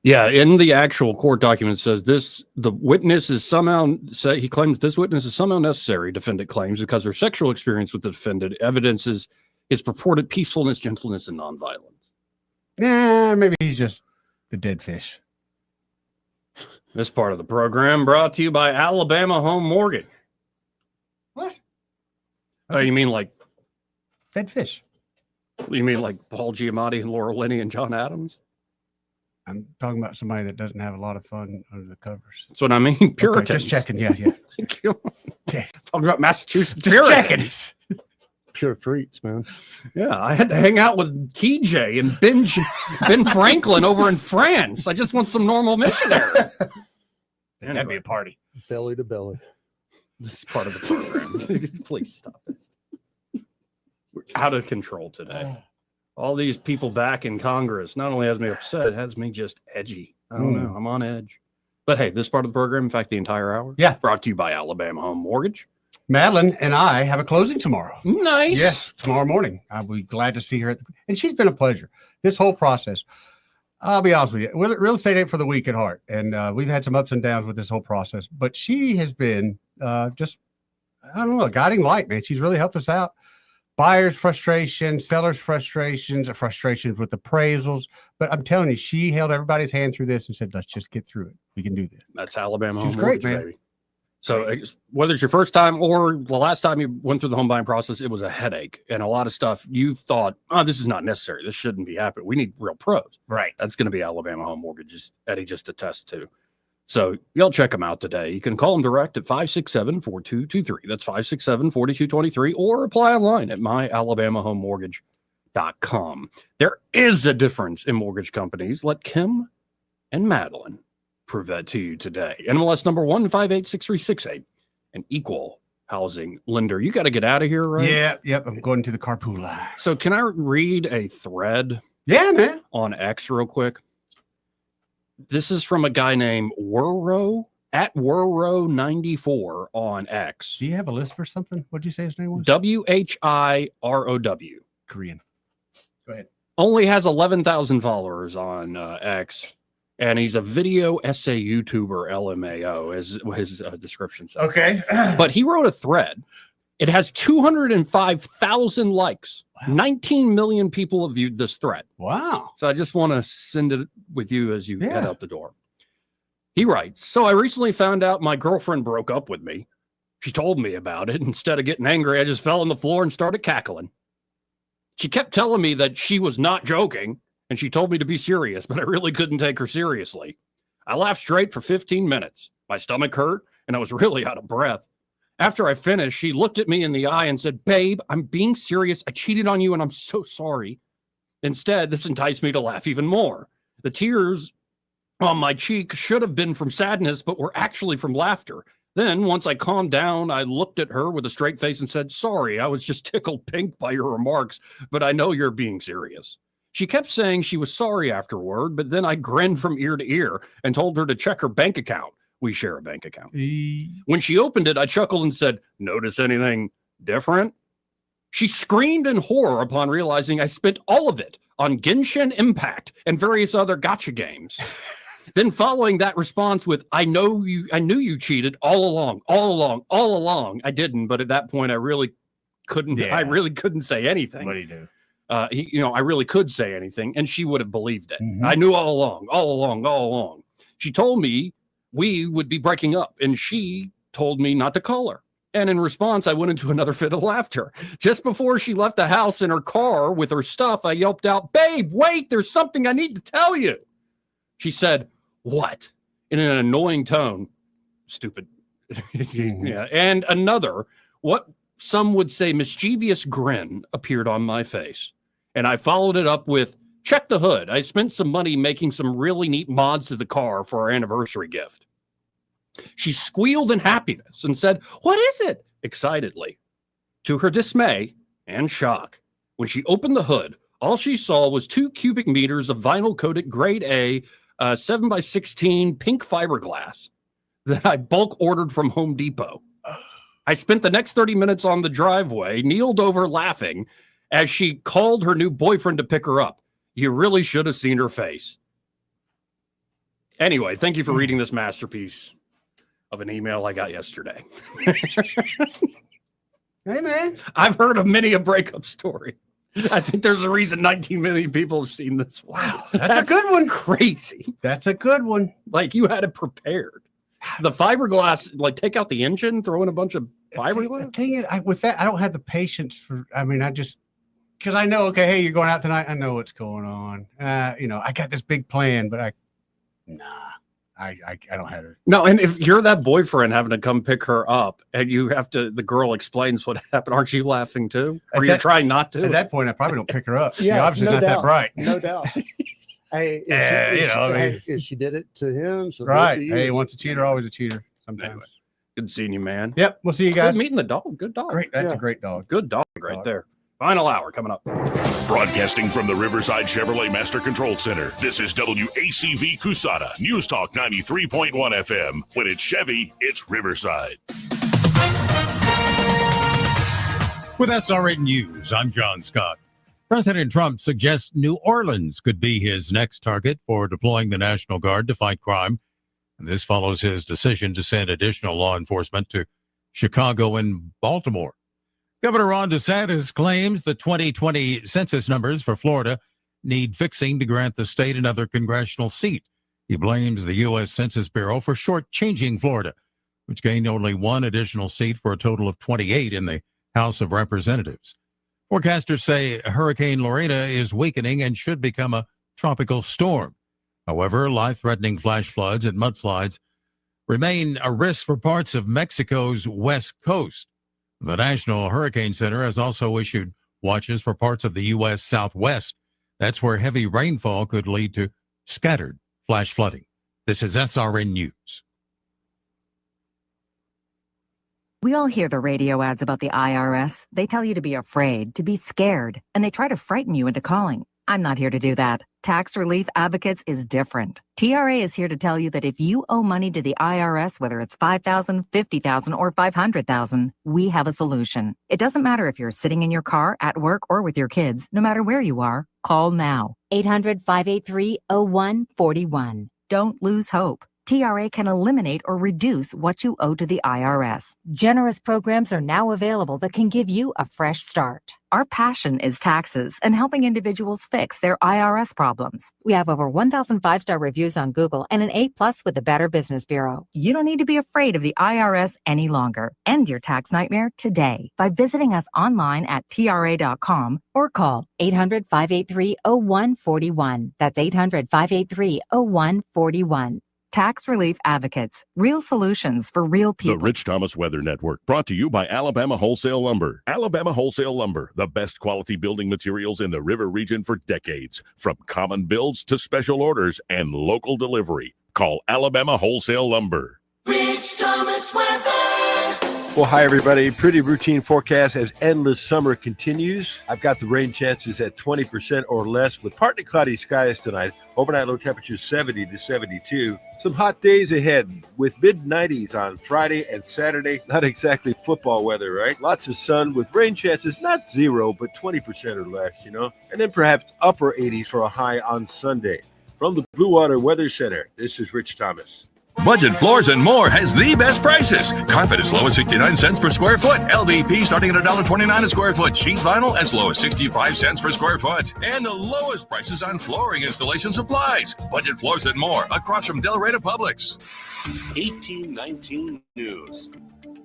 Yeah, in the actual court document says the witness is somehow, he claims this witness is somehow necessary, defendant claims, because her sexual experience with the defendant evidences his purported peacefulness, gentleness, and nonviolence. Yeah, maybe he's just the dead fish. This part of the program brought to you by Alabama Home Mortgage. What? Oh, you mean like dead fish? You mean like Paul Giamatti and Laura Linney and John Adams? I'm talking about somebody that doesn't have a lot of fun under the covers. That's what I mean. Puritans. Okay, just checking. Yeah. Thank you. Okay. Talking about Massachusetts. Just Puritans. Pure freaks, man. Yeah, I had to hang out with TJ and Ben Franklin over in France. I just want some normal missionary. Anyway. That'd be a party. Belly to belly. This is part of the program. Please stop it. We're out of control today. All these people back in Congress not only has me upset, it has me just edgy. I don't know. I'm on edge. But hey, this part of the program, in fact, the entire hour, brought to you by Alabama Home Mortgage. Madeline and I have a closing tomorrow. Nice. Yes, tomorrow morning. I'll be glad to see her. And she's been a pleasure. This whole process, I'll be honest with you, real estate ain't for the weak at heart. And we've had some ups and downs with this whole process. But she has been just, I don't know, a guiding light, man. She's really helped us out. buyers' frustration, sellers' frustrations, frustrations with appraisals. But I'm telling you, she held everybody's hand through this and said, let's just get through it. We can do this. That's Alabama She was Home great, Mortgage, man. baby. So whether it's your first time or the last time you went through the home buying process, it was a headache. And a lot of stuff you thought, oh, this is not necessary. This shouldn't be happening. We need real pros. Right. That's going to be Alabama Home Mortgage, Eddie just attests to. So y'all check them out today. You can call them direct at 567-4223. That's 567-4223, or apply online at myalabamahomemortgage.com. There is a difference in mortgage companies. Let Kim and Madeline prove that to you today. NMLS number 1586368, an equal housing lender. You got to get out of here, right? Yeah, yep. I'm going to the carpool line. So can I read a thread? Yeah, man. On X real quick. This is from a guy named Wurro at Wurro94 on X. Do you have a list or something? What did you say his name was? WHIROW. Korean. Go ahead. Only has 11,000 followers on X. And he's a video essay YouTuber, LMAO, as his description says. Okay. But he wrote a thread. It has 205,000 likes. Wow. 19 million people have viewed this thread. Wow. So I just want to send it with you as you head out the door. He writes, so I recently found out my girlfriend broke up with me. She told me about it. Instead of getting angry, I just fell on the floor and started cackling. She kept telling me that she was not joking. And she told me to be serious, but I really couldn't take her seriously. I laughed straight for 15 minutes. My stomach hurt, and I was really out of breath. After I finished, she looked at me in the eye and said, babe, I'm being serious. I cheated on you, and I'm so sorry. Instead, this enticed me to laugh even more. The tears on my cheek should have been from sadness, but were actually from laughter. Then, once I calmed down, I looked at her with a straight face and said, sorry, I was just tickled pink by your remarks, but I know you're being serious. She kept saying she was sorry afterward, but then I grinned from ear to ear and told her to check her bank account. We share a bank account. When she opened it, I chuckled and said, notice anything different? She screamed in horror upon realizing I spent all of it on Genshin Impact and various other gacha games. Then following that response with, I knew you cheated all along. I didn't, but at that point I really couldn't say anything. What do you do? I really could say anything, and she would have believed it. Mm-hmm. I knew all along. She told me we would be breaking up, and she told me not to call her. And in response, I went into another fit of laughter. Just before she left the house in her car with her stuff, I yelped out, babe, wait, there's something I need to tell you. She said, what? In an annoying tone. Stupid. Yeah. And another, what some would say mischievous grin appeared on my face. And I followed it up with, check the hood. I spent some money making some really neat mods to the car for our anniversary gift. She squealed in happiness and said, what is it? Excitedly. To her dismay and shock, when she opened the hood, all she saw was 2 cubic meters of vinyl-coated grade A 7x16 pink fiberglass that I bulk ordered from Home Depot. I spent the next 30 minutes on the driveway, kneeled over laughing, as she called her new boyfriend to pick her up. You really should have seen her face. Anyway, thank you for reading this masterpiece of an email I got yesterday. Hey, man. I've heard of many a breakup story. I think there's a reason 19 million people have seen this. Wow, that's a good one. Crazy. That's a good one. Like, you had it prepared. The fiberglass, like, take out the engine, throw in a bunch of fiberglass? The thing is, with that, I don't have the patience for, because I know, okay, hey, you're going out tonight. I know what's going on. I got this big plan, but I don't have it. No, and if you're that boyfriend having to come pick her up and you have to, the girl explains what happened, aren't you laughing too? Or are you trying not to? At that point, I probably don't pick her up. Yeah, obviously no not doubt, that bright. No doubt. Hey, if she did it to him, she'll right. do it to you. Hey, once a cheater, always a cheater. Sometimes. Anyway, good seeing you, man. Yep, we'll see you guys. Good meeting the dog. Good dog. Great. That's a great dog. Good dog right there. Final hour coming up. Broadcasting from the Riverside Chevrolet Master Control Center, this is WACV Cusada, News Talk 93.1 FM. When it's Chevy, it's Riverside. With SRN News, I'm John Scott. President Trump suggests New Orleans could be his next target for deploying the National Guard to fight crime. And this follows his decision to send additional law enforcement to Chicago and Baltimore. Governor Ron DeSantis claims the 2020 census numbers for Florida need fixing to grant the state another congressional seat. He blames the U.S. Census Bureau for shortchanging Florida, which gained only one additional seat for a total of 28 in the House of Representatives. Forecasters say Hurricane Lorena is weakening and should become a tropical storm. However, life-threatening flash floods and mudslides remain a risk for parts of Mexico's west coast. The National Hurricane Center has also issued watches for parts of the U.S. Southwest. That's where heavy rainfall could lead to scattered flash flooding. This is SRN News. We all hear the radio ads about the IRS. They tell you to be afraid, to be scared, and they try to frighten you into calling. I'm not here to do that. Tax Relief Advocates is different. TRA is here to tell you that if you owe money to the IRS, whether it's $5,000, $50,000, or $500,000, we have a solution. It doesn't matter if you're sitting in your car, at work, or with your kids. No matter where you are, call now. 800-583-0141. Don't lose hope. TRA can eliminate or reduce what you owe to the IRS. Generous programs are now available that can give you a fresh start. Our passion is taxes and helping individuals fix their IRS problems. We have over 1,000 5-star reviews on Google and an A+ with the Better Business Bureau. You don't need to be afraid of the IRS any longer. End your tax nightmare today by visiting us online at TRA.com or call 800-583-0141. That's 800-583-0141. Tax Relief Advocates, real solutions for real people. The Rich Thomas Weather Network, brought to you by Alabama Wholesale Lumber. Alabama Wholesale Lumber, the best quality building materials in the river region for decades. From common builds to special orders and local delivery. Call Alabama Wholesale Lumber. Rich Thomas Weather. Well, hi, everybody. Pretty routine forecast as endless summer continues. I've got the rain chances at 20% or less with partly cloudy skies tonight. Overnight low temperatures 70 to 72. Some hot days ahead with mid-90s on Friday and Saturday. Not exactly football weather, right? Lots of sun with rain chances, not zero, but 20% or less, And then perhaps upper 80s for a high on Sunday. From the Blue Water Weather Center, this is Rich Thomas. Budget Floors and More has the best prices. Carpet as low as 69 cents per square foot. LVP starting at $1.29 a square foot. Sheet vinyl as low as 65 cents per square foot. And the lowest prices on flooring installation supplies. Budget Floors and More across from Delray to Publix. 1819 News.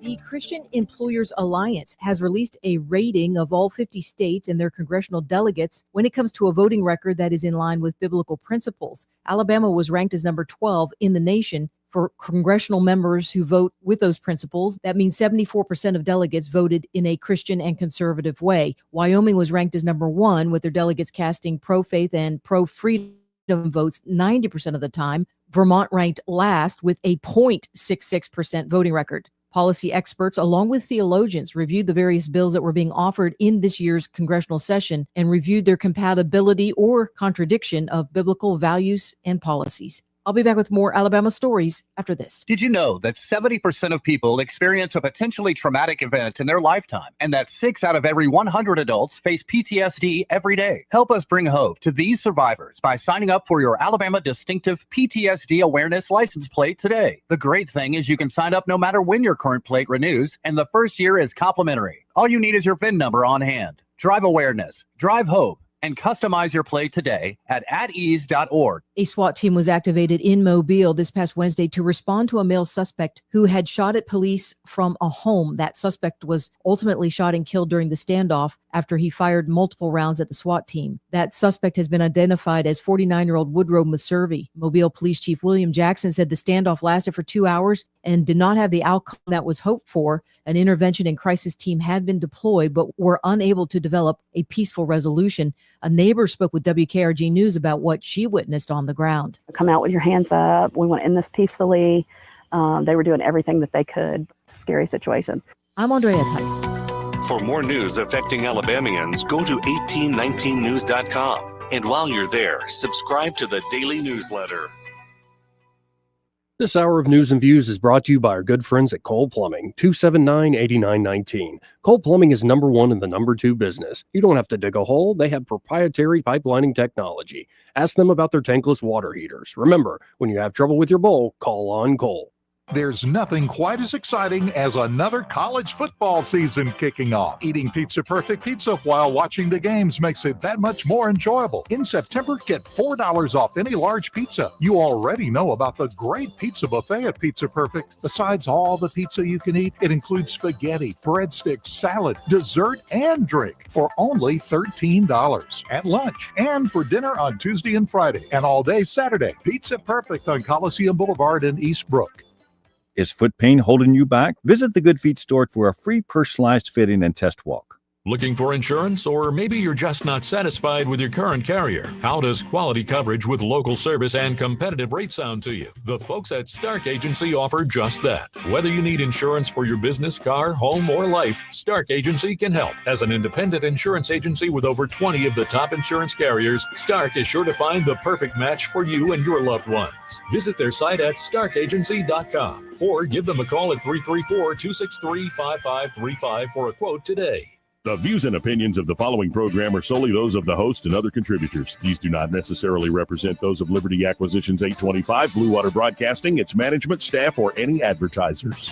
The Christian Employers Alliance has released a rating of all 50 states and their congressional delegates when it comes to a voting record that is in line with biblical principles. Alabama was ranked as number 12 in the nation for congressional members who vote with those principles. That means 74% of delegates voted in a Christian and conservative way. Wyoming was ranked as number 1 with their delegates casting pro-faith and pro-freedom votes 90% of the time. Vermont ranked last with a 0.66% voting record. Policy experts, along with theologians, reviewed the various bills that were being offered in this year's congressional session and reviewed their compatibility or contradiction of biblical values and policies. I'll be back with more Alabama stories after this. Did you know that 70% of people experience a potentially traumatic event in their lifetime, and that 6 out of every 100 adults face PTSD every day? Help us bring hope to these survivors by signing up for your Alabama Distinctive PTSD Awareness License Plate today. The great thing is you can sign up no matter when your current plate renews, and the first year is complimentary. All you need is your VIN number on hand. Drive awareness, drive hope, and customize your plate today at atease.org. A SWAT team was activated in Mobile this past Wednesday to respond to a male suspect who had shot at police from a home. That suspect was ultimately shot and killed during the standoff after he fired multiple rounds at the SWAT team. That suspect has been identified as 49-year-old Woodrow Meservey. Mobile Police Chief William Jackson said the standoff lasted for 2 hours and did not have the outcome that was hoped for. An intervention and crisis team had been deployed, but were unable to develop a peaceful resolution. A neighbor spoke with WKRG News about what she witnessed on the ground. Come out with your hands up. We want to end this peacefully. They were doing everything that they could. It's a scary situation. I'm Andrea Tyson. For more news affecting Alabamians, go to 1819news.com. And while you're there, subscribe to the daily newsletter. This hour of News and Views is brought to you by our good friends at Cole Plumbing, 279-8919. Cole Plumbing is number 1 in the number 2 business. You don't have to dig a hole. They have proprietary pipelining technology. Ask them about their tankless water heaters. Remember, when you have trouble with your bowl, call on Cole. There's nothing quite as exciting as another college football season kicking off. Eating Pizza Perfect pizza while watching the games makes it that much more enjoyable. In September, get $4 off any large pizza. You already know about the great pizza buffet at Pizza Perfect. Besides all the pizza you can eat, it includes spaghetti, breadsticks, salad, dessert, and drink for only $13 at lunch and for dinner on Tuesday and Friday and all day Saturday. Pizza Perfect on Coliseum Boulevard in East Brook. Is foot pain holding you back? Visit the Good Feet store for a free personalized fitting and test walk. Looking for insurance, or maybe you're just not satisfied with your current carrier? How does quality coverage with local service and competitive rates sound to you? The folks at Stark Agency offer just that. Whether you need insurance for your business, car, home, or life, Stark Agency can help. As an independent insurance agency with over 20 of the top insurance carriers, Stark is sure to find the perfect match for you and your loved ones. Visit their site at starkagency.com or give them a call at 334-263-5535 for a quote today. The views and opinions of the following program are solely those of the host and other contributors. These do not necessarily represent those of Liberty Acquisitions 825, Blue Water Broadcasting, its management, staff, or any advertisers.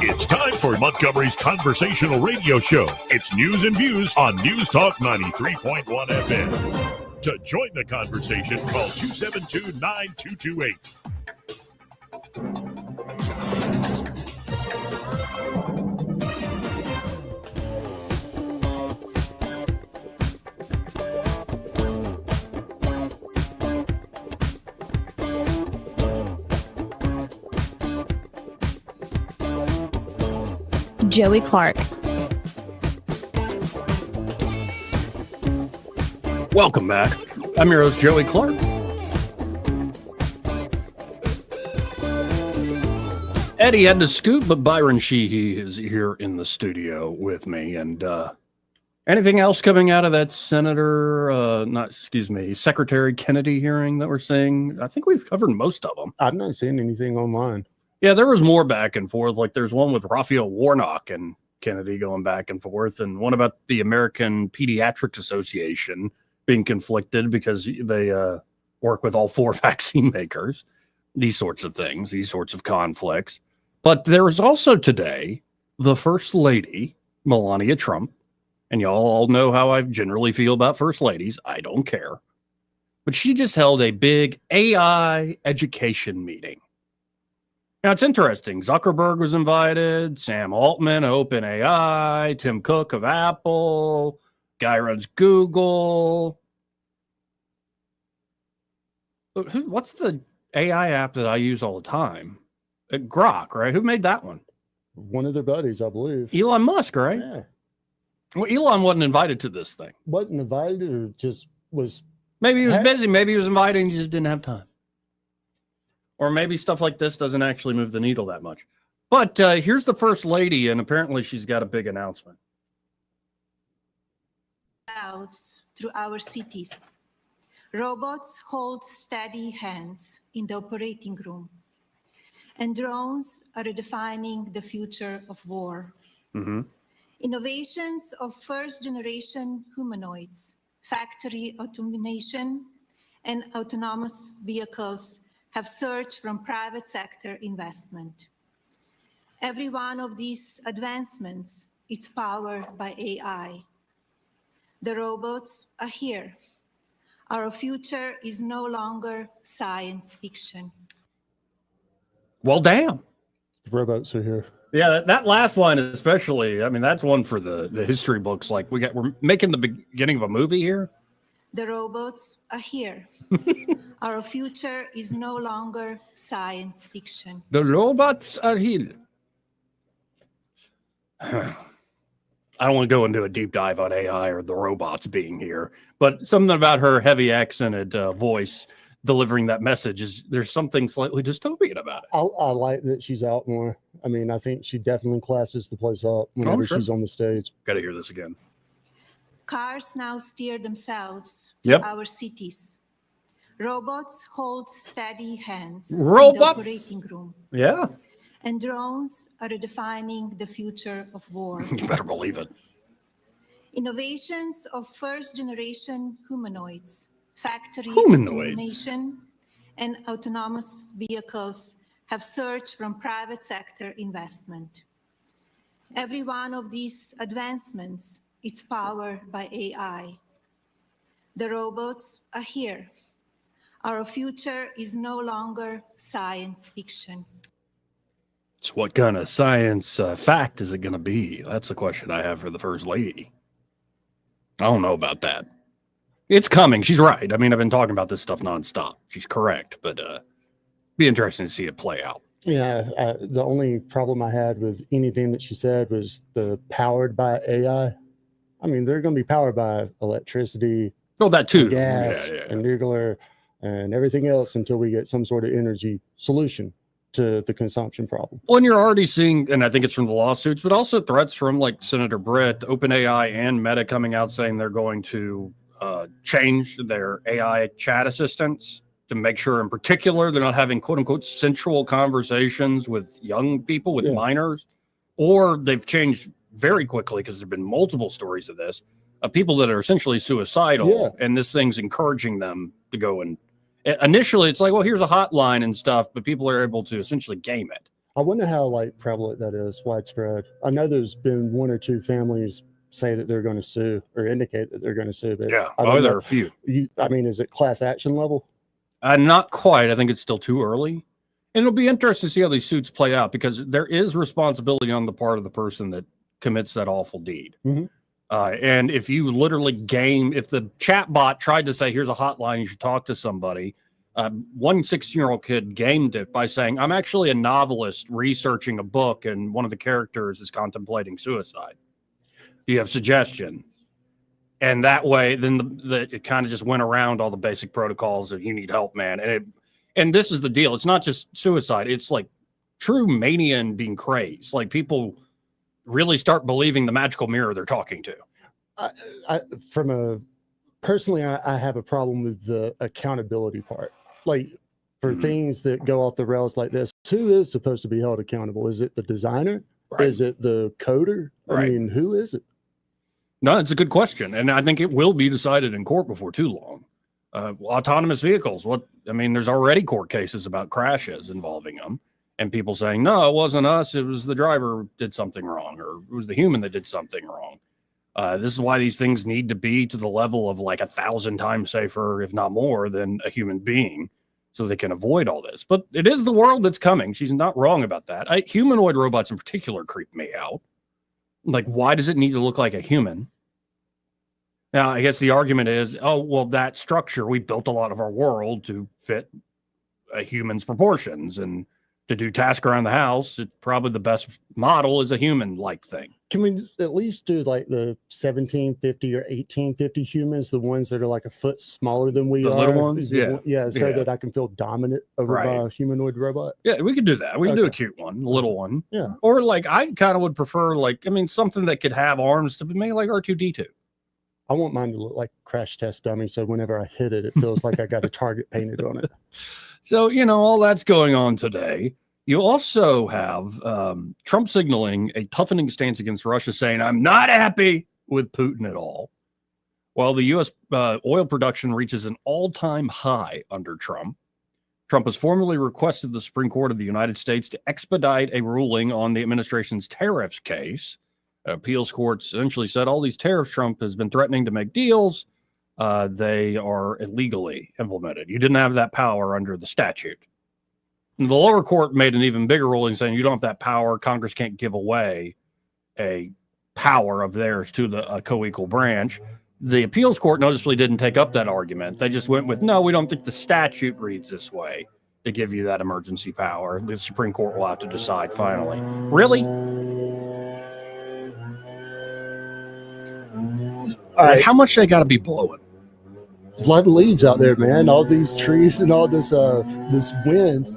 It's time for Montgomery's conversational radio show. It's news and views on News Talk 93.1 FM. To join the conversation, call 272-9228. Joey Clark. Welcome back. I'm your host, Joey Clark. Eddie had to scoot, but Byron Sheehy is here in the studio with me. And anything else coming out of that Secretary Kennedy hearing that we're seeing? I think we've covered most of them. I've not seen anything online. Yeah, there was more back and forth. Like there's one with Raphael Warnock and Kennedy going back and forth, and one about the American Pediatrics Association being conflicted because they work with all 4 vaccine makers. These sorts of things, these sorts of conflicts. But there was also today the First Lady, Melania Trump, and y'all all know how I generally feel about First Ladies. I don't care. But she just held a big AI education meeting. Now, it's interesting. Zuckerberg was invited, Sam Altman, OpenAI, Tim Cook of Apple, guy runs Google. What's the AI app that I use all the time? Grok, right? Who made that one? One of their buddies, I believe. Elon Musk, right? Yeah. Well, Elon wasn't invited to this thing. Wasn't invited or just was... Maybe he was busy. Maybe he was invited and he just didn't have time. Or maybe stuff like this doesn't actually move the needle that much. But here's the First Lady, and apparently she's got a big announcement. Through our cities. Robots hold steady hands in the operating room. And drones are redefining the future of war. Mm-hmm. Innovations of first-generation humanoids, factory automation, and autonomous vehicles have surged from private sector investment. Every one of these advancements is powered by AI. The robots are here. Our future is no longer science fiction. Well, damn. The robots are here. Yeah, that last line especially, I mean, that's one for the history books. Like we're making the beginning of a movie here. The robots are here. Our future is no longer science fiction. The robots are here. I don't want to go into a deep dive on AI or the robots being here, but something about her heavy accented voice delivering that message there's something slightly dystopian about it. I like that she's out more. I mean, I think she definitely classes the place up whenever she's on the stage. Got to hear this again. Cars now steer themselves Yep. to our cities. Robots hold steady hands Robots. in the operating room. Yeah. And drones are redefining the future of war. You better believe it. Innovations of first-generation humanoids, factory Humanoids. automation, and autonomous vehicles have surged from private sector investment. Every one of these advancements is powered by AI. The robots are here. Our future is no longer science fiction. So what kind of science fact is it going to be? That's the question I have for the First Lady. I don't know about that. It's coming. She's right. I mean, I've been talking about this stuff nonstop. She's correct, but be interesting to see it play out. Yeah, the only problem I had with anything that she said was the powered by AI. I mean, they're going to be powered by electricity, oh, that too, gas, and nuclear, and everything else until we get some sort of energy solution to the consumption problem. Well, and you're already seeing, and I think it's from the lawsuits, but also threats from like Senator Britt, OpenAI, and Meta coming out saying they're going to change their AI chat assistants to make sure, in particular, they're not having quote unquote sensual conversations with young people, with minors, or they've changed very quickly because there've been multiple stories of this, of people that are essentially suicidal, and this thing's encouraging them to go and initially it's like, well, here's a hotline and stuff, but people are able to essentially game it. I wonder how like prevalent that is, widespread. I know there's been one or two families say that they're going to sue or indicate that they're going to sue, but yeah, there are a few. I mean, is it class action level? Not quite. I think it's still too early. And it'll be interesting to see how these suits play out because there is responsibility on the part of the person that commits that awful deed. And if you literally if the chat bot tried to say, here's a hotline, you should talk to somebody, one 16-year-old kid gamed it by saying, I'm actually a novelist researching a book and one of the characters is contemplating suicide. Do you have suggestions? And that way, then it kind of just went around all the basic protocols of you need help, man. And this is the deal. It's not just suicide. It's like true mania and being crazed. Like people really start believing the magical mirror they're talking to. Personally, I have a problem with the accountability part. Like for things that go off the rails like this, who is supposed to be held accountable? Is it the designer? Right. Is it the coder? I mean, who is it? No, it's a good question. And I think it will be decided in court before too long. Autonomous vehicles. There's already court cases about crashes involving them and people saying, no, it wasn't us. It was the driver who did something wrong, or it was the human that did something wrong. This is why these things need to be to the level of like 1,000 times safer, if not more, than a human being so they can avoid all this. But it is the world that's coming. She's not wrong about that. Humanoid robots in particular creep me out. Like, why does it need to look like a human? Now, I guess the argument is, oh, well, that structure, we built a lot of our world to fit a human's proportions. And to do tasks around the house, probably the best model is a human-like thing. Can we at least do like the 1750 or 1850 humans, the ones that are like a foot smaller than we are? The little ones? So that I can feel dominant over by a humanoid robot? Yeah, we could do that. We can do a cute one, a little one. Yeah. Or like, I kind of would prefer something that could have arms to be made like R2-D2. I want mine to look like Crash Test Dummy, so whenever I hit it, it feels like I got a target painted on it. So, all that's going on today. You also have Trump signaling a toughening stance against Russia, saying, I'm not happy with Putin at all. While the U.S. Oil production reaches an all-time high under Trump, Trump has formally requested the Supreme Court of the United States to expedite a ruling on the administration's tariffs case. Appeals courts essentially said all these tariffs Trump has been threatening to make deals, they are illegally implemented. You didn't have that power under the statute. And the lower court made an even bigger ruling saying you don't have that power. Congress can't give away a power of theirs to the co-equal branch. The appeals court noticeably didn't take up that argument. They just went with, no, we don't think the statute reads this way to give you that emergency power. The Supreme Court will have to decide finally. Really? How much they got to be blowing? A lot of leaves out there, man. All these trees and all this this wind.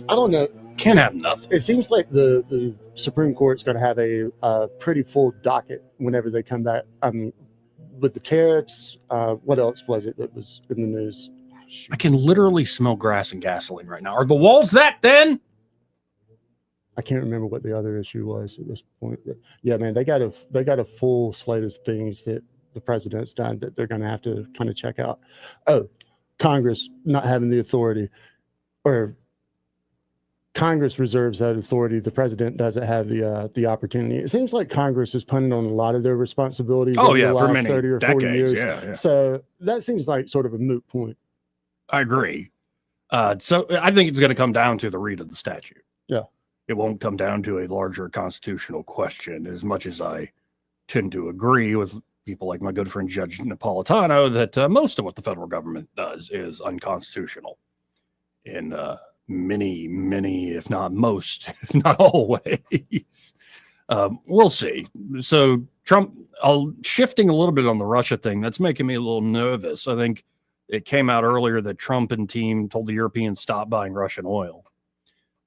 I don't know. Can't have nothing. It seems like the Supreme Court's going to have a pretty full docket whenever they come back. With the tariffs, what else was it that was in the news? I can literally smell grass and gasoline right now. Are the walls that thin? I can't remember what the other issue was at this point, but yeah, man, they got a full slate of things that the president's done that they're going to have to kind of check out. Oh, Congress not having the authority, or Congress reserves that authority. The president doesn't have the opportunity. It seems like Congress is punting on a lot of their responsibilities over the for last many 30 or 40 decades. years. Yeah. So that seems like sort of a moot point. I agree. So I think it's going to come down to the read of the statute. Yeah. It won't come down to a larger constitutional question, as much as I tend to agree with people like my good friend Judge Napolitano that most of what the federal government does is unconstitutional in many, if not most, if not all ways. We'll see. So Trump, shifting a little bit on the Russia thing, that's making me a little nervous. I think it came out earlier that Trump and team told the Europeans stop buying Russian oil.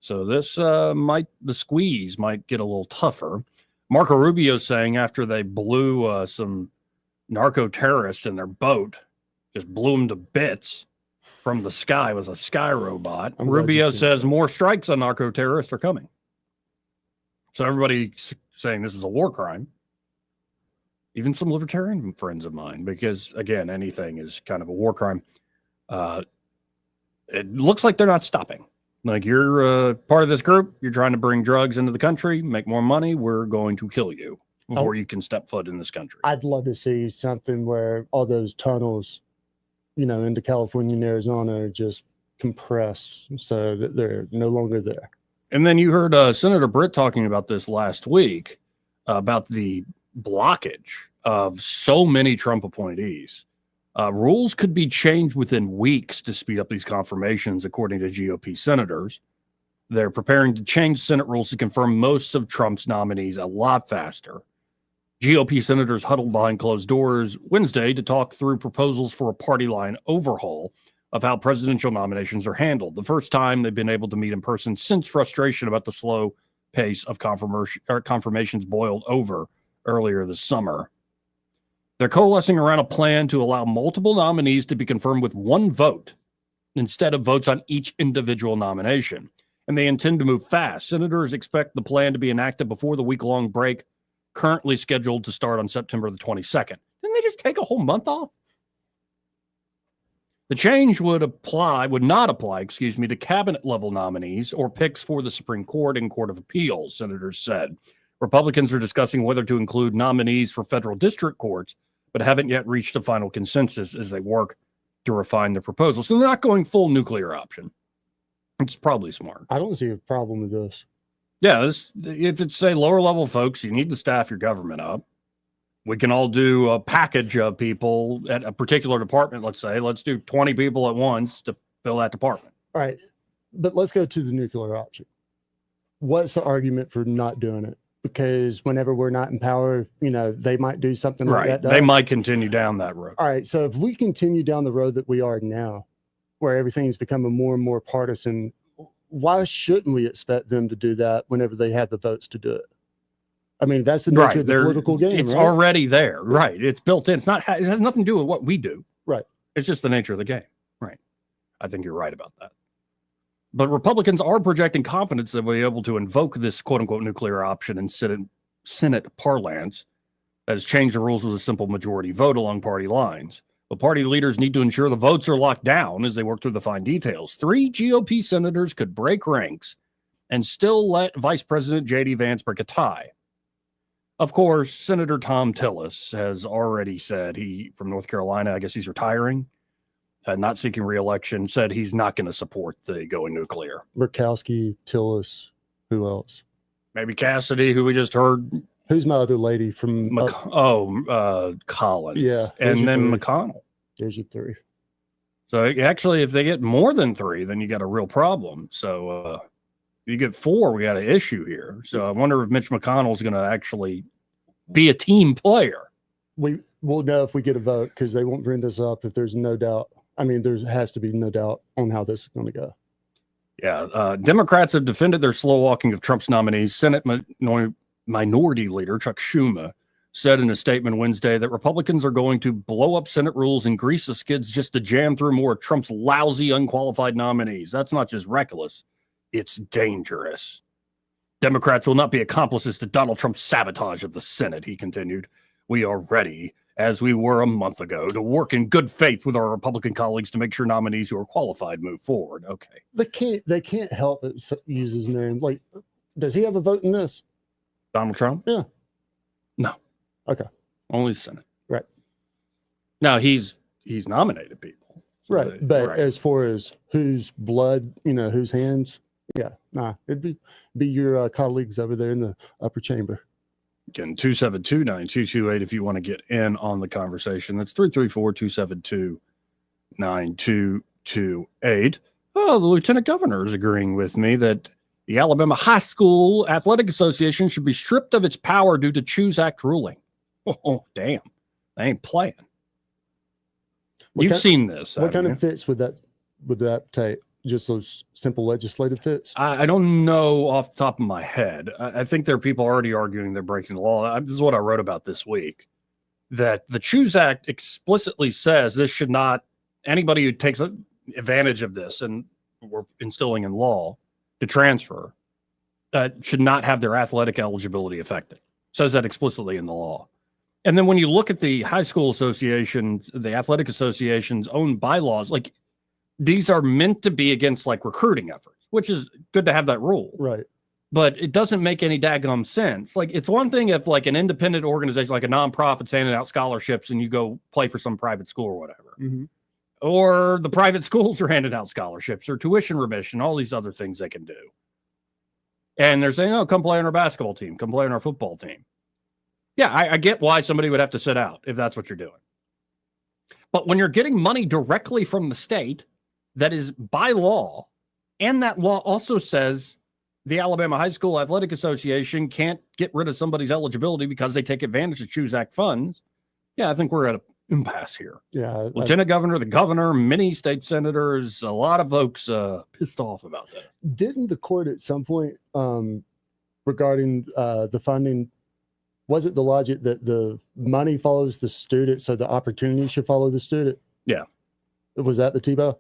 So this the squeeze might get a little tougher. Marco Rubio saying after they blew some narco terrorists in their boat, just blew them to bits from the sky, was a sky robot. Rubio says more strikes on narco terrorists are coming. So everybody's saying this is a war crime. Even some libertarian friends of mine, because again, anything is kind of a war crime. It looks like they're not stopping. Like, you're part of this group, you're trying to bring drugs into the country, make more money, we're going to kill you before you can step foot in this country. I'd love to see something where all those tunnels, into California and Arizona are just compressed so that they're no longer there. And then you heard Senator Britt talking about this last week, about the blockage of so many Trump appointees. Rules could be changed within weeks to speed up these confirmations, according to GOP senators. They're preparing to change Senate rules to confirm most of Trump's nominees a lot faster. GOP senators huddled behind closed doors Wednesday to talk through proposals for a party line overhaul of how presidential nominations are handled. The first time they've been able to meet in person since frustration about the slow pace of confirmations boiled over earlier this summer. They're coalescing around a plan to allow multiple nominees to be confirmed with one vote instead of votes on each individual nomination. And they intend to move fast. Senators expect the plan to be enacted before the week-long break currently scheduled to start on September the 22nd. Didn't they just take a whole month off? The change would not apply to cabinet-level nominees or picks for the Supreme Court and Court of Appeals, senators said. Republicans are discussing whether to include nominees for federal district courts, but haven't yet reached a final consensus as they work to refine their proposal. So they're not going full nuclear option. It's probably smart. I don't see a problem with this. Yeah, if it's, say, lower-level folks, you need to staff your government up. We can all do a package of people at a particular department, let's say. Let's do 20 people at once to fill that department. All right, but let's go to the nuclear option. What's the argument for not doing it? Because whenever we're not in power, they might do something like that. They might continue down that road. All right. So if we continue down the road that we are now, where everything's becoming more and more partisan, why shouldn't we expect them to do that whenever they have the votes to do it? I mean, that's the nature of the political game. It's right? already there. Right. It's built in. It has nothing to do with what we do. Right. It's just the nature of the game. Right. I think you're right about that. But Republicans are projecting confidence that they'll be able to invoke this quote-unquote nuclear option in Senate parlance that has changed the rules with a simple majority vote along party lines. But party leaders need to ensure the votes are locked down as they work through the fine details. 3 GOP senators could break ranks and still let Vice President J.D. Vance break a tie. Of course, Senator Tom Tillis has already said from North Carolina, I guess he's retiring, not seeking re-election, said he's not going to support the going nuclear. Murkowski, Tillis, who else? Maybe Cassidy, who we just heard. Who's my other lady from? Collins. Yeah. And then 3. McConnell. There's your 3. So actually, if they get more than 3, then you got a real problem. So you get 4, we got an issue here. So I wonder if Mitch McConnell is going to actually be a team player. We'll know if we get a vote, because they won't bring this up if there's no doubt. I mean, there has to be no doubt on how this is going to go. Yeah. Democrats have defended their slow walking of Trump's nominees. Senate Minority Leader Chuck Schumer said in a statement Wednesday that Republicans are going to blow up Senate rules and grease the skids just to jam through more of Trump's lousy, unqualified nominees. That's not just reckless. It's dangerous. Democrats will not be accomplices to Donald Trump's sabotage of the Senate, he continued. We are ready as we were a month ago, to work in good faith with our Republican colleagues to make sure nominees who are qualified move forward. Okay. They can't help it use his name. Like, does he have a vote in this? Donald Trump? Yeah. No. Okay. Only Senate. Right. Now he's nominated people. So Right. But as far as whose blood, whose hands, it'd be your colleagues over there in the upper chamber. Again, 272-9228 if you want to get in on the conversation. That's 334-272-9228. Oh, the lieutenant governor is agreeing with me that the Alabama High School Athletic Association should be stripped of its power due to Choose Act ruling. Oh, damn. They ain't playing. You've seen this. What kind of fits would that take? Just those simple legislative fits? I don't know off the top of my head. I think there are people already arguing they're breaking the law. This is what I wrote about this week, that the Choose Act explicitly says this should not, anybody who takes advantage of this, and we're instilling in law to transfer, should not have their athletic eligibility affected. Says that explicitly in the law. And then when you look at the high school association, the athletic association's own bylaws, like, these are meant to be against like recruiting efforts, which is good to have that rule. Right. But it doesn't make any daggum sense. Like, it's one thing if like an independent organization, like a nonprofit's handing out scholarships and you go play for some private school or whatever. Mm-hmm. Or the private schools are handing out scholarships or tuition remission, all these other things they can do. And they're saying, oh, come play on our basketball team, come play on our football team. Yeah, I get why somebody would have to sit out if that's what you're doing. But when you're getting money directly from the state, that is by law, and that law also says the Alabama High School Athletic Association can't get rid of somebody's eligibility because they take advantage of Choose Act funds. Yeah, I think we're at an impasse here. Yeah. Lieutenant governor, the governor, many state senators, a lot of folks pissed off about that. Didn't the court at some point regarding the funding, was it the logic that the money follows the student, so the opportunity should follow the student? Yeah. Was that the T-Bow?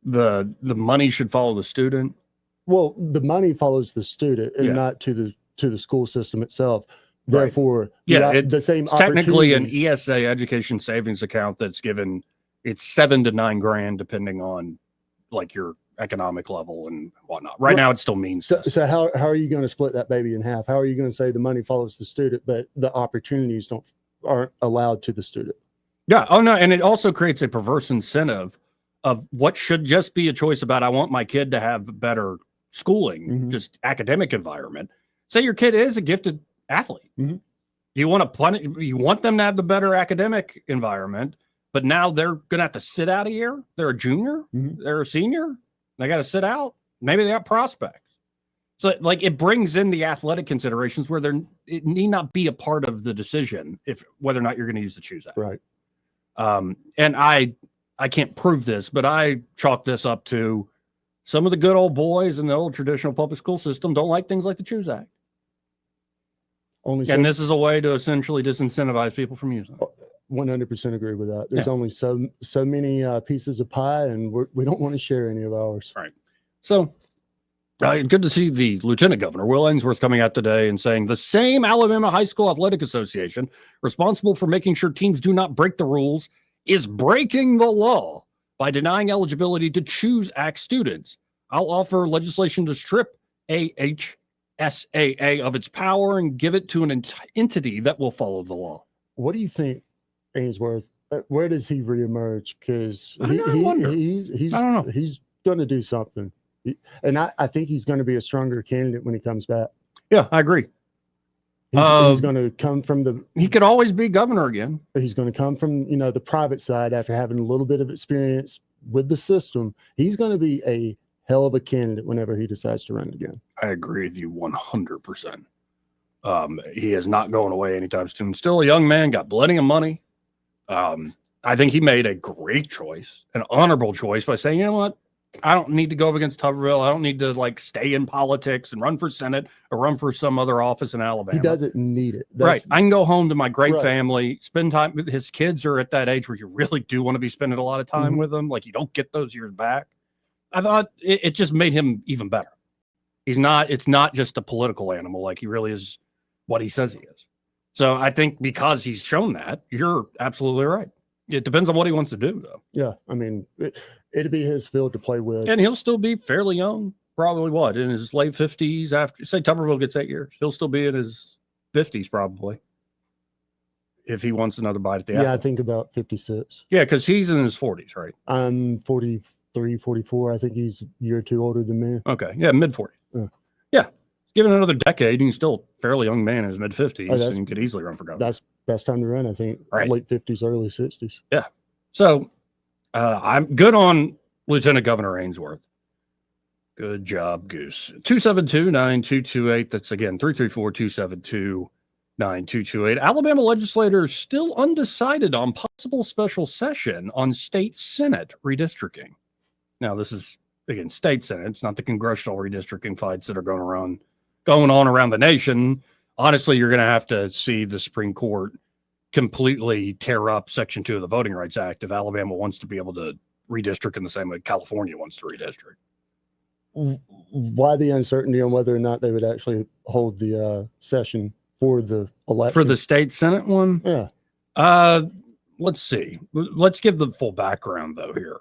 The money should follow the student. Well, the money follows the student and not to the school system itself. Therefore, the same. It's technically an ESA, education savings account, that's given. It's $7 to $9 grand depending on like your economic level and whatnot. Right now, it still means. So how are you going to split that baby in half? How are you going to say the money follows the student, but the opportunities aren't allowed to the student? Yeah. Oh no, and it also creates a perverse incentive of what should just be a choice about, I want my kid to have better schooling, just academic environment. Say your kid is a gifted athlete. You want them to have the better academic environment, but now they're going to have to sit out a year. They're a junior. They're a senior. They got to sit out. Maybe they got prospects. So like it brings in the athletic considerations where it need not be a part of the decision if whether or not you're going to use the Choose Act. Right. And I can't prove this, but I chalk this up to some of the good old boys in the old traditional public school system don't like things like the Choose Act. And this is a way to essentially disincentivize people from using it. 100% agree with that. There's only so many pieces of pie, and we don't want to share any of ours. Right. So good to see the lieutenant governor, Will Ainsworth, coming out today and saying the same Alabama High School Athletic Association responsible for making sure teams do not break the rules is breaking the law by denying eligibility to Choose Act students. I'll offer legislation to strip AHSAA of its power and give it to an entity that will follow the law. What do you think, Ainsworth? Where does he reemerge? Because he's going to do something. And I think he's going to be a stronger candidate when he comes back. Yeah, I agree. He's going to come from he could always be governor again. He's going to come from, the private side after having a little bit of experience with the system. He's going to be a hell of a candidate whenever he decides to run again. I agree with you 100%. He is not going away anytime soon. Still a young man, got plenty of money. I think he made a great choice, an honorable choice by saying, you know what? I don't need to go up against Tuberville. I don't need to stay in politics and run for Senate or run for some other office in Alabama. He doesn't need it. Right. I can go home to my great family, spend time with his kids are at that age where you really do want to be spending a lot of time with them. Like you don't get those years back. I thought it just made him even better. It's not just a political animal. Like he really is what he says he is. So I think because he's shown that, you're absolutely right. It depends on what he wants to do, though. Yeah, I mean, it'd be his field to play with. And he'll still be fairly young, probably in his late 50s after, say, Tuberville gets 8 years. He'll still be in his 50s, probably, if he wants another bite at the apple. Yeah, I think about 56. Yeah, because he's in his 40s, right? I'm 43, 44. I think he's a year or two older than me. Okay, yeah, mid-40s. Yeah, given another decade, he's still a fairly young man in his mid-50s and could easily run for governor. That's best time to run, I think. Right. Late 50s, early 60s. Yeah. So I'm good on Lieutenant Governor Ainsworth. Good job, Goose. 272-9228. That's again 334-272-9228. Alabama legislators still undecided on possible special session on state Senate redistricting. Now, this is again state Senate. It's not the congressional redistricting fights that are going on around the nation. Honestly, you're going to have to see the Supreme Court completely tear up Section 2 of the Voting Rights Act if Alabama wants to be able to redistrict in the same way California wants to redistrict. Why the uncertainty on whether or not they would actually hold the session for the election? For the state Senate one? Yeah. Let's see. Let's give the full background, though, here.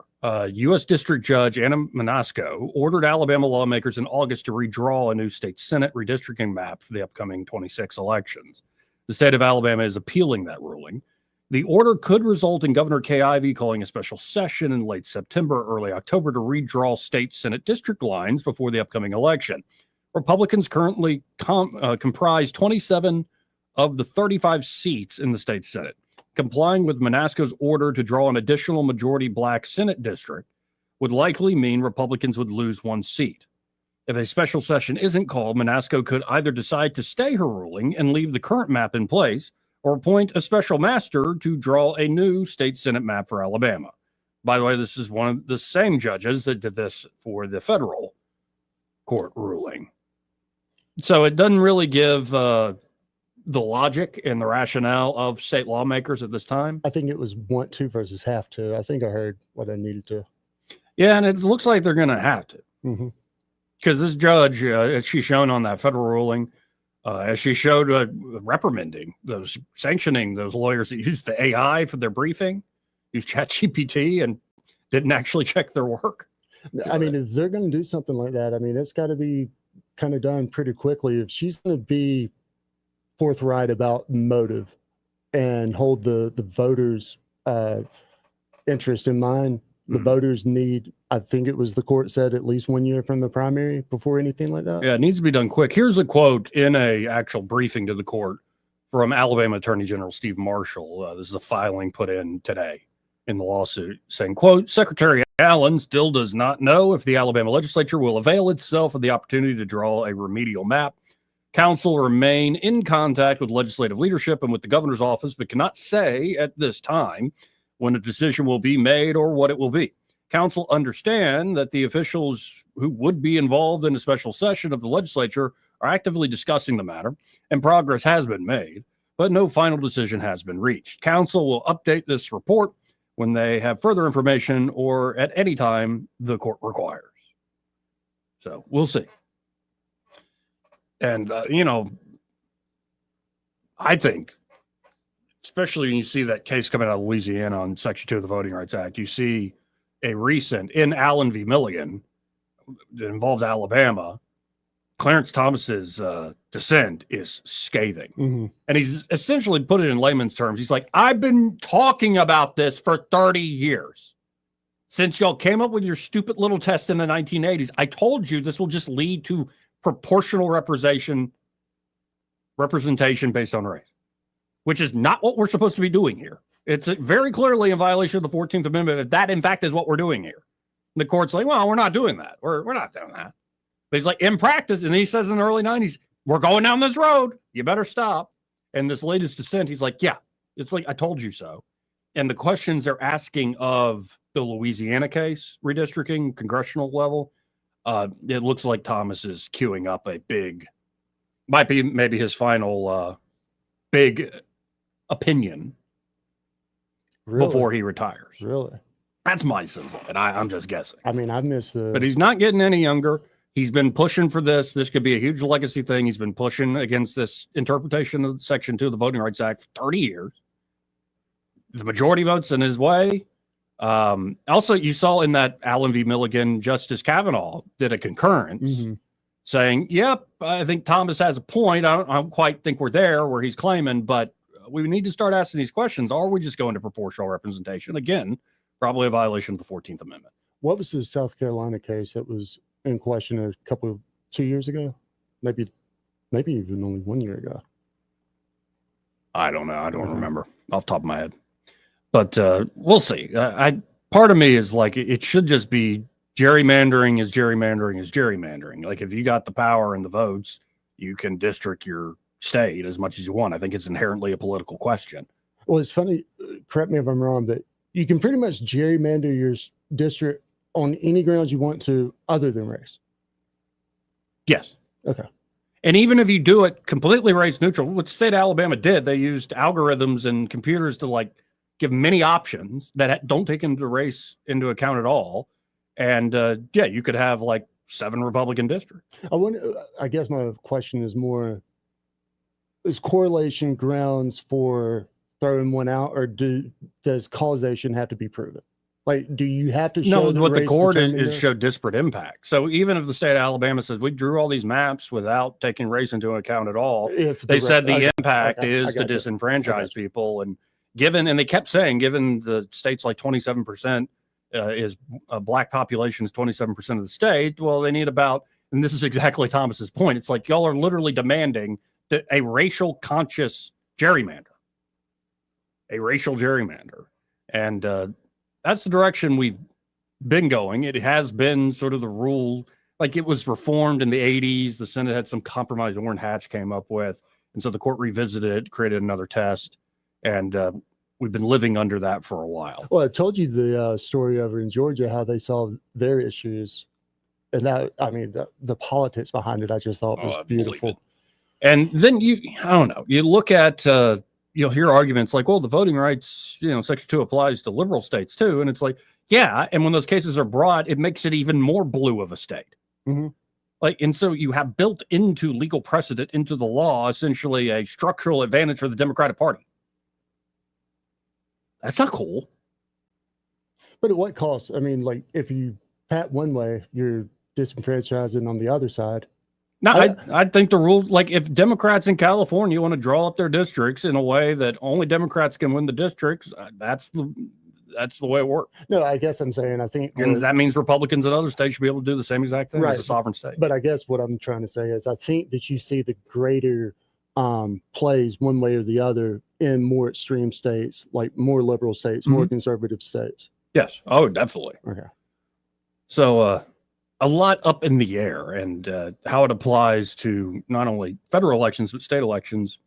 U.S. District Judge Anna Manasco ordered Alabama lawmakers in August to redraw a new state Senate redistricting map for the upcoming 26 elections. The state of Alabama is appealing that ruling. The order could result in Governor Kay Ivey calling a special session in late September, early October to redraw state Senate district lines before the upcoming election. Republicans currently comprise 27 of the 35 seats in the state Senate. Complying with Manasco's order to draw an additional majority black Senate district would likely mean Republicans would lose one seat. If a special session isn't called, Manasco could either decide to stay her ruling and leave the current map in place or appoint a special master to draw a new state Senate map for Alabama. By the way, this is one of the same judges that did this for the federal court ruling. So it doesn't really give the logic and the rationale of state lawmakers at this time. I think it was want to versus have to. I think I heard what I needed to. Yeah, and it looks like they're going to have to. Mm-hmm. Because this judge, as she's shown on that federal ruling, as she showed reprimanding those, sanctioning those lawyers that used the AI for their briefing, used ChatGPT and didn't actually check their work. I mean, if they're going to do something like that, I mean, it's got to be kind of done pretty quickly. If she's going to be forthright about motive and hold the voters' interest in mind, the voters need, I think it was the court said, at least 1 year from the primary before anything like that. Yeah, it needs to be done quick. Here's a quote in a actual briefing to the court from Alabama Attorney General Steve Marshall. This is a filing put in today in the lawsuit saying, quote, Secretary Allen still does not know if the Alabama legislature will avail itself of the opportunity to draw a remedial map. Council remain in contact with legislative leadership and with the governor's office, but cannot say at this time when a decision will be made or what it will be. Council understand that the officials who would be involved in a special session of the legislature are actively discussing the matter, and progress has been made, but no final decision has been reached. Council will update this report when they have further information or at any time the court requires. So we'll see. And, I think, especially when you see that case coming out of Louisiana on Section 2 of the Voting Rights Act, you see a recent in Allen v. Milligan that involves Alabama. Clarence Thomas's dissent is scathing. Mm-hmm. And he's essentially put it in layman's terms. He's like, I've been talking about this for 30 years. Since y'all came up with your stupid little test in the 1980s, I told you this will just lead to proportional representation based on race, which is not what we're supposed to be doing here. It's very clearly in violation of the 14th Amendment if that, in fact, is what we're doing here. And the court's like, well, we're not doing that. We're not doing that. But he's like, in practice, and he says in the early 90s, we're going down this road. You better stop. And this latest dissent, he's like, yeah, it's like, I told you so. And the questions they're asking of the Louisiana case, redistricting, congressional level, it looks like Thomas is queuing up a big, might be maybe his final big opinion before he retires. Really? That's my sense of it. I'm just guessing. I mean, I've missed the... But he's not getting any younger. He's been pushing for this. This could be a huge legacy thing. He's been pushing against this interpretation of Section 2 of the Voting Rights Act for 30 years. The majority votes in his way. Also, you saw in that Allen v. Milligan, Justice Kavanaugh did a concurrence saying, yep, I think Thomas has a point. I don't quite think we're there where he's claiming, but we need to start asking these questions. Are we just going to proportional representation? Again, probably a violation of the 14th Amendment. What was the South Carolina case that was in question 2 years ago? Maybe even only 1 year ago. I don't know. I don't remember off the top of my head. But we'll see. Part of me is like, it should just be gerrymandering is gerrymandering is gerrymandering. Like, if you got the power and the votes, you can district your state as much as you want. I think it's inherently a political question. Well, it's funny, correct me if I'm wrong, but you can pretty much gerrymander your district on any grounds you want to other than race. Yes. Okay. And even if you do it completely race neutral, what the state of Alabama did, they used algorithms and computers to like give many options that don't take race into account at all. And yeah, you could have like 7 Republican districts. I guess my question is more, is correlation grounds for throwing one out, or does causation have to be proven? Like, do you have to show what the court is this? show disparate impact. So even if the state of Alabama says we drew all these maps without taking race into account at all, they said the impact is to disenfranchise people. And they kept saying, given the states like 27% is a black population is 27% of the state. Well, they need about, and this is exactly Thomas's point. It's like y'all are literally demanding a racial conscious gerrymander, and that's the direction we've been going. It has been sort of the rule, like it was reformed in the 80s. The Senate had some compromise Orrin Hatch came up with, and so the court revisited it, created another test, and we've been living under that for a while. Well, I told you the story over in Georgia, how they solved their issues. And that, I mean, the politics behind it, I just thought was beautiful. And then I don't know, you look at, you'll hear arguments like, well, the voting rights, Section 2 applies to liberal states too. And it's like, yeah. And when those cases are brought, it makes it even more blue of a state. And so you have built into legal precedent, into the law, essentially a structural advantage for the Democratic Party. That's not cool. But at what cost? I mean, like, if you pat one way, you're disenfranchising on the other side. No, I think the rule, like if Democrats in California want to draw up their districts in a way that only Democrats can win the districts, that's the way it works. No, I guess I'm saying, I think. And that means Republicans in other states should be able to do the same exact thing as a sovereign state. But I guess what I'm trying to say is I think that you see the greater plays one way or the other in more extreme states, like more liberal states, more conservative states. Yes. Oh, definitely. Okay. So a lot up in the air, and how it applies to not only federal elections, but state elections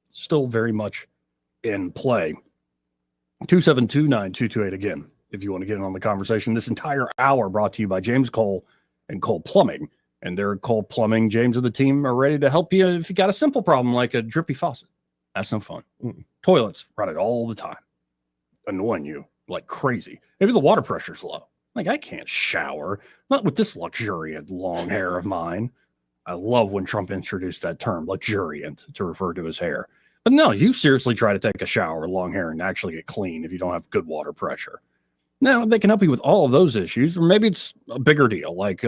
still very much in play. 2729228 again, if you want to get in on the conversation. This entire hour brought to you by James Cole and Cole Plumbing. And they're Cole Plumbing. James and the team are ready to help you if you got a simple problem like a drippy faucet. That's no fun. Toilets run it all the time, annoying you like crazy. Maybe the water pressure's low. Like, I can't shower, not with this luxuriant long hair of mine. I love when Trump introduced that term, luxuriant, to refer to his hair. But no, you seriously try to take a shower with long hair and actually get clean if you don't have good water pressure. Now, they can help you with all of those issues, or maybe it's a bigger deal, like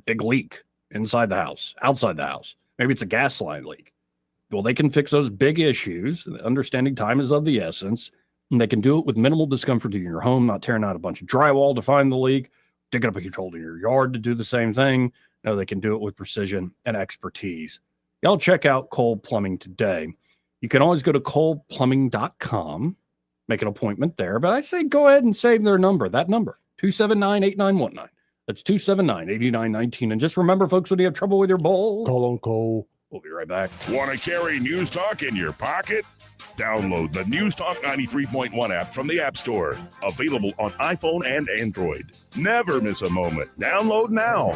big leak inside the house, outside the house. Maybe it's a gas line leak. Well, they can fix those big issues. Understanding time is of the essence. And they can do it with minimal discomfort in your home, not tearing out a bunch of drywall to find the leak, digging up a huge hole in your yard to do the same thing. No, they can do it with precision and expertise. Y'all check out Cole Plumbing today. You can always go to coleplumbing.com, make an appointment there. But I say go ahead and save their number, that number, 279-8919. That's 279-8919. And just remember, folks, when you have trouble with your bowl, call on Cole. We'll be right back. Want to carry News Talk in your pocket? Download the News Talk 93.1 app from the App Store. Available on iPhone and Android. Never miss a moment. Download now.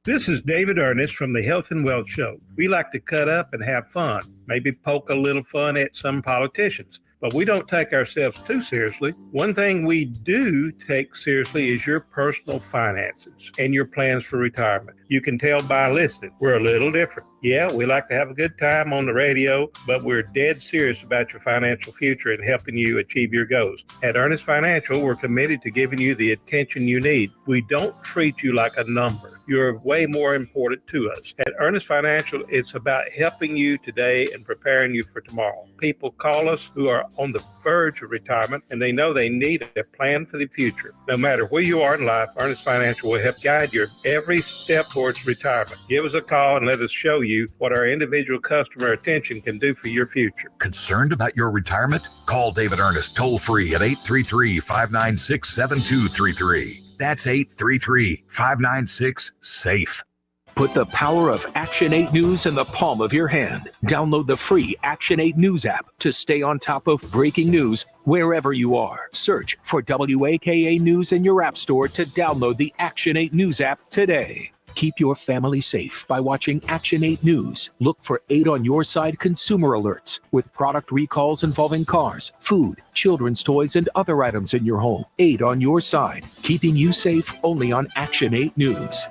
This is David Ernest from the Health and Wealth Show. We like to cut up and have fun, maybe poke a little fun at some politicians. but we don't take ourselves too seriously. One thing we do take seriously is your personal finances and your plans for retirement. You can tell by listening, we're a little different. Yeah, we like to have a good time on the radio, but we're dead serious about your financial future and helping you achieve your goals. At Ernest Financial, we're committed to giving you the attention you need. We don't treat you like a number. You're way more important to us. At Ernest Financial, it's about helping you today and preparing you for tomorrow. People call us who are on the verge of retirement, and they know they need a plan for the future. No matter where you are in life, Ernest Financial will help guide your every step towards retirement. Give us a call and let us show you what our individual customer attention can do for your future. Concerned about your retirement? Call David Ernest toll free at 833-596-7233. That's 833-596-SAFE. Put the power of Action 8 News in the palm of your hand. Download the free Action 8 News app to stay on top of breaking news wherever you are. Search for WAKA News in your app store to download the Action 8 News app today. Keep your family safe by watching Action 8 News. Look for 8 on your side consumer alerts with product recalls involving cars, food, children's toys, and other items in your home. 8 on your side, keeping you safe only on Action 8 News.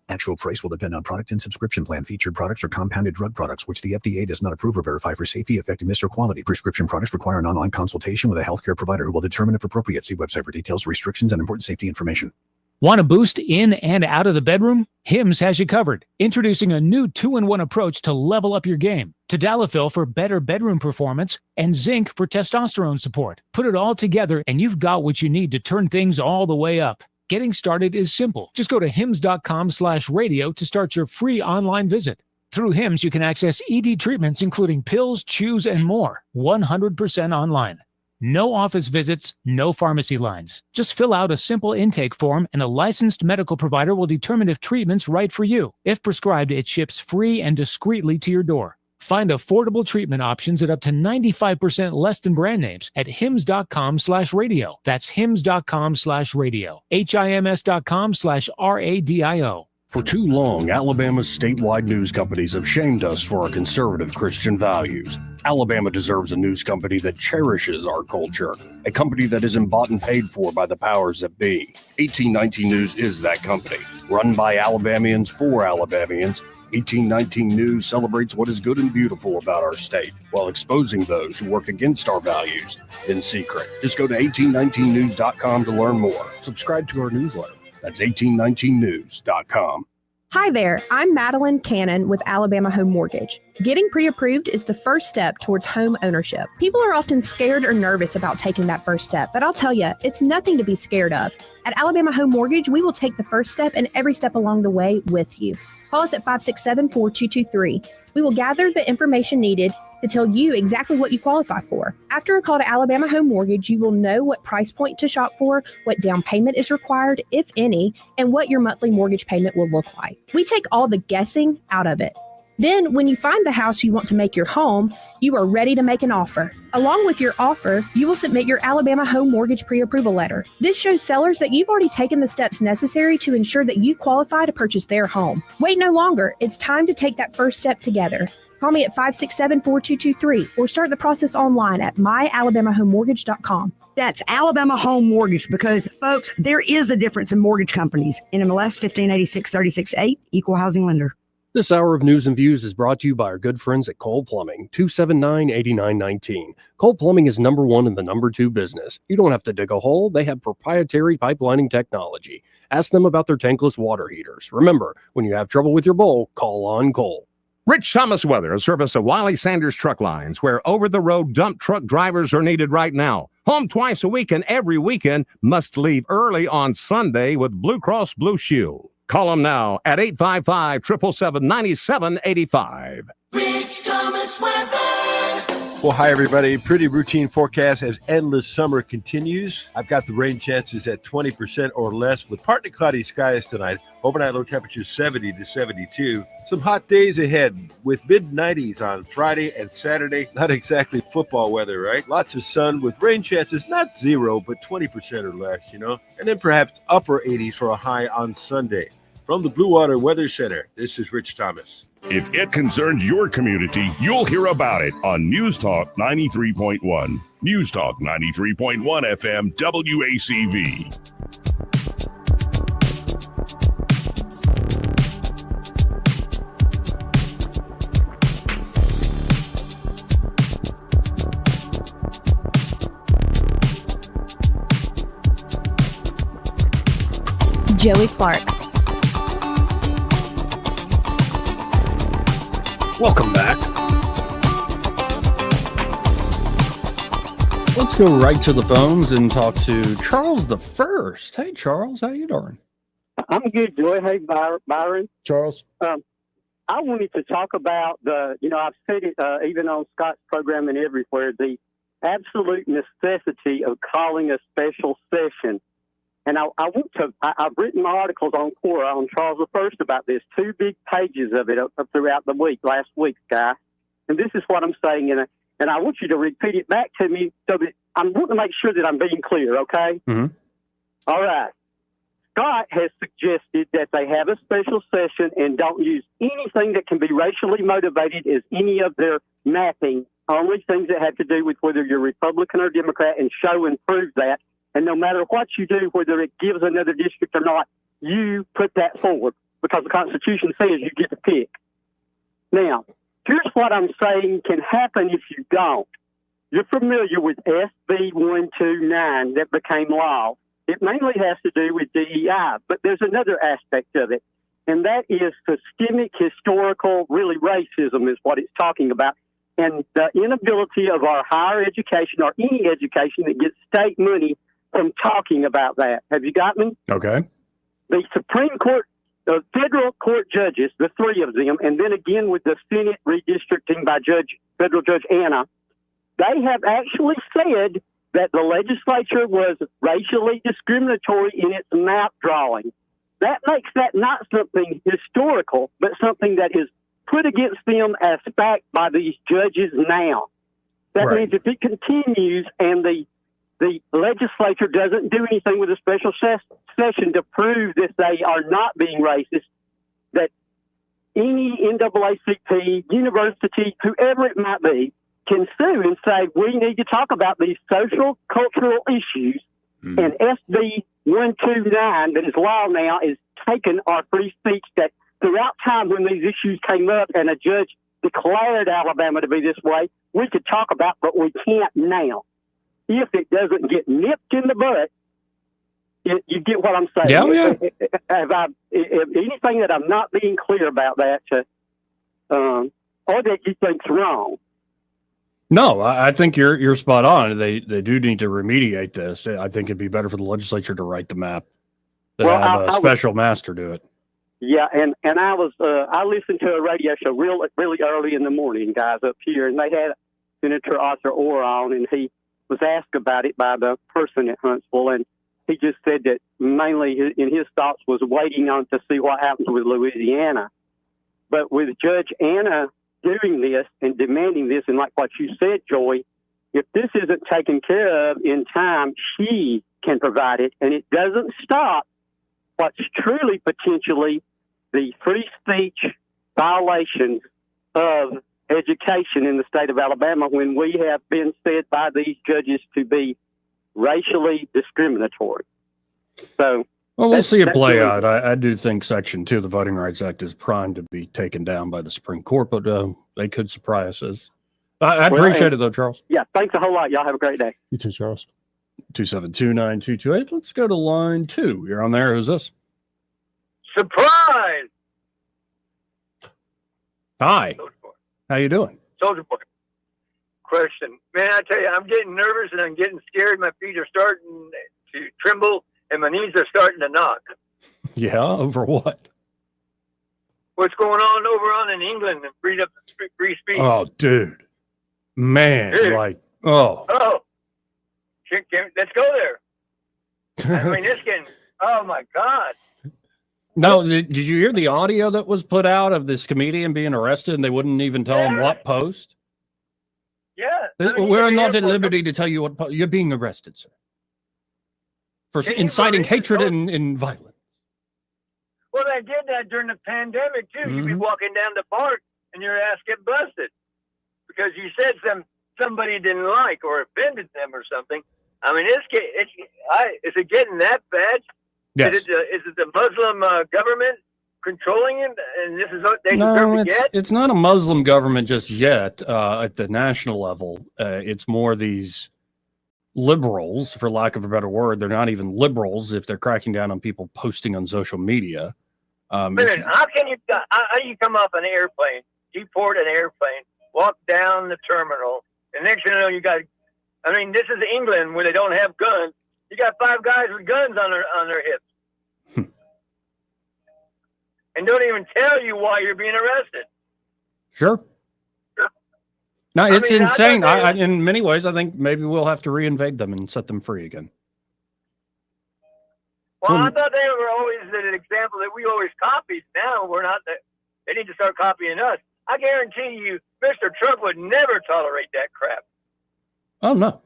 Actual price will depend on product and subscription plan. Featured products are compounded drug products, which the FDA does not approve or verify for safety, effectiveness, or quality. Prescription products require an online consultation with a healthcare provider who will determine if appropriate. See website for details, restrictions, and important safety information. Want a boost in and out of the bedroom? Hims has you covered. Introducing a new 2-in-1 approach to level up your game. Tadalafil for better bedroom performance and zinc for testosterone support. Put it all together and you've got what you need to turn things all the way up. Getting started is simple. Just go to hims.com/radio to start your free online visit. Through Hims, you can access ED treatments, including pills, chews, and more, 100% online. No office visits, no pharmacy lines. Just fill out a simple intake form and a licensed medical provider will determine if treatment's right for you. If prescribed, it ships free and discreetly to your door. Find affordable treatment options at up to 95% less than brand names at hims.com/radio. That's hims.com/radio. HIMS.com/RADIO. For too long, Alabama's statewide news companies have shamed us for our conservative Christian values. Alabama deserves a news company that cherishes our culture, a company that isn't bought and paid for by the powers that be. 1819 News is that company. Run by Alabamians for Alabamians, 1819 News celebrates what is good and beautiful about our state while exposing those who work against our values in secret. Just go to 1819news.com to learn more. Subscribe to our newsletter. That's 1819news.com. Hi there, I'm Madeline Cannon with Alabama Home Mortgage. Getting pre-approved is the first step towards home ownership. People are often scared or nervous about taking that first step, but I'll tell you, it's nothing to be scared of. At Alabama Home Mortgage, we will take the first step and every step along the way with you. Call us at 567-4223. We will gather the information needed to tell you exactly what you qualify for. After a call to Alabama Home Mortgage, you will know what price point to shop for, what down payment is required, if any, and what your monthly mortgage payment will look like. We take all the guessing out of it. Then, when you find the house you want to make your home, you are ready to make an offer. Along with your offer, you will submit your Alabama Home Mortgage pre-approval letter. This shows sellers that you've already taken the steps necessary to ensure that you qualify to purchase their home. Wait no longer. It's time to take that first step together. Call me at 567-4223 or start the process online at myalabamahomemortgage.com. That's Alabama Home Mortgage because, folks, there is a difference in mortgage companies. NMLS 1586-36-8, Equal Housing Lender. This hour of News and Views is brought to you by our good friends at Cole Plumbing, 279-8919. Cole Plumbing is number one in the number two business. You don't have to dig a hole. They have proprietary pipelining technology. Ask them about their tankless water heaters. Remember, when you have trouble with your bowl, call on Cole. Rich Thomas Weather, a service of Wiley Sanders Truck Lines, where over-the-road dump truck drivers are needed right now. Home twice a week and every weekend, must leave early on Sunday with Blue Cross Blue Shield. Call them now at 855-777-9785. Rich Thomas Weather. Well, hi, everybody. Pretty routine forecast as endless summer continues. I've got the rain chances at 20% or less with partly cloudy skies tonight. Overnight low temperatures 70 to 72. Some hot days ahead with mid-90s on Friday and Saturday. Not exactly football weather, right? Lots of sun with rain chances, not zero, but 20% or less, And then perhaps upper 80s for a high on Sunday. From the Blue Water Weather Center, this is Rich Thomas. If it concerns your community, you'll hear about it on News Talk 93.1. News Talk 93.1 FM WACV. Joey Clark. Welcome back. Let's go right to the phones and talk to Charles the First. Hey, Charles, how you doing? I'm good, Joy. Hey, Byron. Charles. I wanted to talk about I've said it even on Scott's program and everywhere, the absolute necessity of calling a special session. And I've written articles on Quora on Charles I about this, 2 big pages of it throughout the week, last week, guy. And this is what I'm saying, and I want you to repeat it back to me so that I want to make sure that I'm being clear, okay? Mm-hmm. All right. Scott has suggested that they have a special session and don't use anything that can be racially motivated as any of their mapping, only things that have to do with whether you're Republican or Democrat, and show and prove that. And no matter what you do, whether it gives another district or not, you put that forward because the Constitution says you get to pick. Now, here's what I'm saying can happen if you don't. You're familiar with SB 129 that became law. It mainly has to do with DEI, but there's another aspect of it, and that is systemic historical, really racism is what it's talking about, and the inability of our higher education or any education that gets state money from talking about that. Have you got me? Okay. The Supreme Court, federal court judges, the 3 of them, and then again with the Senate redistricting by Federal Judge Anna, they have actually said that the legislature was racially discriminatory in its map drawing. That makes that not something historical, but something that is put against them as fact by these judges now. That means if it continues and the legislature doesn't do anything with a special session to prove that they are not being racist, that any NAACP, university, whoever it might be, can sue and say, we need to talk about these social, cultural issues. And SB 129, that is law now, is taking our free speech that throughout time when these issues came up and a judge declared Alabama to be this way, we could talk about, but we can't now. If it doesn't get nipped in the butt, you get what I'm saying. Yeah. If anything that I'm not being clear about that, or that you think's wrong. No, I think you're spot on. They do need to remediate this. I think it'd be better for the legislature to write the map than have a special master do it. Yeah, and I listened to a radio show really early in the morning, guys, up here, and they had Senator Arthur Orr on, and he was asked about it by the person at Huntsville, and he just said that mainly in his thoughts was waiting on to see what happens with Louisiana. But with Judge Anna doing this and demanding this, and like what you said, Joy, if this isn't taken care of in time, she can provide it, and it doesn't stop what's truly potentially the free speech violations of education in the state of Alabama when we have been said by these judges to be racially discriminatory. So, well, we'll see it play out. I do think Section 2 of the Voting Rights Act is primed to be taken down by the Supreme Court, but they could surprise us. I appreciate it, though, Charles. Yeah, thanks a whole lot. Y'all have a great day. You too, Charles. 2729228. Let's go to line 2. You're on there. Who's this? Surprise! Hi. How you doing? Soldier Boy. Question. Man, I tell you, I'm getting nervous and I'm getting scared. My feet are starting to tremble and my knees are starting to knock. Yeah, over what? What's going on over on in England and freed up the free speech? Oh, dude. Man, Oh. Let's go there. I mean, this can, oh my God. No, did you hear the audio that was put out of this comedian being arrested and they wouldn't even tell him what post? Yeah. We're not at liberty to tell you what you're being arrested, sir. For inciting hatred and violence. Well, they did that during the pandemic too. You'd be walking down the park and your ass get busted because you said somebody didn't like or offended them or something. I mean, is it getting that bad? Yes. Is it the Muslim government controlling it, and this is what they deserve to get? It's not a Muslim government just yet at the national level. It's more these liberals, for lack of a better word. They're not even liberals if they're cracking down on people posting on social media. How do you come off an airplane, deport an airplane, walk down the terminal, and next thing you know, this is England where they don't have guns. You got 5 guys with guns on their hips. And don't even tell you why you're being arrested. Sure. No, it's insane. In many ways, I think maybe we'll have to reinvade them and set them free again. Well, I thought they were always an example that we always copied. Now we're not. They need to start copying us. I guarantee you, Mr. Trump would never tolerate that crap. Oh, no.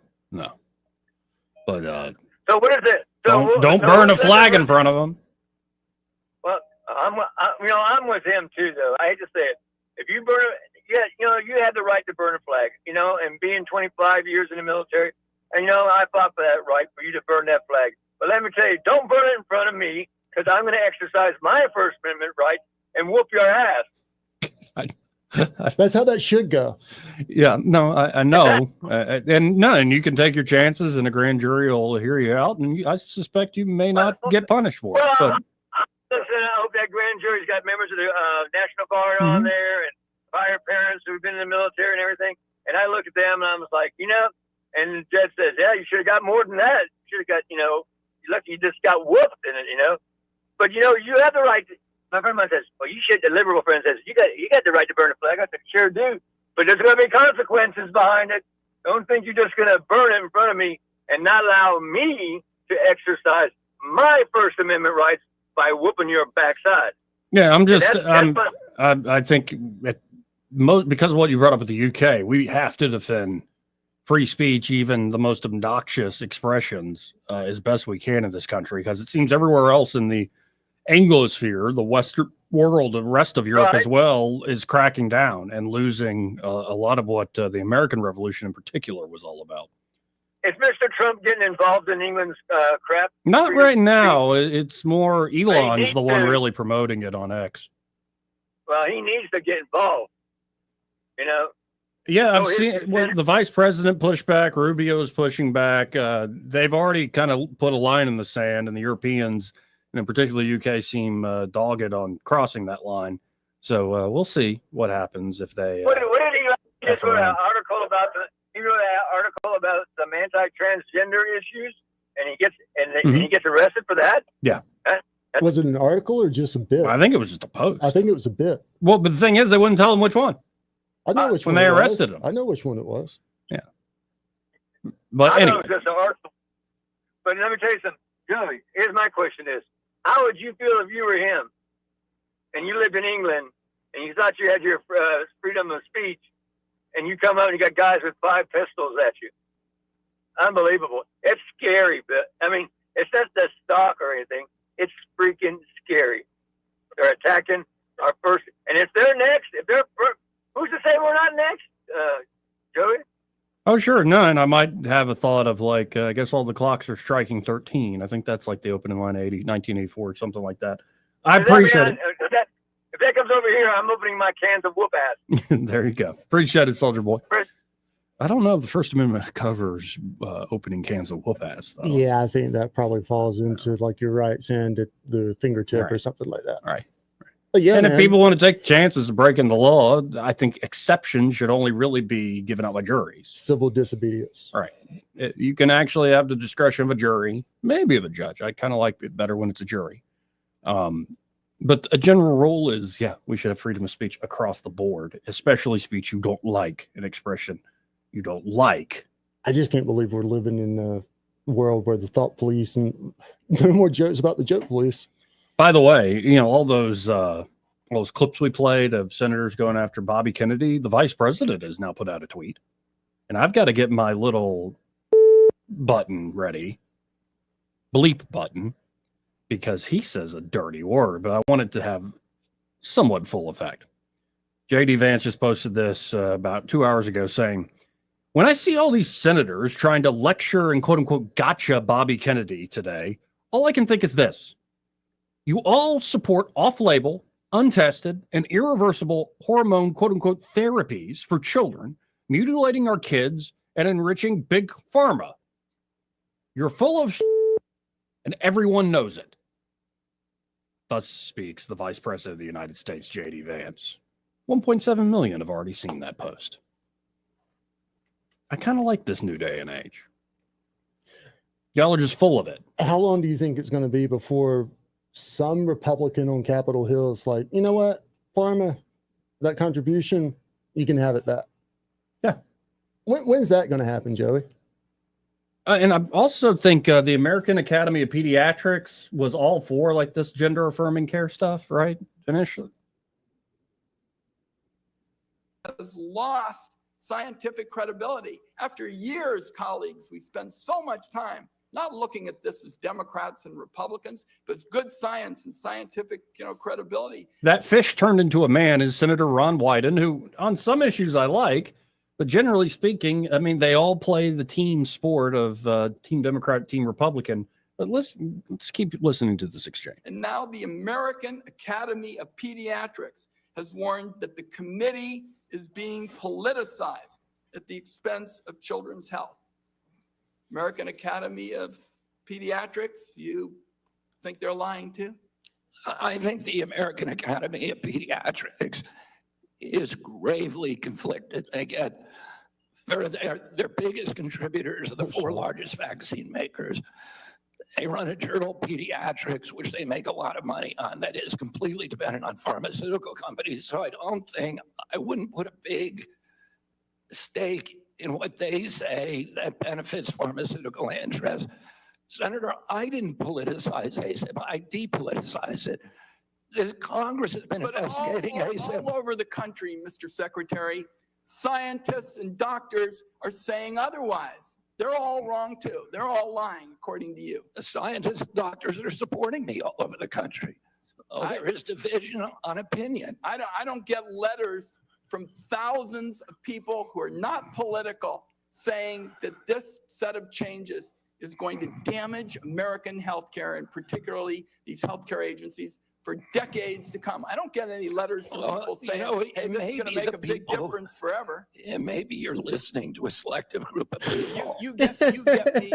But so what is it? Don't burn a flag in front of them. Well, I'm with him too, though. I hate to say it. If you burn, you have the right to burn a flag, and being 25 years in the military, and I fought for that right for you to burn that flag. But let me tell you, don't burn it in front of me because I'm going to exercise my First Amendment right and whoop your ass. That's how that should go. Yeah, no, I know. And you can take your chances and a grand jury will hear you out. And I suspect you may not get punished for it. But Listen, I hope that grand jury's got members of the National Guard on there and fire parents who've been in the military and everything. And I look at them and I was like, and the judge says, yeah, you should have got more than that. You should have got, you're lucky you just got whooped in it, But, you have the right to. My friend of mine says, well, you should, the liberal friend says, you got the right to burn a flag. I said, sure do. But there's going to be consequences behind it. Don't think you're just going to burn it in front of me and not allow me to exercise my First Amendment rights by whooping your backside. yeah, I think because of what you brought up with the UK, we have to defend free speech, even the most obnoxious expressions, as best we can in this country, because it seems everywhere else in the Anglosphere, the Western world, the rest of Europe as well, is cracking down and losing a lot of what the American Revolution in particular was all about. Is Mr. Trump getting involved in England's crap? Not right now. It's more Elon's the one really promoting it on X. Well, he needs to get involved. Yeah, I've seen the vice president push back. Rubio's pushing back. They've already kind of put a line in the sand, and the Europeans, and in particular UK, seem dogged on crossing that line. So we'll see what happens if they. What did he just wrote an article about? He wrote an article about some anti-transgender issues, and he gets arrested for that. Yeah. Was it an article or just a bit? I think it was just a post. I think it was a bit. Well, but the thing is, they wouldn't tell him which one. I know which when one they it arrested was. him. I know which one it was. Yeah. But I know anyway. it's just an article. But let me tell you something, Joey. Here's my question: how would you feel if you were him, and you lived in England, and you thought you had your freedom of speech, and you come out and you got guys with 5 pistols at you? Unbelievable. It's scary, but it's not the stock or anything. It's freaking scary. They're attacking our first, and if they're next, who's to say we're not next, Joey? Oh, sure. No, and I might have a thought of I guess all the clocks are striking 13. I think that's like the opening line 1984 or something like that. I appreciate it. If that comes over here, I'm opening my cans of whoop ass. There you go. Appreciate it, Soldier Boy. I don't know if the First Amendment covers opening cans of whoop ass, though. Yeah, I think that probably falls into, like you're right, saying the fingertip or something like that. Right. But yeah, and if people want to take chances of breaking the law, I think exceptions should only really be given out by juries. Civil disobedience. Right. You can actually have the discretion of a jury, maybe of a judge. I kind of like it better when it's a jury. But a general rule is, we should have freedom of speech across the board, especially speech you don't like, an expression you don't like. I just can't believe we're living in a world where the thought police and no more jokes about the joke police. By the way, all those clips we played of senators going after Bobby Kennedy, the vice president has now put out a tweet. And I've got to get my little button ready, bleep button. because he says a dirty word, but I want it to have somewhat full effect. J.D. Vance just posted this about 2 hours ago saying, when I see all these senators trying to lecture and quote unquote gotcha Bobby Kennedy today, all I can think is this. You all support off-label, untested, and irreversible hormone quote unquote therapies for children, mutilating our kids and enriching big pharma. You're full of and everyone knows it. Thus speaks the Vice President of the United States, J.D. Vance. 1.7 million have already seen that post. I kind of like this new day and age. Y'all are just full of it. How long do you think it's going to be before some Republican on Capitol Hill is like, you know what, PHARMA, that contribution, you can have it back? Yeah. When's that going to happen, Joey? And I also think the American Academy of Pediatrics was all for like this gender affirming care stuff, right? Initially. Has lost scientific credibility. After years, colleagues, we spend so much time not looking at this as Democrats and Republicans, but as good science and scientific, credibility. That fish turned into a man is Senator Ron Wyden, who on some issues I like, but generally speaking, I mean, they all play the team sport of Team Democrat, Team Republican. But let's keep listening to this exchange. And now the American Academy of Pediatrics has warned that the committee is being politicized at the expense of children's health. American Academy of Pediatrics, you think they're lying too? I think the American Academy of Pediatrics is gravely conflicted. Their biggest contributors are the four largest vaccine makers. They run a journal, Pediatrics, which they make a lot of money on, that is completely dependent on pharmaceutical companies. So I wouldn't put a big stake in what they say that benefits pharmaceutical interests. Senator, I didn't politicize ACIP. I depoliticize it. The Congress has been investigating ACIP. All over the country, Mr. Secretary, scientists and doctors are saying otherwise. They're all wrong too. They're all lying, according to you. The scientists and doctors that are supporting me all over the country. There is division on opinion. I don't get letters from thousands of people who are not political saying that this set of changes is going to damage American healthcare, and particularly these healthcare agencies, for decades to come. I don't get any letters from people saying, hey, this is going to make a big difference forever. Yeah, maybe you're listening to a selective group of people. You get me.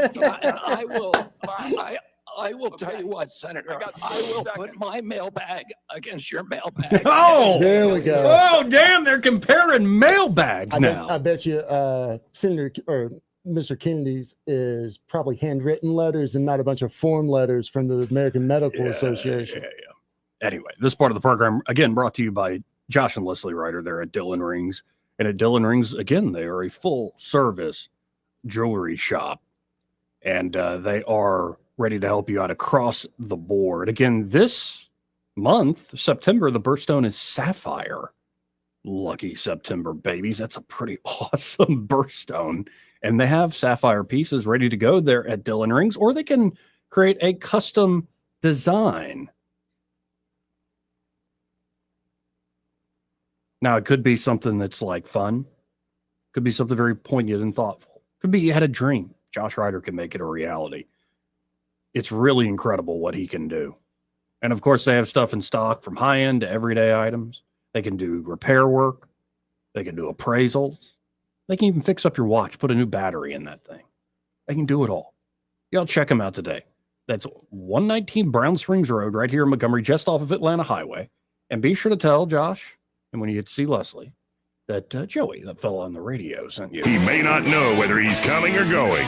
I will tell you what, Senator, I will put my mailbag against your mailbag. Oh, there we go. Oh, damn, they're comparing mailbags now. I bet you Senator or Mr. Kennedy's is probably handwritten letters and not a bunch of form letters from the American Medical Association. Yeah. Anyway, this part of the program, again, brought to you by Josh and Leslie Ryder. They're at Dillon Rings. And at Dillon Rings, again, they are a full-service jewelry shop. And they are ready to help you out across the board. Again, this month, September, the birthstone is sapphire. Lucky September, babies. That's a pretty awesome birthstone. And they have sapphire pieces ready to go there at Dillon Rings, or they can create a custom design. Now, it could be something that's like fun. Could be something very poignant and thoughtful. Could be you had a dream. Josh Ryder can make it a reality. It's really incredible what he can do. And of course, they have stuff in stock from high-end to everyday items. They can do repair work. They can do appraisals. They can even fix up your watch, put a new battery in that thing. They can do it all. Y'all check them out today. That's 119 Brown Springs Road right here in Montgomery, just off of Atlanta Highway. And be sure to tell Josh, and when you get to see Leslie, that Joey, that fellow on the radio, sent you. He may not know whether he's coming or going,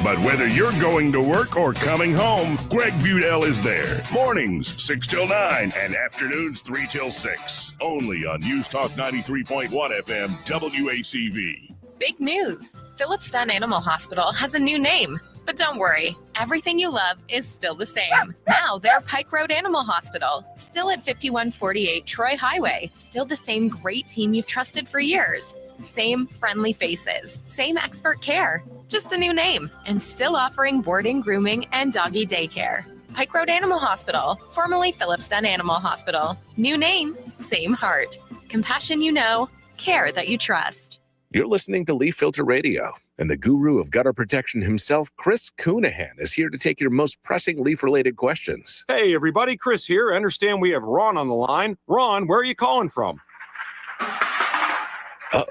but whether you're going to work or coming home, Greg Budell is there. Mornings, 6 till 9, and afternoons, 3 till 6. Only on News Talk 93.1 FM, WACV. Big news! Phillips Dunn Animal Hospital has a new name. But don't worry, everything you love is still the same. Now they're Pike Road Animal Hospital, still at 5148 Troy Highway, still the same great team you've trusted for years. Same friendly faces, same expert care, just a new name, and still offering boarding, grooming, and doggy daycare. Pike Road Animal Hospital, formerly Phillips Dunn Animal Hospital. New name, same heart. Compassion you know, care that you trust. You're listening to Leaf Filter Radio, and the guru of gutter protection himself, Chris Coonahan, is here to take your most pressing leaf-related questions. Hey, everybody, Chris here. I understand we have Ron on the line. Ron, where are you calling from? Uh-oh.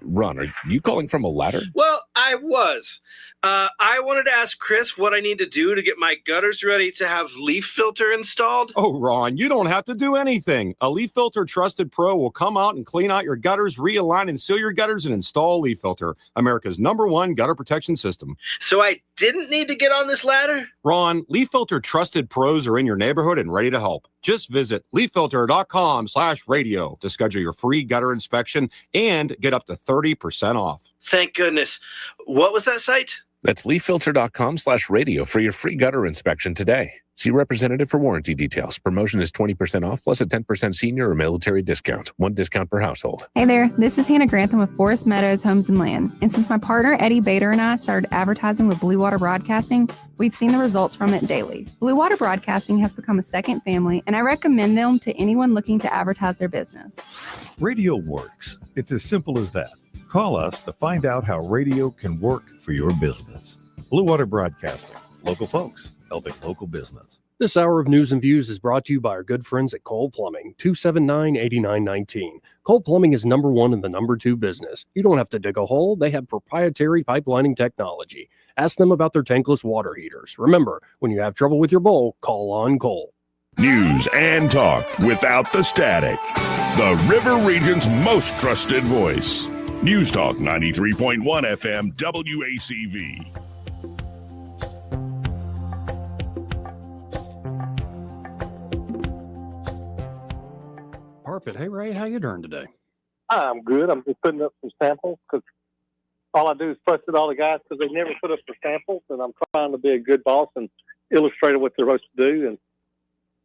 Ron, are you calling from a ladder? Well, I was. I wanted to ask Chris what I need to do to get my gutters ready to have leaf filter installed. Oh, Ron, you don't have to do anything. A Leaf Filter Trusted Pro will come out and clean out your gutters, realign and seal your gutters, and install a Leaf Filter, America's #1 gutter protection system. So I didn't need to get on this ladder? Ron, Leaf Filter Trusted Pros are in your neighborhood and ready to help. Just visit leaffilter.com/radio to schedule your free gutter inspection and get up to 30% off. Thank goodness. What was that site? That's leaffilter.com/radio for your free gutter inspection today. See representative for warranty details. Promotion is 20% off plus a 10% senior or military discount. One discount per household. Hey there, this is Hannah Grantham with Forest Meadows Homes and Land. And since my partner Eddie Bader and I started advertising with Blue Water Broadcasting, we've seen the results from it daily. Blue Water Broadcasting has become a second family, and I recommend them to anyone looking to advertise their business. Radio works. It's as simple as that. Call us to find out how radio can work for your business. Blue Water Broadcasting. Local folks helping local business. This hour of news and views is brought to you by our good friends at Cole Plumbing, 279-8919. Cole Plumbing is #1 in the #2 business. You don't have to dig a hole. They have proprietary pipelining technology. Ask them about their tankless water heaters. Remember, when you have trouble with your bowl, call on Cole. News and talk without the static. The River Region's most trusted voice. News Talk 93.1 FM WACV. Carpet. Hey, Ray, how you doing today? I'm good. I'm just putting up some samples because all I do is fuss at all the guys because they never put up their samples, and I'm trying to be a good boss and illustrate what they're supposed to do,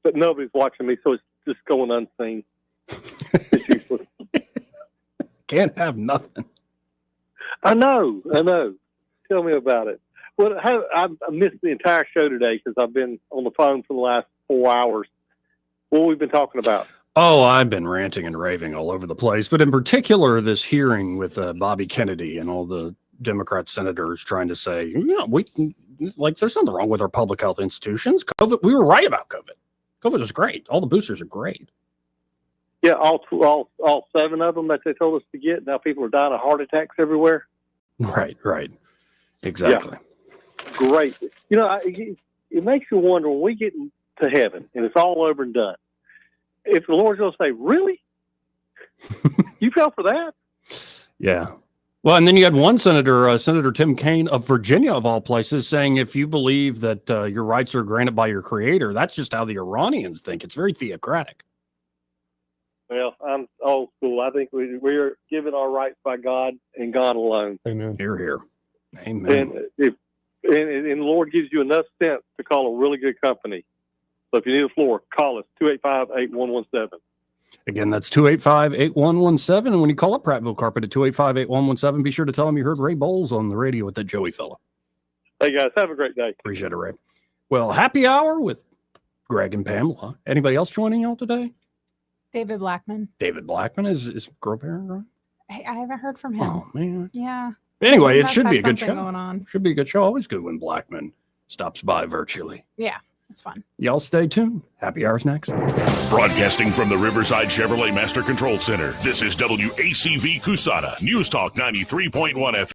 but nobody's watching me, so it's just going unseen. It's useless. Can't have nothing. I know. Tell me about it. Well, I missed the entire show today because I've been on the phone for the last 4 hours. What have we been talking about? Oh, I've been ranting and raving all over the place, but in particular, this hearing with Bobby Kennedy and all the Democrat senators trying to say, there's nothing wrong with our public health institutions. COVID, we were right about COVID. COVID was great. All the boosters are great. Yeah, all 7 of them that they told us to get. Now people are dying of heart attacks everywhere. Right. Exactly. Yeah. Great. It makes you wonder when we get to heaven and it's all over and done, if the Lord's going to say, really? You fell for that? Yeah. Well, and then you had one senator, Senator Tim Kaine of Virginia, of all places, saying if you believe that your rights are granted by your creator, that's just how the Iranians think. It's very theocratic. Well, I'm old school. I think we are given our rights by God and God alone. Amen. Hear. Amen. And the Lord gives you enough sense to call a really good company. So if you need a floor, call us, 285-8117. Again, that's 285-8117. And when you call up Prattville Carpet at 285-8117, be sure to tell them you heard Ray Bowles on the radio with that Joey fella. Hey, guys, have a great day. Appreciate it, Ray. Well, happy hour with Greg and Pamela. Anybody else joining y'all today? David Blackman. David Blackman is girl parent, right? Hey, I haven't heard from him. Oh, man. Yeah. Anyway, it Must should be a have good something show. going on. Should be a good show. Always good when Blackman stops by virtually. Yeah, it's fun. Y'all stay tuned. Happy hour's next. Broadcasting from the Riverside Chevrolet Master Control Center, this is WACV Cusana, News Talk 93.1 FM.